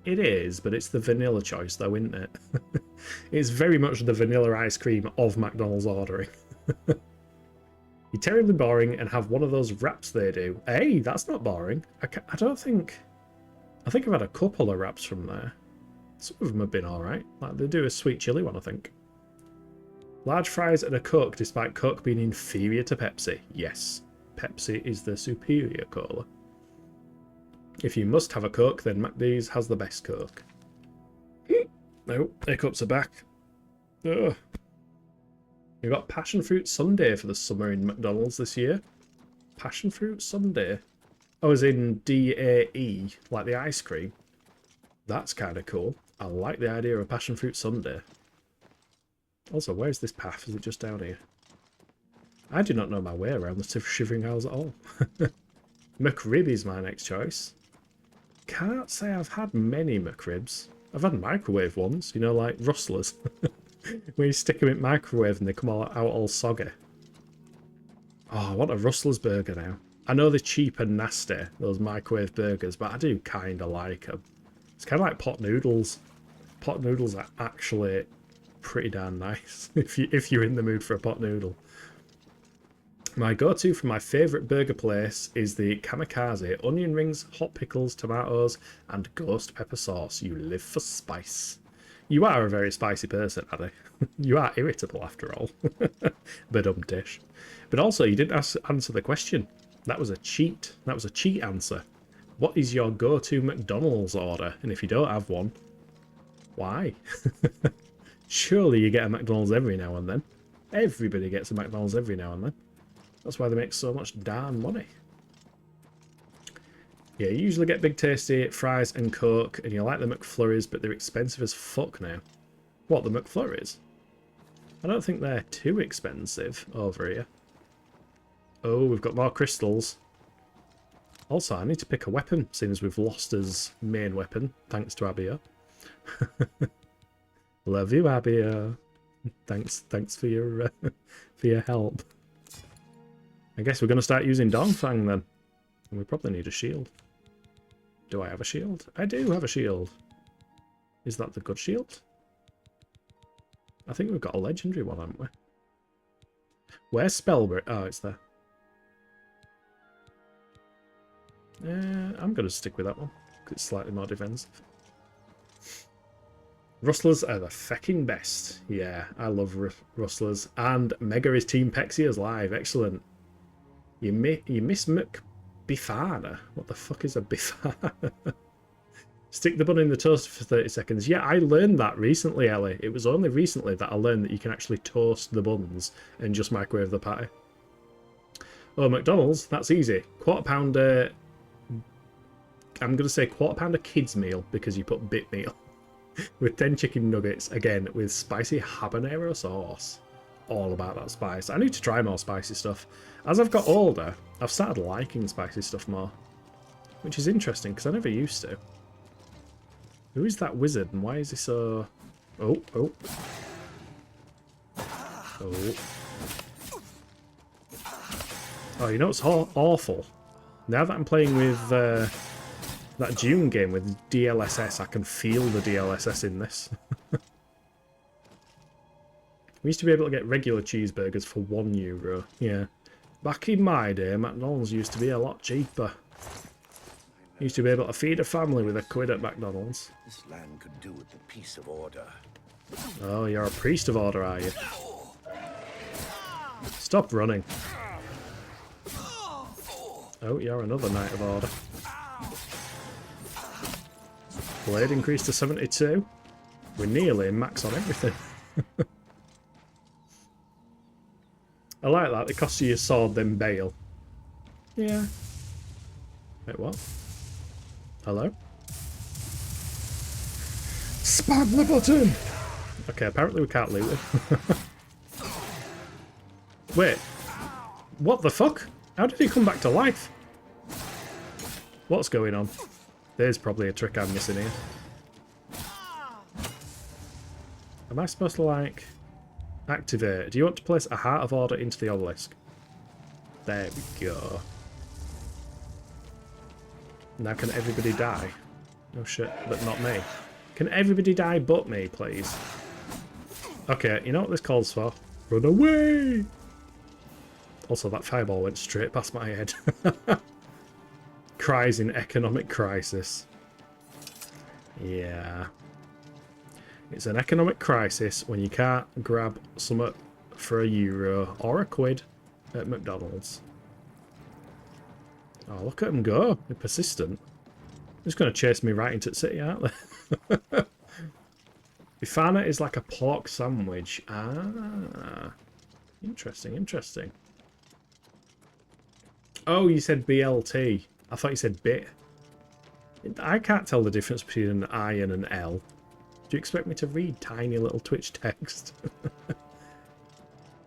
it is, but it's the vanilla choice though, isn't it? It's very much the vanilla ice cream of McDonald's ordering. You're terribly boring and have one of those wraps they do. Hey, that's not boring. I don't think... I think I've had a couple of wraps from there. Some of them have been alright. Like, they do a sweet chili one, I think. Large fries and a Coke, despite Coke being inferior to Pepsi. Yes, Pepsi is the superior cola. If you must have a Coke, then McD's has the best Coke. No, hiccups are back. Ugh. We've got passion fruit sundae for the summer in McDonald's this year. Passion fruit sundae? Oh, as in D-A-E, like the ice cream. That's kind of cool. I like the idea of a passion fruit sundae. Also, where's this path? Is it just down here? I do not know my way around the Shivering Isles at all. McRib is my next choice. Can't say I've had many McRibs. I've had microwave ones, you know, like rustlers. Where you stick them in microwave and they come out all soggy. Oh, I want a Rustler's burger now. I know they're cheap and nasty, those microwave burgers, but I do kind of like them. It's kind of like pot noodles. Pot noodles are actually pretty darn nice if you're in the mood for a pot noodle. My go-to from my favourite burger place is the Kamikaze. Onion rings, hot pickles, tomatoes, and ghost pepper sauce. You live for spice. You are a very spicy person, Addy. You are irritable after all. Dish. But also, you didn't answer the question. That was a cheat. That was a cheat answer. What is your go-to McDonald's order? And if you don't have one, why? Surely you get a McDonald's every now and then. Everybody gets a McDonald's every now and then. That's why they make so much darn money. Yeah, you usually get Big Tasty, fries and Coke, and you like the McFlurries, but they're expensive as fuck now. What, the McFlurries? I don't think they're too expensive over here. Oh, we've got more crystals. Also, I need to pick a weapon, seeing as we've lost his main weapon, thanks to Abia. Love you, Abia. Thanks for your help. I guess we're going to start using Dongfang then. And we probably need a shield. Do I have a shield? I do have a shield. Is that the good shield? I think we've got a legendary one, haven't we? Where's Spellbreak? Oh, it's there. I'm going to stick with that one. Because it's slightly more defensive. Rustlers are the fecking best. Yeah, I love Rustlers. And Mega is Team Pexia's live. Excellent. You miss McBifana. What the fuck is a Bifana? Stick the bun in the toaster for 30 seconds. Yeah, I learned that recently, Ellie. It was only recently that I learned that you can actually toast the buns and just microwave the patty. Oh, McDonald's, that's easy. Quarter pounder. I'm going to say quarter pounder kids meal because you put bit meal. with 10 chicken nuggets, again, with spicy habanero sauce. All about that spice. I need to try more spicy stuff. As I've got older, I've started liking spicy stuff more. Which is interesting, because I never used to. Who is that wizard, and why is he so... Oh, oh. Oh. Oh, you know what's awful? Now that I'm playing with that Dune game with DLSS, I can feel the DLSS in this. We used to be able to get regular cheeseburgers for €1. Yeah. Back in my day, McDonald's used to be a lot cheaper. Used to be able to feed a family with £1 at McDonald's. This land could do with the peace of order. Oh, you're a priest of order, are you? Stop running. Oh, you're another Knight of Order. Blade increased to 72. We're nearly max on everything. I like that. It costs you your sword, then bail. Yeah. Wait, what? Hello? Spam the button! Okay, apparently we can't loot it. Wait. What the fuck? How did he come back to life? What's going on? There's probably a trick I'm missing here. Am I supposed to, like, activate? Do you want to place a Heart of Order into the obelisk? There we go. Now can everybody die? No shit, but not me. Can everybody die but me, please? Okay, you know what this calls for? Run away! Also, that fireball went straight past my head. Cries in economic crisis. Yeah. It's an economic crisis when you can't grab something for €1 or £1 at McDonald's. Oh, look at them go. They're persistent. They're just going to chase me right into the city, aren't they? Bifana is like a pork sandwich. Ah. Interesting, interesting. Oh, you said BLT. I thought you said bit. I can't tell the difference between an I and an L. Do you expect me to read tiny little Twitch text?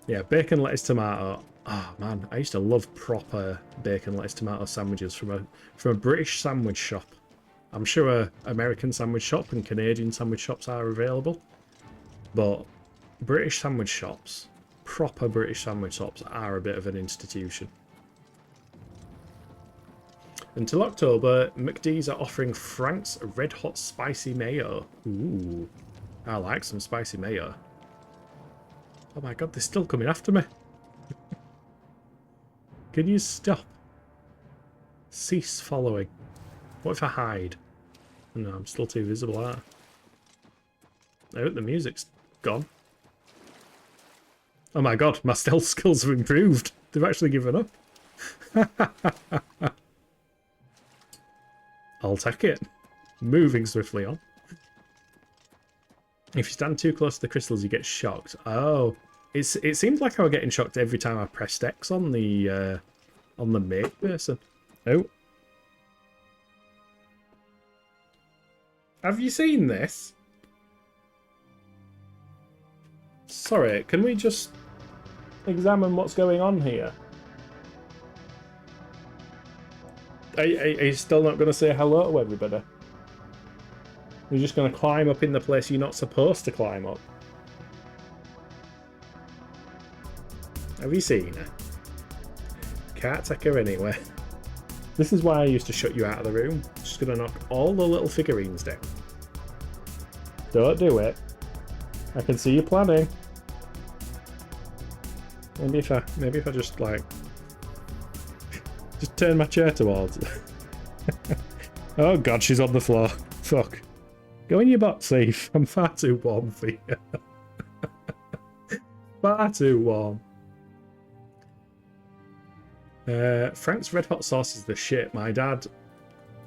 Yeah, bacon, lettuce, tomato. Oh man, I used to love proper bacon, lettuce, tomato sandwiches from a British sandwich shop. I'm sure American sandwich shop and Canadian sandwich shops are available, but British sandwich shops, proper British sandwich shops, are a bit of an institution. Until October, McD's are offering Frank's Red Hot Spicy Mayo. Ooh, I like some spicy mayo. Oh my god, they're still coming after me. Can you stop? Cease following. What if I hide? No, I'm still too visible, aren't I? Oh, the music's gone. Oh my god, my stealth skills have improved. They've actually given up. I'll take it. Moving swiftly on. If you stand too close to the crystals, you get shocked. Oh, it seems like I was getting shocked every time I pressed X on the mate person. Oh, have you seen this? Sorry, can we just examine what's going on here? Are you still not going to say hello to everybody? You're just going to climb up in the place you're not supposed to climb up. Have you seen her? Can't take her anywhere. This is why I used to shut you out of the room. Just going to knock all the little figurines down. Don't do it. I can see you planning. Maybe if I just like... Just turn my chair towards it. Oh god, she's on the floor. Fuck. Go in your box, safe. I'm far too warm for you. Far too warm. Frank's Red Hot Sauce is the shit. My dad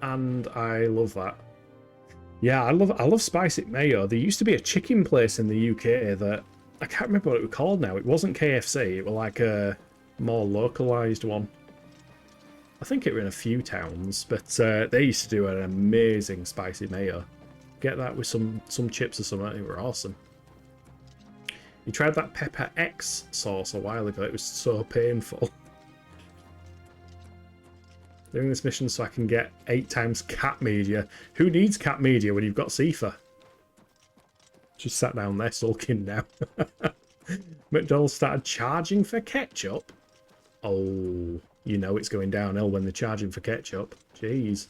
and I love that. Yeah, I love spicy mayo. There used to be a chicken place in the UK that I can't remember what it was called now. It wasn't KFC. It was like a more localized one. I think it were in a few towns, but they used to do an amazing spicy mayo. Get that with some chips or something. They were awesome. You tried that Pepper X sauce a while ago. It was so painful. Doing this mission so I can get 8 times cat media. Who needs cat media when you've got Sifa? Just sat down there sulking now. McDonald's started charging for ketchup. Oh, you know it's going downhill when they're charging for ketchup. Jeez.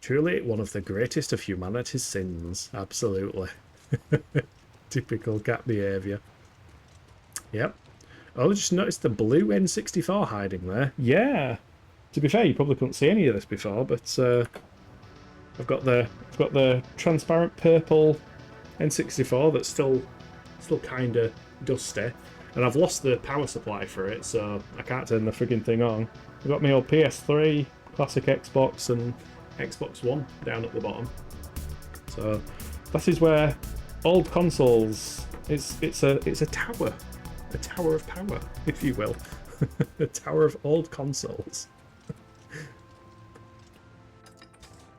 Truly one of the greatest of humanity's sins. Absolutely. Typical cat behaviour. Yep. Oh, I just noticed the blue N64 hiding there. Yeah. To be fair, you probably couldn't see any of this before, but I've got the transparent purple N64 that's still kind of dusty, and I've lost the power supply for it, so I can't turn the frigging thing on. I've got my old PS3, classic Xbox, and Xbox One down at the bottom. So that is where old consoles. It's a tower of power, if you will, a tower of old consoles.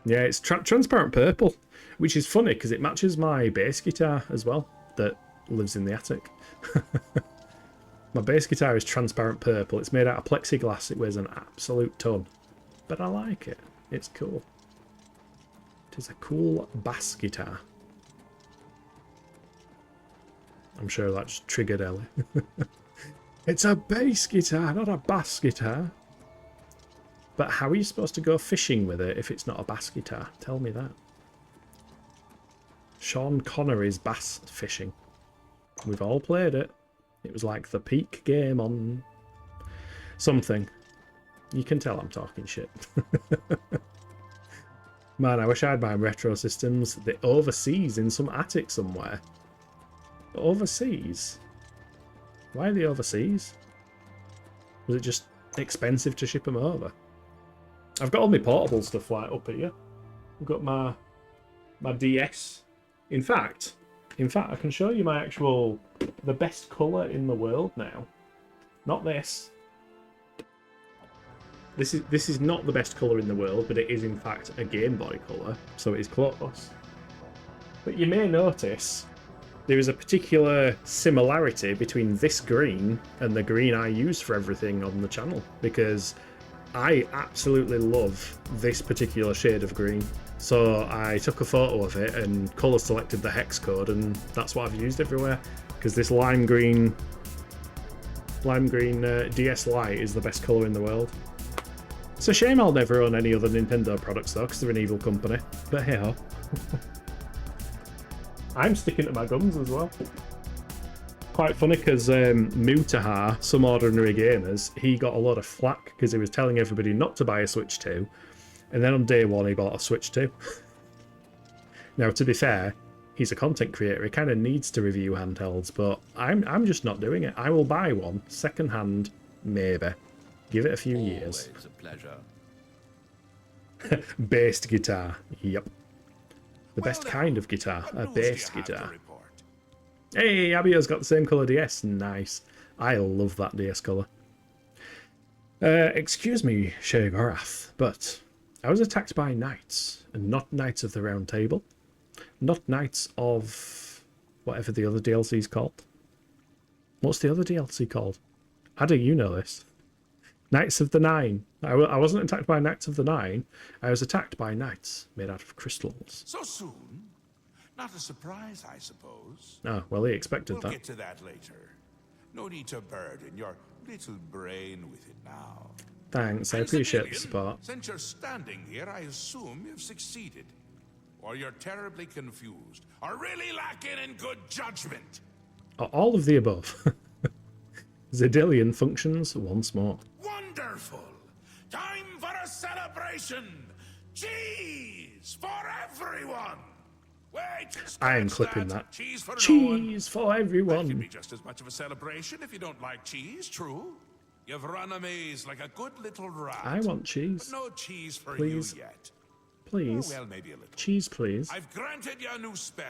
Yeah, it's transparent purple, which is funny because it matches my bass guitar as well that lives in the attic. My bass guitar is transparent purple. It's made out of plexiglass. It weighs an absolute ton, but I like it. It's cool. It is a cool bass guitar. I'm sure that just triggered Ellie. It's a bass guitar, not a bass guitar. But how are you supposed to go fishing with it if it's not a bass guitar? Tell me that. Sean Connery's bass fishing. We've all played it. It was like the peak game on something. You can tell I'm talking shit. Man, I wish I had my retro systems. They're overseas in some attic somewhere. Overseas? Why are they overseas? Was it just expensive to ship them over? I've got all my portable stuff like up here. I've got my DS. In fact, I can show you my the best colour in the world now. Not this. This is not the best colour in the world, but it is in fact a Game Boy colour, so it is close. But you may notice there is a particular similarity between this green and the green I use for everything on the channel, because I absolutely love this particular shade of green. So I took a photo of it and colour selected the hex code, and that's what I've used everywhere, because this lime green DS Lite is the best colour in the world. It's a shame I'll never own any other Nintendo products though, because they're an evil company, but hey ho. I'm sticking to my guns as well. Quite funny because Mutahar, Some Ordinary Gamers, he got a lot of flack because he was telling everybody not to buy a Switch 2, and then on day one he bought a Switch 2. Now, to be fair, he's a content creator. He kind of needs to review handhelds, but I'm just not doing it. I will buy one second hand, maybe. Give it a few years. Always a pleasure. Bass guitar. Yep. The best kind of guitar. A bass guitar. Hey, Abio's got the same colour DS. Nice. I love that DS colour. Excuse me, Sheogorath, but I was attacked by knights, and not Knights of the Round Table. Not Knights of whatever the other DLC's called. What's the other DLC called? How do you know this? Knights of the Nine. I wasn't attacked by Knights of the Nine. I was attacked by knights made out of crystals. So soon? Not a surprise, I suppose. Oh, well, he expected that. We'll get to that later. No need to burden your little brain with it now. Thanks, I appreciate the support. Since you're standing here, I assume you've succeeded. Or you're terribly confused, or really lacking in good judgment. All of the above. Zedillion functions once more. Wonderful! Time for a celebration! Cheese for everyone! Wait, I am clipping that. Cheese for cheese for That everyone. can be just as much of a celebration if you don't like cheese, true? You've run a maze like a good little rat. I want cheese. But no cheese for Please. you yet. Please. Oh, well, maybe a little. Cheese, please. I've granted you a new spell.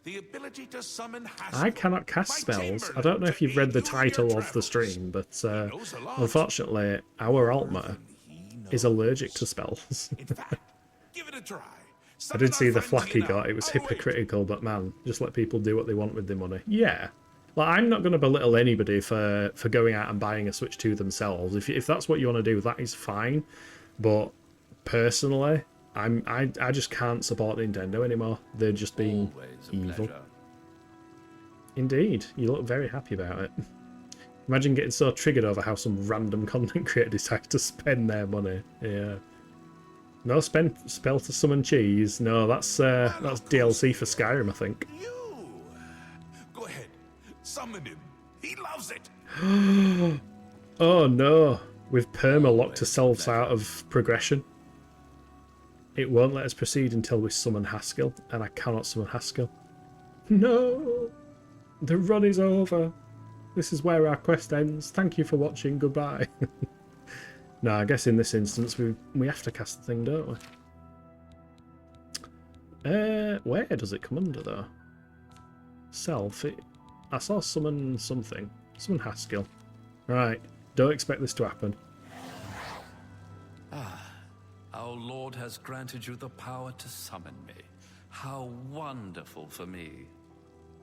The ability to summon I cannot cast spells. I don't know if you've read the title of the stream, but unfortunately, our Altmer is allergic to spells. In fact, give it a try. I did see the flack he got. It was hypocritical, but man, just let people do what they want with their money. Yeah. Like, I'm not going to belittle anybody for going out and buying a Switch 2 themselves. If that's what you want to do, that is fine. But personally, I just can't support Nintendo anymore. They're just being evil. Pleasure. Indeed. You look very happy about it. Imagine getting so triggered over how some random content creator decides to spend their money. Yeah. No spell to summon cheese. No, that's DLC for Skyrim, I think. Go ahead. Summon him. He loves it. Oh no. We've perma-locked ourselves out of progression. It won't let us proceed until we summon Haskell, and I cannot summon Haskell. No! The run is over. This is where our quest ends. Thank you for watching. Goodbye. No, I guess in this instance we have to cast the thing, don't we? Where does it come under though? Self. I saw summon something. Summon Haskell. Right. Don't expect this to happen. Our Lord has granted you the power to summon me. How wonderful for me.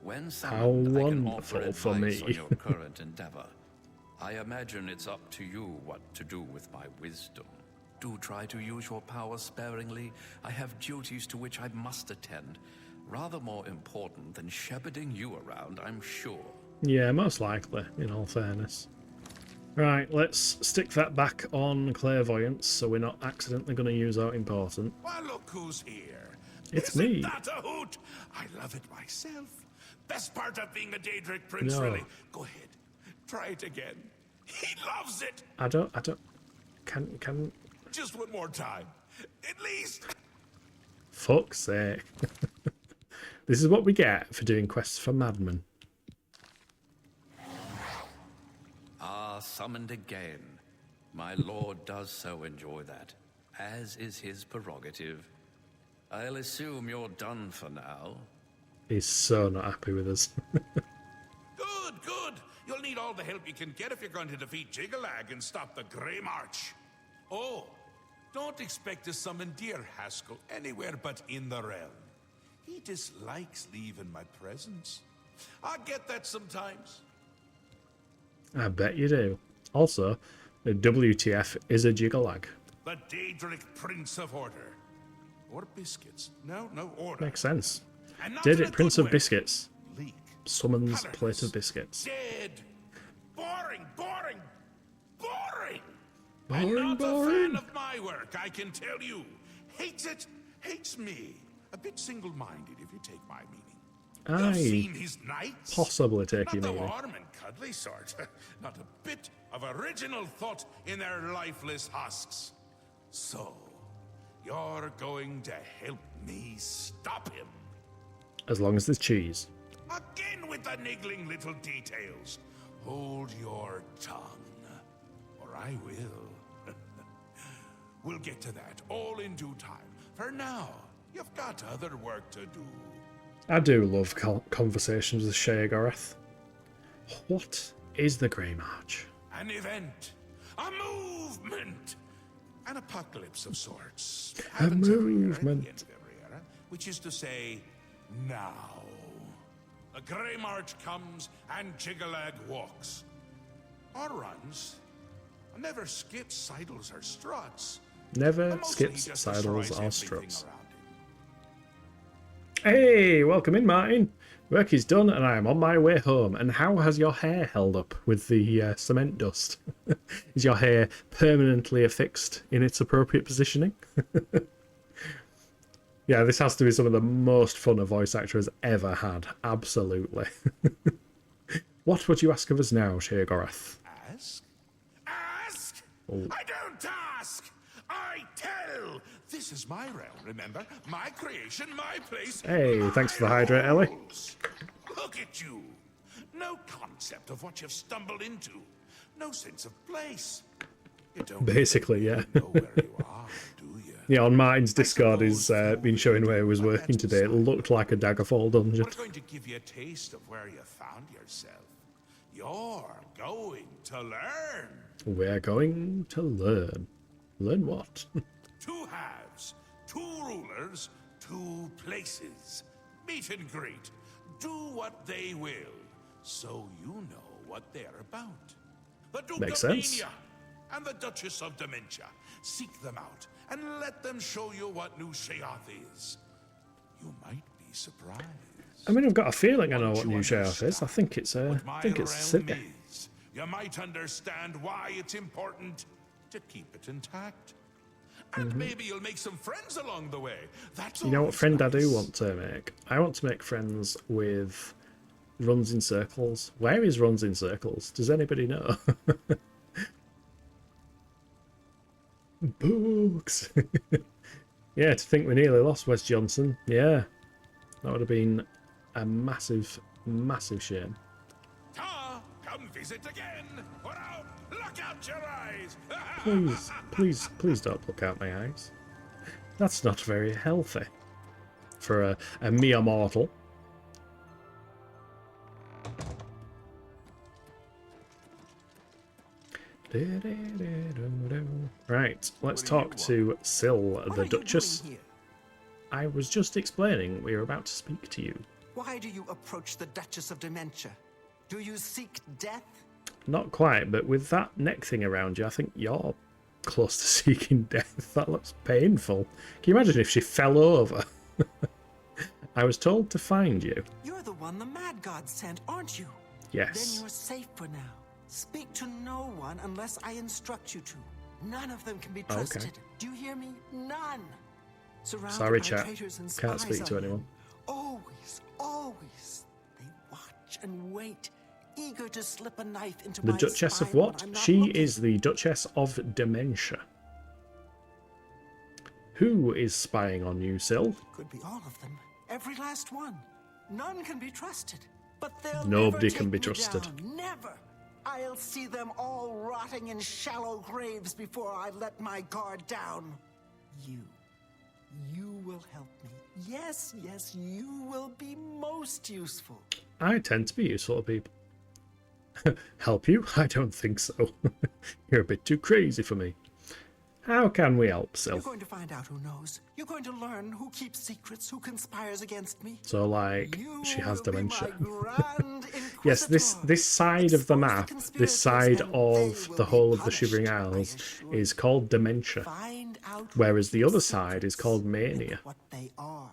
When summoned, I can offer advice on your current endeavor. I imagine it's up to you what to do with my wisdom. Do try to use your power sparingly. I have duties to which I must attend. Rather more important than shepherding you around, I'm sure. Yeah, most likely, in all fairness. Right, let's stick that back on clairvoyance so we're not accidentally going to use our important. Well, look who's here. It's Isn't me. that a hoot? I love it myself. Best part of being a Daedric prince, really. Go ahead. Try it again. He loves it. I don't. Can. Just one more time. At least. Fuck's sake. This is what we get for doing quests for madmen. Summoned again. My lord does so enjoy that, as is his prerogative. I'll assume you're done for now. He's so not happy with us. Good. You'll need all the help you can get if you're going to defeat Jigalag and stop the Grey March. Oh, don't expect to summon dear Haskell anywhere but in the realm. He dislikes leaving my presence. I get that sometimes. I bet you do. Also, the WTF is a Jigalag. The Daedric Prince of Order. Or biscuits. No, order. Makes sense. Daedric Prince of Biscuits. Bleak. Summons plate of biscuits. Dead. Boring. And not a fan of my work, I can tell you. Hates it, hates me. A bit single-minded, if you take my meaning. You've seen his knights? Possibly take your meaning. Not the warm and cuddly sort. Not a bit of original thought in their lifeless husks. So, you're going to help me stop him. As long as there's cheese. Again with the niggling little details. Hold your tongue, or I will. We'll get to that all in due time. For now, you've got other work to do. I do love conversations with Sheogorath. What is the Grey March? An event. A movement. An apocalypse of sorts. A movement. Which is to say, now. The Grey March comes and Jigalag walks. Or runs. Never skips sidles or struts. Never skips sidles or struts. Hey, welcome in, Martin. Work is done and I am on my way home. And how has your hair held up with the cement dust? Is your hair permanently affixed in its appropriate positioning? Yeah, this has to be some of the most fun a voice actor has ever had. Absolutely. What would you ask of us now, Sheogorath? Ask? Oh. I don't ask! I tell! This is my realm, remember? My creation, my place. Hey, thanks for the hydrate, Ellie. Look at you. No concept of what you've stumbled into. No sense of place. You don't basically, yeah. know where you are, do you? Yeah, on Martin's Discord, he's been showing where he was working today. It looked like a Daggerfall dungeon. We're going to give you a taste of where you found yourself. You're going to learn. We're going to learn. Learn what? Two halves, two rulers, 2 places. Meet and greet. Do what they will, so you know what they're about. The Duke Makes of sense. Mania and the Duchess of Dementia. Seek them out and let them show you what new Sheogorath is. You might be surprised. I mean, I've got a feeling I know what New Sheogorath is. I think it's a city. You might understand why it's important to keep it intact. And maybe you'll make some friends along the way. That's You know what always friend I do nice. want to make? I want to make friends with Runs-in-circles. Where is Runs-in-circles? Does anybody know? Books. Yeah, to think we nearly lost Wes Johnson. Yeah, that would have been a massive, massive shame. Ta, come visit again. Wow, look out your eyes. Please, please, please don't look out my eyes. That's not very healthy for a mere mortal. Right, let's talk to Syl, the Duchess. I was just explaining we were about to speak to you. Why do you approach the Duchess of Dementia? Do you seek death? Not quite, but with that neck thing around you, I think you're close to seeking death. That looks painful. Can you imagine if she fell over? I was told to find you. You're the one the Mad God sent, aren't you? Yes. Then you're safe for now. Speak to no one unless I instruct you to. None of them can be trusted. Okay. Do you hear me? None. Surrounded Sorry, by chat. traitors and Can't spies speak to on anyone. him. Always, always. They watch and wait, eager to slip a knife into The my Duchess of spine when what? I'm not She looking. is the Duchess of Dementia. Who is spying on you, Syl? Could be all of them. Every last one. None can be trusted. But they'll Nobody never can take be me trusted. down. Never. I'll see them all rotting in shallow graves before I let my guard down. You will help me. Yes, yes, you will be most useful. I tend to be useful to people. Help you? I don't think so. You're a bit too crazy for me. How can we help, Syl? You're going to find out who knows. You're going to learn who keeps secrets, who conspires against me. So, like, she has will be dementia. my grand Yes, this side of the map, this side of the whole of the Shivering Isles, is called Dementia, whereas the other side is called Mania. What they are.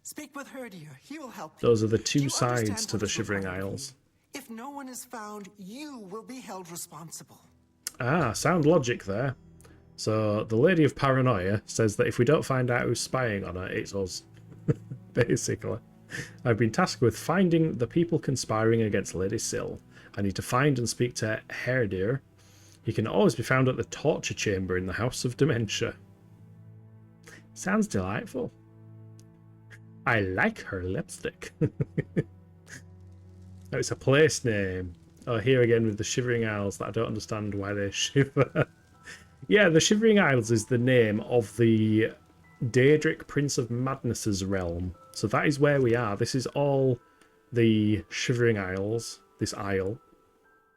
Speak with her, dear. He will help you. Those are the Do two you sides understand to what the is Shivering required of you? Isles. If no one is found, you will be held responsible. Ah, sound logic there. So the Lady of Paranoia says that if we don't find out who's spying on her, it's us. Basically. I've been tasked with finding the people conspiring against Lady Syl. I need to find and speak to Herdir. He can always be found at the torture chamber in the House of Dementia. Sounds delightful. I like her lipstick. Oh, it's a place name. Oh, here again with the Shivering Isles that I don't understand why they shiver. Yeah, the Shivering Isles is the name of the Daedric Prince of Madness's realm. So that is where we are. This is all the Shivering Isles, this isle.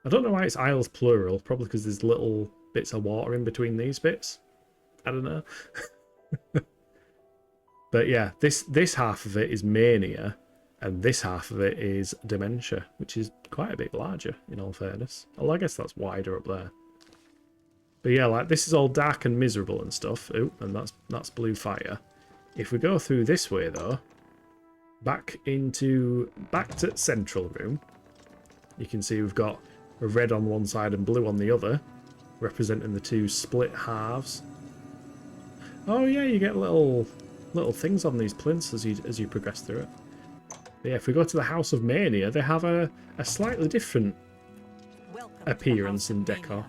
I don't know why it's isles plural, probably because there's little bits of water in between these bits. I don't know. But yeah, this half of it is Mania, and this half of it is Dementia, which is quite a bit larger, in all fairness. Although I guess that's wider up there. But yeah, like, this is all dark and miserable and stuff. Oh, and that's blue fire. If we go through this way, though, back to Central Room, you can see we've got a red on one side and blue on the other, representing the two split halves. Oh yeah, you get little things on these plinths as you progress through it. But yeah, if we go to the House of Mania, they have a slightly different appearance and decor.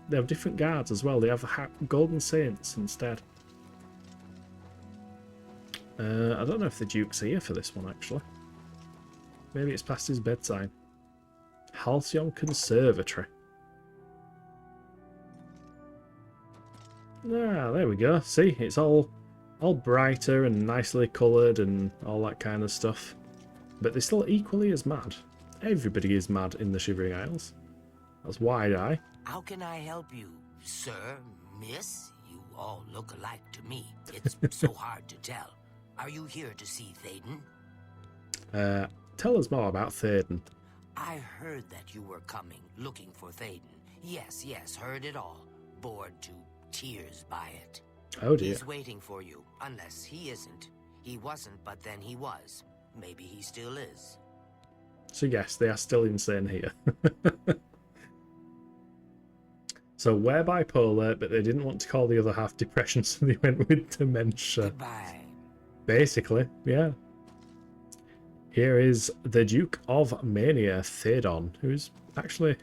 They have different guards as well. They have Golden Saints instead. I don't know if the Duke's here for this one, actually. Maybe it's past his bedtime. Halcyon Conservatory. Ah, there we go. See, it's all brighter and nicely coloured and all that kind of stuff. But they're still equally as mad. Everybody is mad in the Shivering Isles. That's wide-eye. How can I help you, sir, miss? You all look alike to me. It's so hard to tell. Are you here to see Théoden? Tell us more about Théoden. I heard that you were coming, looking for Théoden. Yes, heard it all. Bored to tears by it. Oh dear. He's waiting for you, unless he isn't. He wasn't, but then he was. Maybe he still is. So yes, they are still insane here. So we're bipolar, but they didn't want to call the other half depression, so they went with dementia. Goodbye. Basically, yeah. Here is the Duke of Mania, Théoden, who's actually...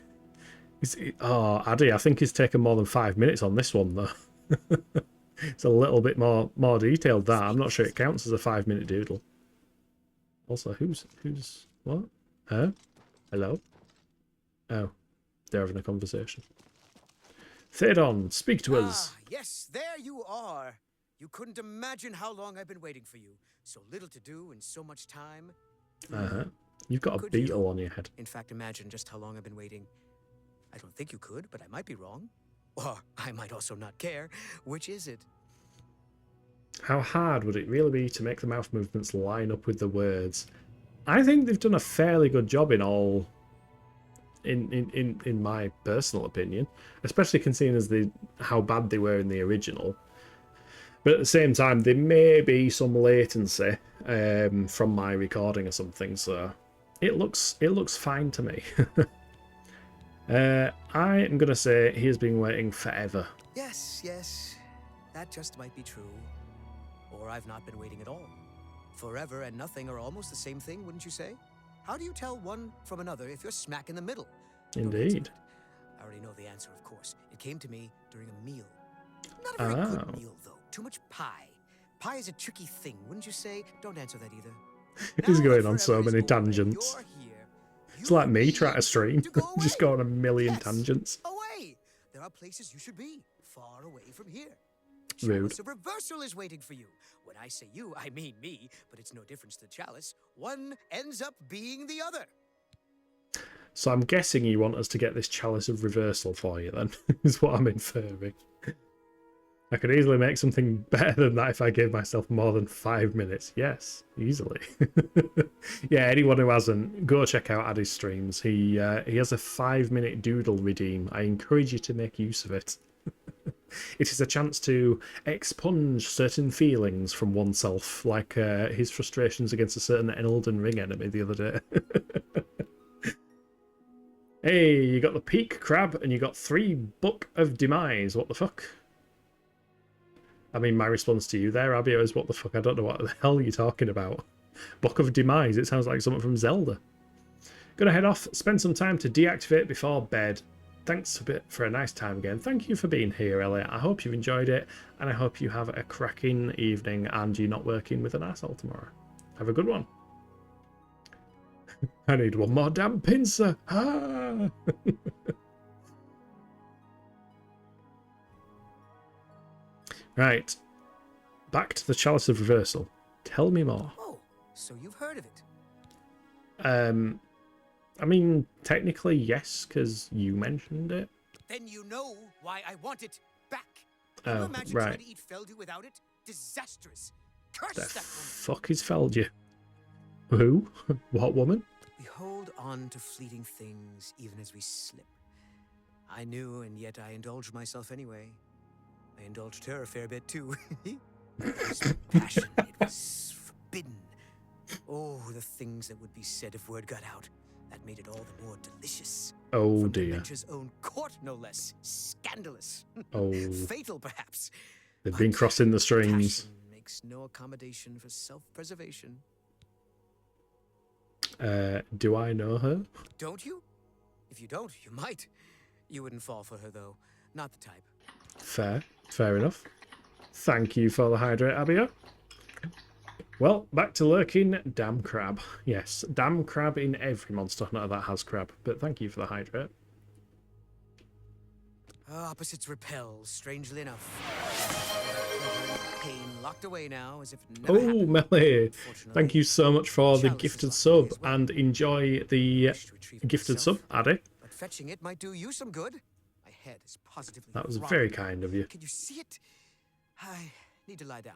Oh, Addy, I think he's taken more than 5 minutes on this one, though. It's a little bit more detailed, that. I'm not sure it counts as a 5-minute doodle. Also, who's... What? Huh? Hello? Oh, they're having a conversation. Théoden, speak to us. Yes, there you are. You couldn't imagine how long I've been waiting for you. So little to do and so much time. You've got a Could beetle you, on your head. in fact, imagine just how long I've been waiting? I don't think you could, but I might be wrong. Or I might also not care. Which is it? How hard would it really be to make the mouth movements line up with the words? I think they've done a fairly good job in all... In my personal opinion, especially considering as how bad they were in the original. But at the same time, there may be some latency from my recording or something, so it looks fine to me. I am gonna say he has been waiting forever. Yes, that just might be true. Or I've not been waiting at all. Forever and nothing are almost the same thing, wouldn't you say? How do you tell one from another if you're smack in the middle? Indeed. I already know the answer, of course. It came to me during a meal. Not a very good meal, though. Too much pie. Pie is a tricky thing, wouldn't you say? Don't answer that either. He's going on so many tangents. It's like me trying to stream. Just go on a million tangents. Away! There are places you should be. Far away from here. Rude. Chalice of reversal is waiting for you. When I say you, I mean me, but it's no difference to Chalice. One ends up being the other. So I'm guessing you want us to get this Chalice of Reversal for you, then, is what I'm inferring. I could easily make something better than that if I gave myself more than 5 minutes. Yes, easily. Yeah, anyone who hasn't, go check out Addy's streams. He has a 5-minute doodle redeem. I encourage you to make use of it. It is a chance to expunge certain feelings from oneself, like his frustrations against a certain Elden Ring enemy the other day. Hey, you got the Peak Crab and you got 3 Book of Demise. What the fuck? I mean, my response to you there, Abby, is what the fuck? I don't know what the hell you're talking about. Book of Demise. It sounds like something from Zelda. Gonna head off, spend some time to deactivate before bed. Thanks a bit for a nice time again. Thank you for being here, Elliot. I hope you've enjoyed it, and I hope you have a cracking evening and you're not working with an arsehole tomorrow. Have a good one. I need one more damn pincer. Ah! Right. Back to the Chalice of Reversal. Tell me more. Oh, so you've heard of it? I mean, technically, yes, because you mentioned it. Then you know why I want it back. Oh, Can you imagine right. trying to eat Feldu without it? Disastrous. Curse The that woman. fuck is Feldu? Who? What woman? We hold on to fleeting things even as we slip. I knew, and yet I indulged myself anyway. I indulged her a fair bit too. It was passion. It was forbidden. Oh, the things that would be said if word got out. That made it all the more delicious. Oh From dear. Dementia's own court, no less. Scandalous. Oh. Fatal, perhaps. They've been crossing the streams. Passion makes no accommodation for self-preservation. Do I know her? Don't you? If you don't, you might. You wouldn't fall for her, though. Not the type. Fair. Fair enough. Thank you for the hydrate, Abia. Well, back to lurking. Damn crab. Yes, damn crab in every Monster Hunter that has crab. But thank you for the hydrate. Opposites repel, strangely enough. Pain locked away now, as if it never happened. Melee. Thank you so much for the gifted sub, and enjoy the gifted sub, Addy. But fetching it might do you some good. My head is positively That was throbbing. very kind of you. Can you see it? I need to lie down.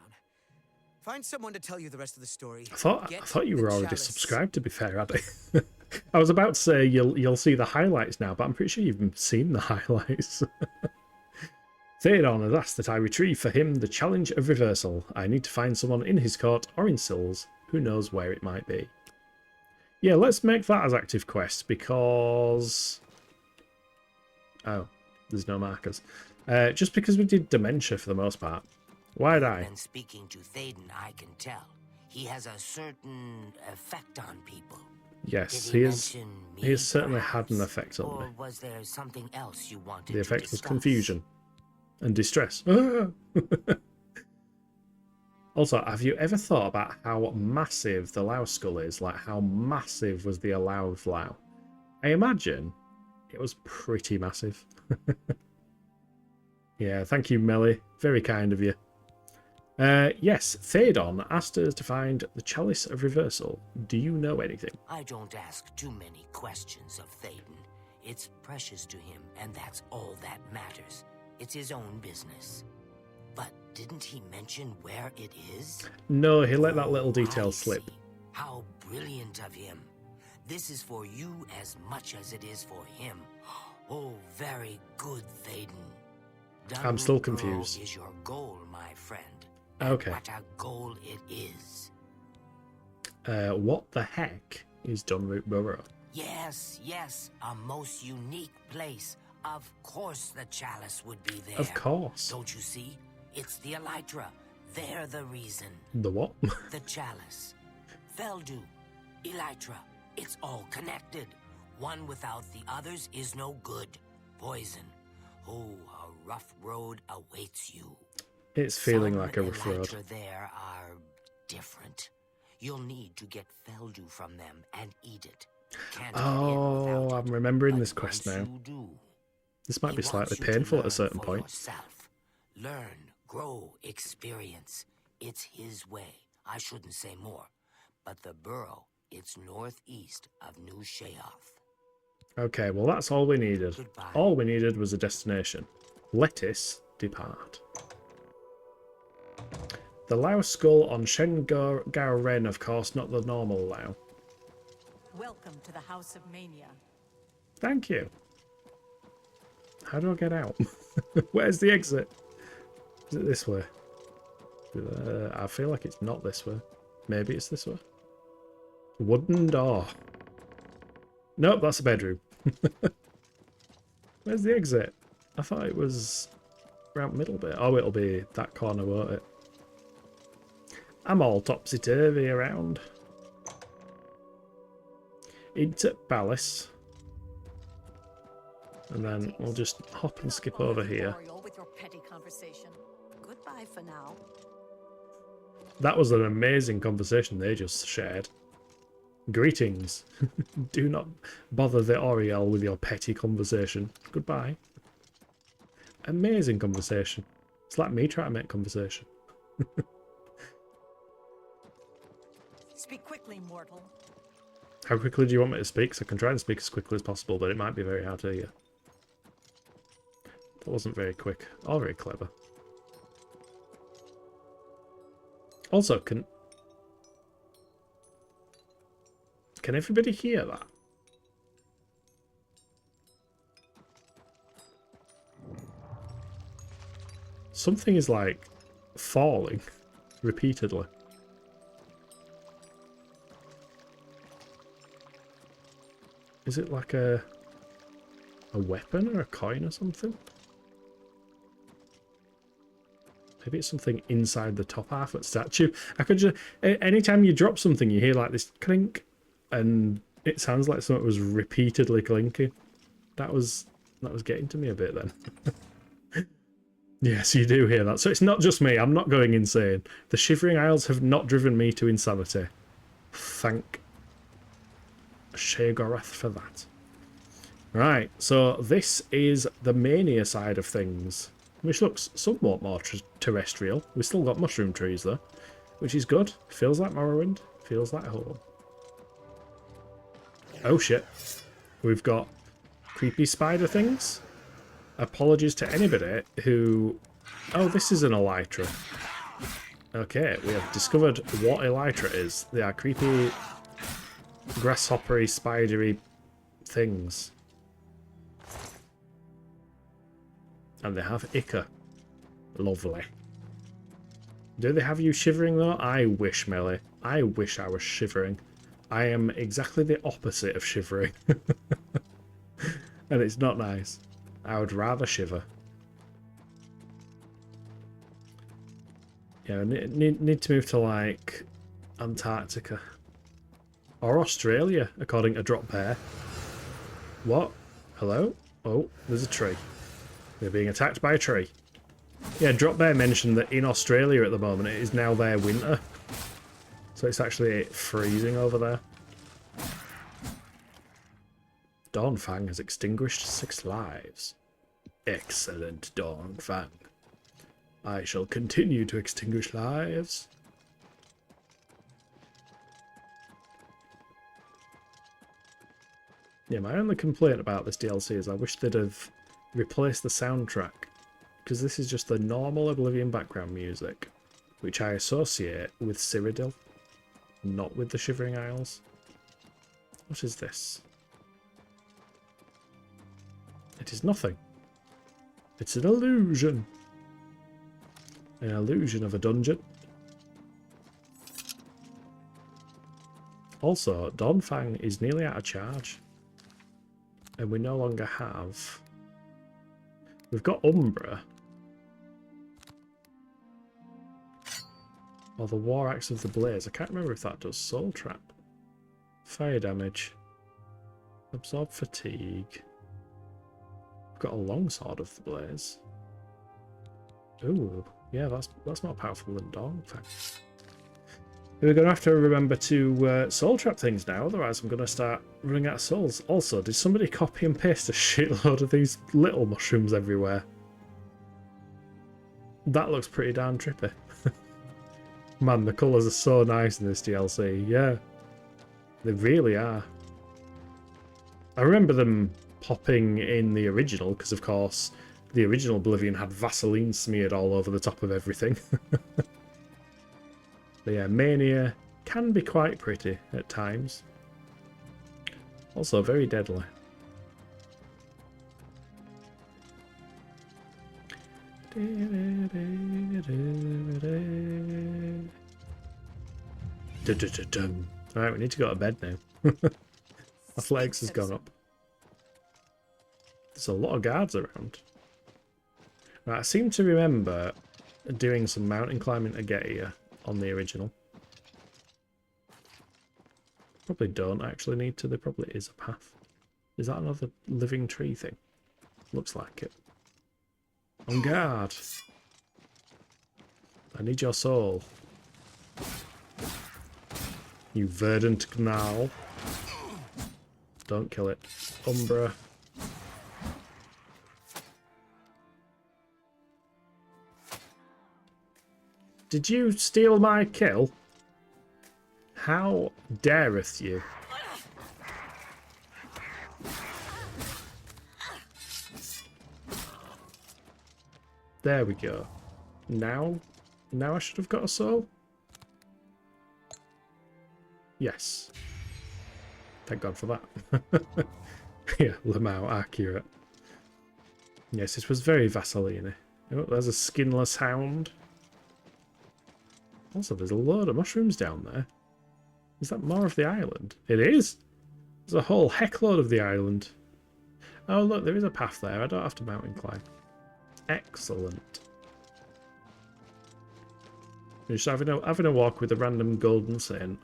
Find someone to tell you the rest of the story. I thought you were already subscribed, to be fair, Addy. I was about to say you'll see the highlights now, but I'm pretty sure you've seen the highlights. Theodon has asked that I retrieve for him the challenge of reversal. I need to find someone in his court or in Sills. Who knows where it might be. Yeah, let's make that as active quest because... Oh, there's no markers. Just because we did dementia for the most part. Why'd I? When speaking to Theodon, I can tell. He has a certain effect on people. Yes, he has certainly had an effect on me. Or was there something else you wanted The effect to was discuss? confusion and distress. Also, have you ever thought about how massive the Lao skull is? Like, how massive was the allowed Lao? I imagine it was pretty massive. Yeah, thank you, Melly. Very kind of you. Yes, Theodon asked us to find the Chalice of Reversal. Do you know anything? I don't ask too many questions of Theodon. It's precious to him, and that's all that matters. It's his own business. But didn't he mention where it is? No, he let that little detail slip. How brilliant of him. This is for you as much as it is for him. Oh, very good, Theodon. I'm still confused. Is your goal, my friend. Okay. What a goal it is. What the heck is Dunroot Burrow? Yes, a most unique place. Of course the chalice would be there. Of course. Don't you see? It's the Elytra. They're the reason. The what? The chalice. Feldu. Elytra. It's all connected. One without the others is no good. Poison. Oh, a rough road awaits you. It's feeling like a rough road. There are different. You'll need to get Feldu from them and eat it. Can't Oh, I'm remembering this quest now. This might be slightly painful at a certain point. Yourself. Learn, grow, experience. It's his way. I shouldn't say more. But the burrow, it's northeast of New Sheogorath. Okay, well that's all we needed. Goodbye. All we needed was a destination. Let us depart. The Lao skull on Sheogorath, of course, not the normal Lao. Welcome to the House of Mania. Thank you. How do I get out? Where's the exit? Is it this way? I feel like it's not this way. Maybe it's this way. Wooden door. Nope, that's a bedroom. Where's the exit? I thought it was around middle bit. Oh, it'll be that corner, won't it? I'm all topsy-turvy around. Into Palace. And then we'll just hop and skip over here. With your petty conversation. Goodbye for now. That was an amazing conversation they just shared. Greetings. Do not bother the Oriel with your petty conversation. Goodbye. Amazing conversation. It's like me trying to make conversation. Speak quickly, mortal. How quickly do you want me to speak? So I can try and speak as quickly as possible, but it might be very hard to hear. That wasn't very quick or very clever. Also, can everybody hear that? Something is like falling repeatedly. Is it like a weapon or a coin or something? Maybe it's something inside the top half of the statue. I could just... Anytime you drop something, you hear like this clink, and it sounds like something was repeatedly clinking. That was getting to me a bit then. Yes, you do hear that. So it's not just me. I'm not going insane. The Shivering Isles have not driven me to insanity. Thank Sheogorath for that. Right, so this is the Mania side of things, which looks somewhat more terrestrial. We've still got mushroom trees though, which is good. Feels like Morrowind. Feels like home. Oh shit. We've got creepy spider things. Apologies to anybody who... Oh, this is an elytra. Okay, we have discovered what elytra is. They are creepy, grasshoppery, spidery things. And they have ichor. Lovely. Do they have you shivering though? I wish, Melee. I wish I was shivering. I am exactly the opposite of shivering. And it's not nice. I would rather shiver. Yeah, I need to move to, like, Antarctica. Or Australia, according to Drop Bear. What? Hello? Oh, there's a tree. They're being attacked by a tree. Yeah, Drop Bear mentioned that in Australia at the moment it is now their winter. So it's actually freezing over there. Dawnfang has extinguished 6 lives. Excellent, Dawnfang. I shall continue to extinguish lives. Yeah, my only complaint about this DLC is I wish they'd have replaced the soundtrack, because this is just the normal Oblivion background music, which I associate with Cyrodiil, not with the Shivering Isles. What is this? It is nothing. It's an illusion. An illusion of a dungeon. Also, Dawnfang is nearly out of charge. And we no longer have... We've got Umbra. Or the War Axe of the Blaze. I can't remember if that does Soul Trap. Fire damage. Absorb fatigue. We've got a Longsword of the Blaze. Ooh. Yeah, that's more powerful than Dawnfang. We're going to have to remember to soul trap things now, otherwise I'm going to start running out of souls. Also, did somebody copy and paste a shitload of these little mushrooms everywhere? That looks pretty darn trippy. Man, the colours are so nice in this DLC. Yeah, they really are. I remember them popping in the original, because of course the original Oblivion had Vaseline smeared all over the top of everything. But yeah, Mania can be quite pretty at times. Also very deadly. Alright, we need to go to bed now. Athletics has gone up. There's a lot of guards around. Right, I seem to remember doing some mountain climbing to get here on the original. Probably don't actually need to. There probably is a path. Is that another living tree thing? Looks like it. On guard! I need your soul. You verdant gnarl. Don't kill it. Umbra. Did you steal my kill? How dareth you? There we go. Now I should have got a soul? Yes. Thank God for that. Yeah, Lamau, accurate. Yes, this was very Vaseline. Oh, there's a skinless hound. Also, there's a load of mushrooms down there. Is that more of the island? It is! There's a whole heckload of the island. Oh, look, there is a path there. I don't have to mountain climb. Excellent. You're just having a walk with a random golden saint.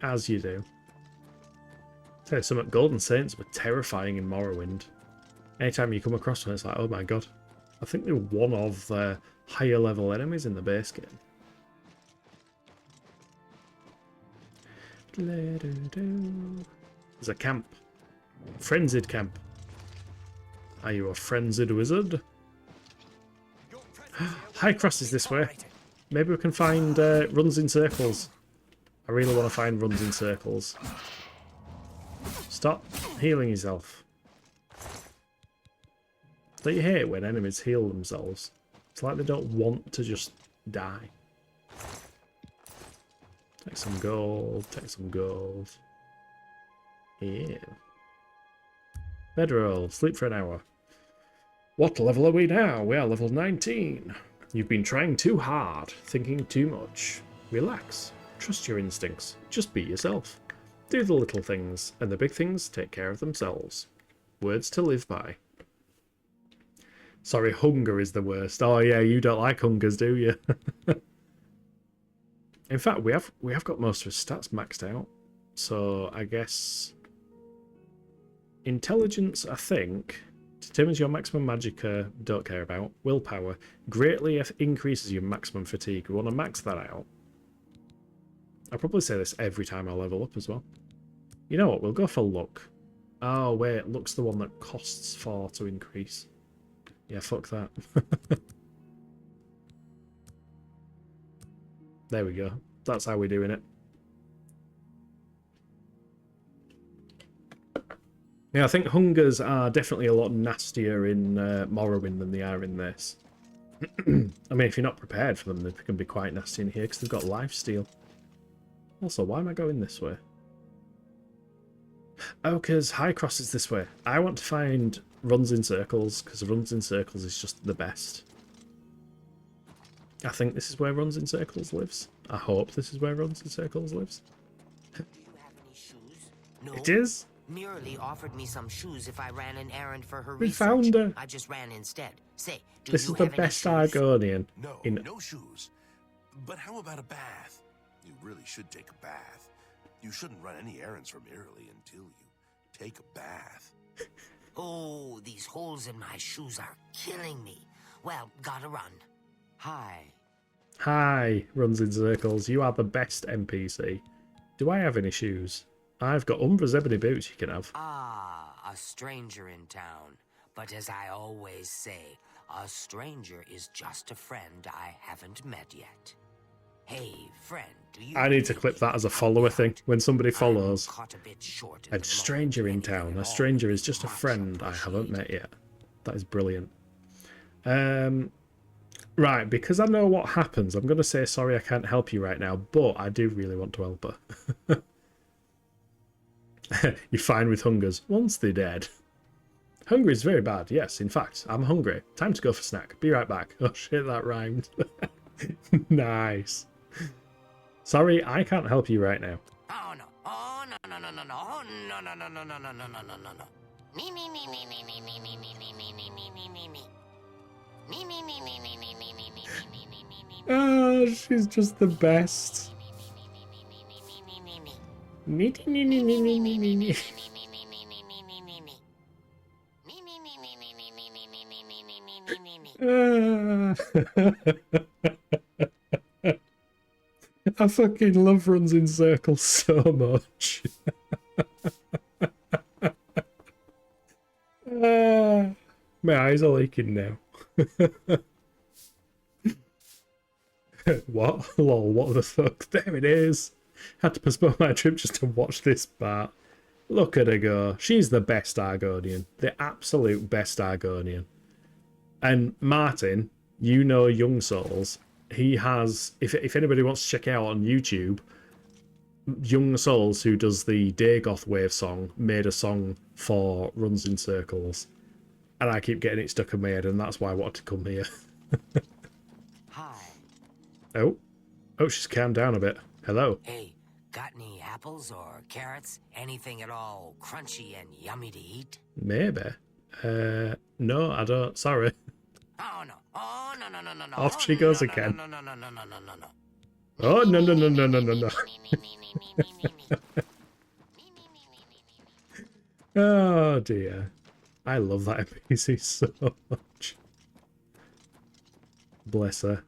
As you do. Tell you something, golden saints were terrifying in Morrowind. Anytime you come across one, it's like, oh my god. I think they're one of the higher level enemies in the base game. There's a camp. Frenzied camp. Are you a frenzied wizard? High Cross is this way. Maybe we can find Runs-in-circles. I really want to find Runs-in-circles. Stop healing yourself. Don't you hate when enemies heal themselves? It's like they don't want to just die. Take some gold. Take some gold. Yeah. Bedroll. Sleep for an hour. What level are we now? We are level 19. You've been trying too hard, thinking too much. Relax. Trust your instincts. Just be yourself. Do the little things, and the big things take care of themselves. Words to live by. Sorry, hunger is the worst. Oh yeah, you don't like hungers, do you? In fact, we have got most of his stats maxed out. So I guess intelligence, I think, determines your maximum magicka, don't care about. Willpower greatly increases your maximum fatigue. We want to max that out. I'll probably say this every time I level up as well. You know what, we'll go for luck. Oh wait, luck's the one that costs 4 to increase. Yeah, fuck that. There we go. That's how we're doing it. Yeah, I think hungers are definitely a lot nastier in Morrowind than they are in this. I mean, if you're not prepared for them, they can be quite nasty in here because they've got lifesteal. Also, why am I going this way? Oh, because High Cross is this way. I want to find Runs-in-circles because Runs-in-circles is just the best. I think this is where Runs-in-circles lives. I hope this is where Runs-in-circles lives. Do you have any shoes? No. It is? Merely offered me some shoes if I ran an errand for her We research. found her. I just ran instead. Say, do This you is the have any best shoes? Argonian. No, in... no shoes. But how about a bath? You really should take a bath. You shouldn't run any errands from Italy until you take a bath. Oh, these holes in my shoes are killing me. Well, gotta run. Hi. Hi, Runs-in-circles. You are the best NPC. Do I have any shoes? I've got Umbra's ebony boots you can have. Ah, a stranger in town. But as I always say, a stranger is just a friend I haven't met yet. Hey, friend, do you... I need to clip that as a follower thing. When somebody follows, caught a bit short a stranger in town. A stranger is just a friend I haven't met yet. That is brilliant. Right, because I know what happens, I'm going to say sorry I can't help you right now, but I do really want to help her. You're fine with hungers. Once they're dead. Hunger is very bad, yes. In fact, I'm hungry. Time to go for snack. Be right back. Oh shit, that rhymed. Nice. Sorry, I can't help you right now. Oh no. Oh no no no no no. Oh no no no no no no no no no no no. Me me me me me me me me me me me me me me me me. Me me me me me me me me me me me me me. Oh, she's just the best. Me me me me me me me me. I fucking love Runs-in-circles so much. My eyes are leaking now. What? Lol, what the fuck? There it is. Had to postpone my trip just to watch this part. Look at her go. She's the best Argonian. The absolute best Argonian. And Martin, you know Young Souls. He has, if anybody wants to check it out on YouTube, Young Souls, who does the Dagoth Wave song, made a song for Runs-in-circles. And I keep getting it stuck in my head, and that's why I wanted to come here. Hi. Oh, she's calmed down a bit. Hello. Hey, got any apples or carrots? Anything at all crunchy and yummy to eat? Maybe. No, I don't. Sorry. Oh no. Oh no no no no no. Off she goes again. No no no no no no no no. Oh no no no no no no no. Oh dear. I love that NPC so much. Bless her.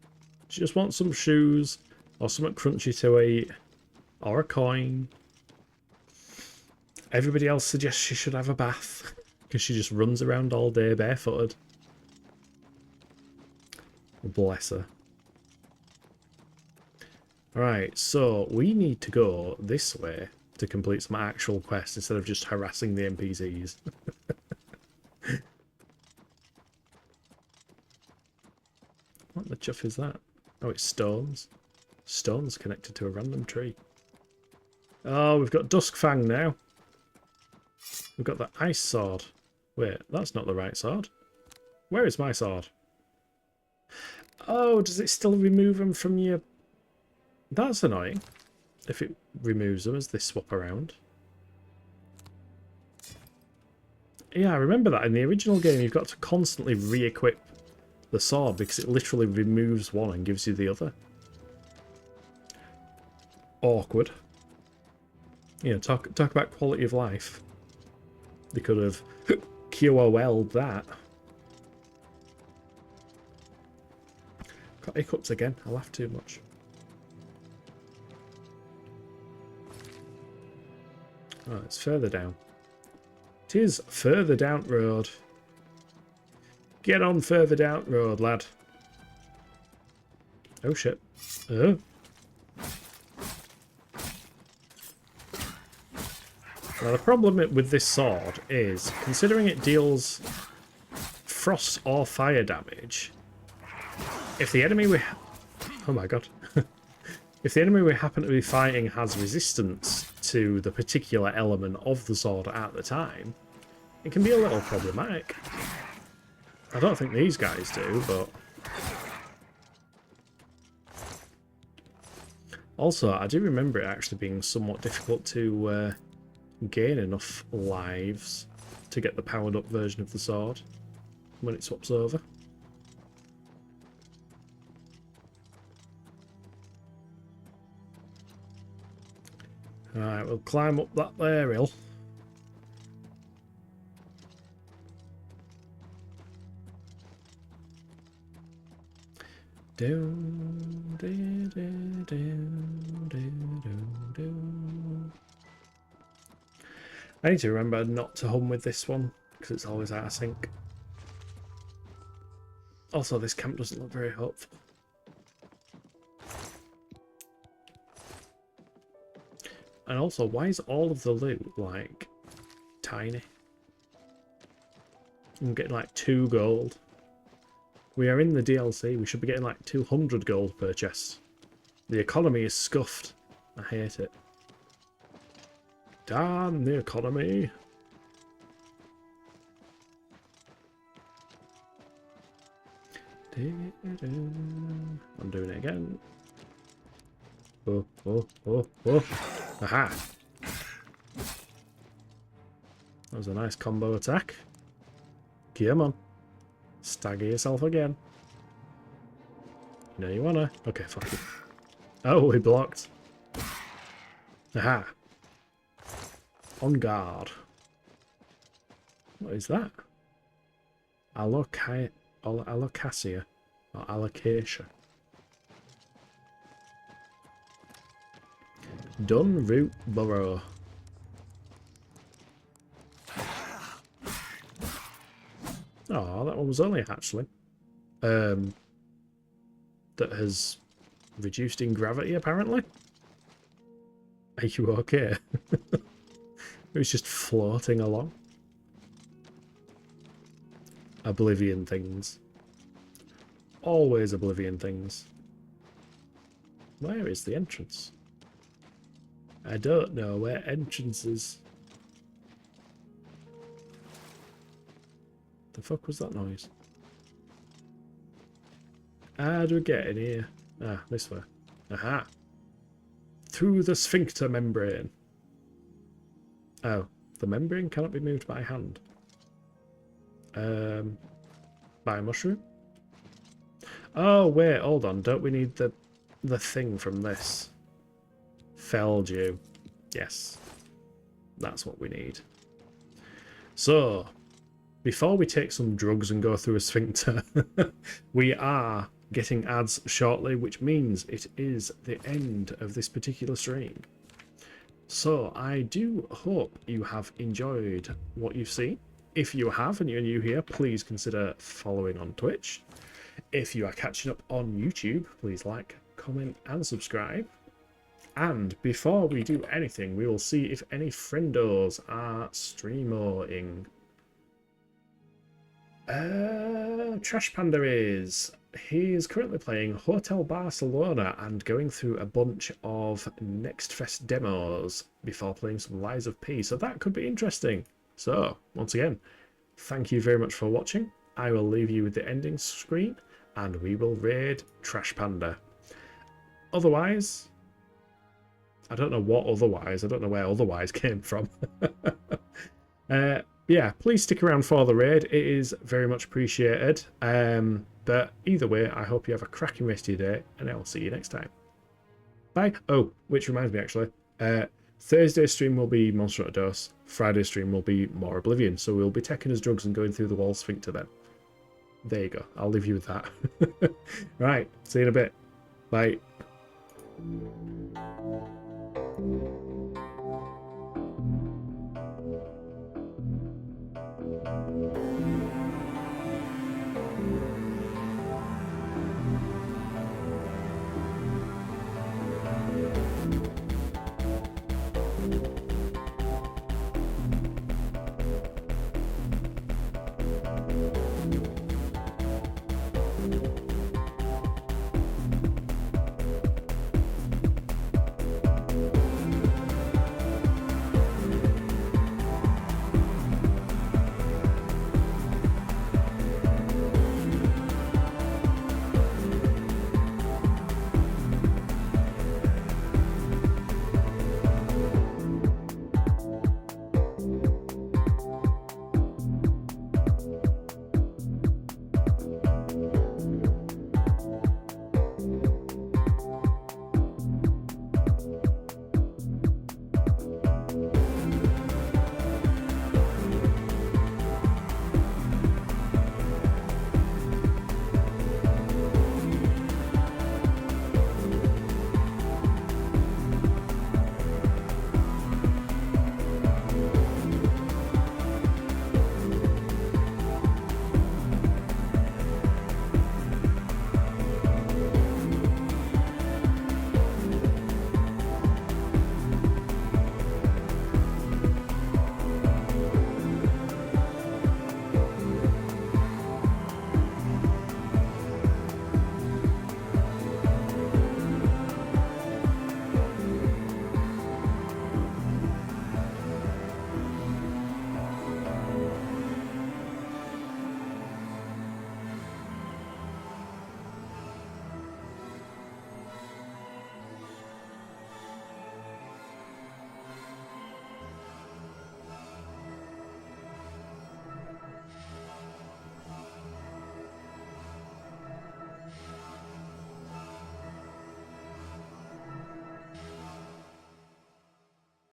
She just wants some shoes or something crunchy to eat or a coin. Everybody else suggests she should have a bath because she just runs around all day barefooted. Bless her. Alright, so we need to go this way to complete some actual quests instead of just harassing the NPCs. What the chuff is that? Oh, it's stones. Stones connected to a random tree. Oh, we've got Duskfang now. We've got the ice sword. Wait, that's not the right sword. Where is my sword? Oh, does it still remove them from your... That's annoying. If it removes them as they swap around. Yeah, I remember that in the original game you've got to constantly re-equip the sword because it literally removes one and gives you the other. Awkward. You know, talk about quality of life. They could have QOL'd that. Got hiccups again. I laugh too much. Oh, it's further down. It is further down road. Get on further down road, lad. Oh shit. Oh. Now the problem with this sword is, considering it deals frost or fire damage, if the enemy we... Oh my god. If the enemy we happen to be fighting has resistance to the particular element of the sword at the time, it can be a little problematic. I don't think these guys do, but... Also, I do remember it actually being somewhat difficult to gain enough lives to get the powered up version of the sword when it swaps over. Alright, we'll climb up that there hill. I need to remember not to hum with this one because it's always out of sync. Also, this camp doesn't look very hopeful. And also, why is all of the loot, like, tiny? I'm getting, like, 2 gold. We are in the DLC. We should be getting, like, 200 gold per chest. The economy is scuffed. I hate it. Damn the economy. I'm doing it again. Oh, oh, oh, oh. Aha! That was a nice combo attack. Come on. Stagger yourself again. You know you wanna. Okay, fuck you. Oh, he blocked. Aha! On guard. What is that? Alocasia. Or alocasia. Dun root burrow. Oh, that one was only a hatchling. That has reduced in gravity, apparently. Are you okay? It was just floating along. Oblivion things. Always oblivion things. Where is the entrance? I don't know where entrance is. The fuck was that noise? How do we get in here? Ah, this way. Aha! Through the sphincter membrane. Oh, the membrane cannot be moved by hand. By a mushroom? Oh, wait, hold on. Don't we need the thing from this? Fell dew. Yes. That's what we need. So, before we take some drugs and go through a sphincter, we are getting ads shortly, which means it is the end of this particular stream. So, I do hope you have enjoyed what you've seen. If you have and you're new here, please consider following on Twitch. If you are catching up on YouTube, please like, comment and subscribe. And before we do anything, we will see if any friendos are streamoing. Trash Panda is. he is currently playing Hotel Barcelona and going through a bunch of Next Fest demos before playing some Lies of P. So that could be interesting. So, once again, thank you very much for watching. I will leave you with the ending screen, and we will raid Trash Panda. Otherwise, I don't know what otherwise. I don't know where otherwise came from. Yeah, please stick around for the raid. It is very much appreciated. But either way, I hope you have a cracking rest of your day, and I will see you next time. Bye. Oh, which reminds me, actually. Thursday stream will be Monster at a Dose. Friday stream will be more Oblivion. So we'll be taking his drugs and going through the wall sphincter then. There you go. I'll leave you with that. Right. See you in a bit. Bye.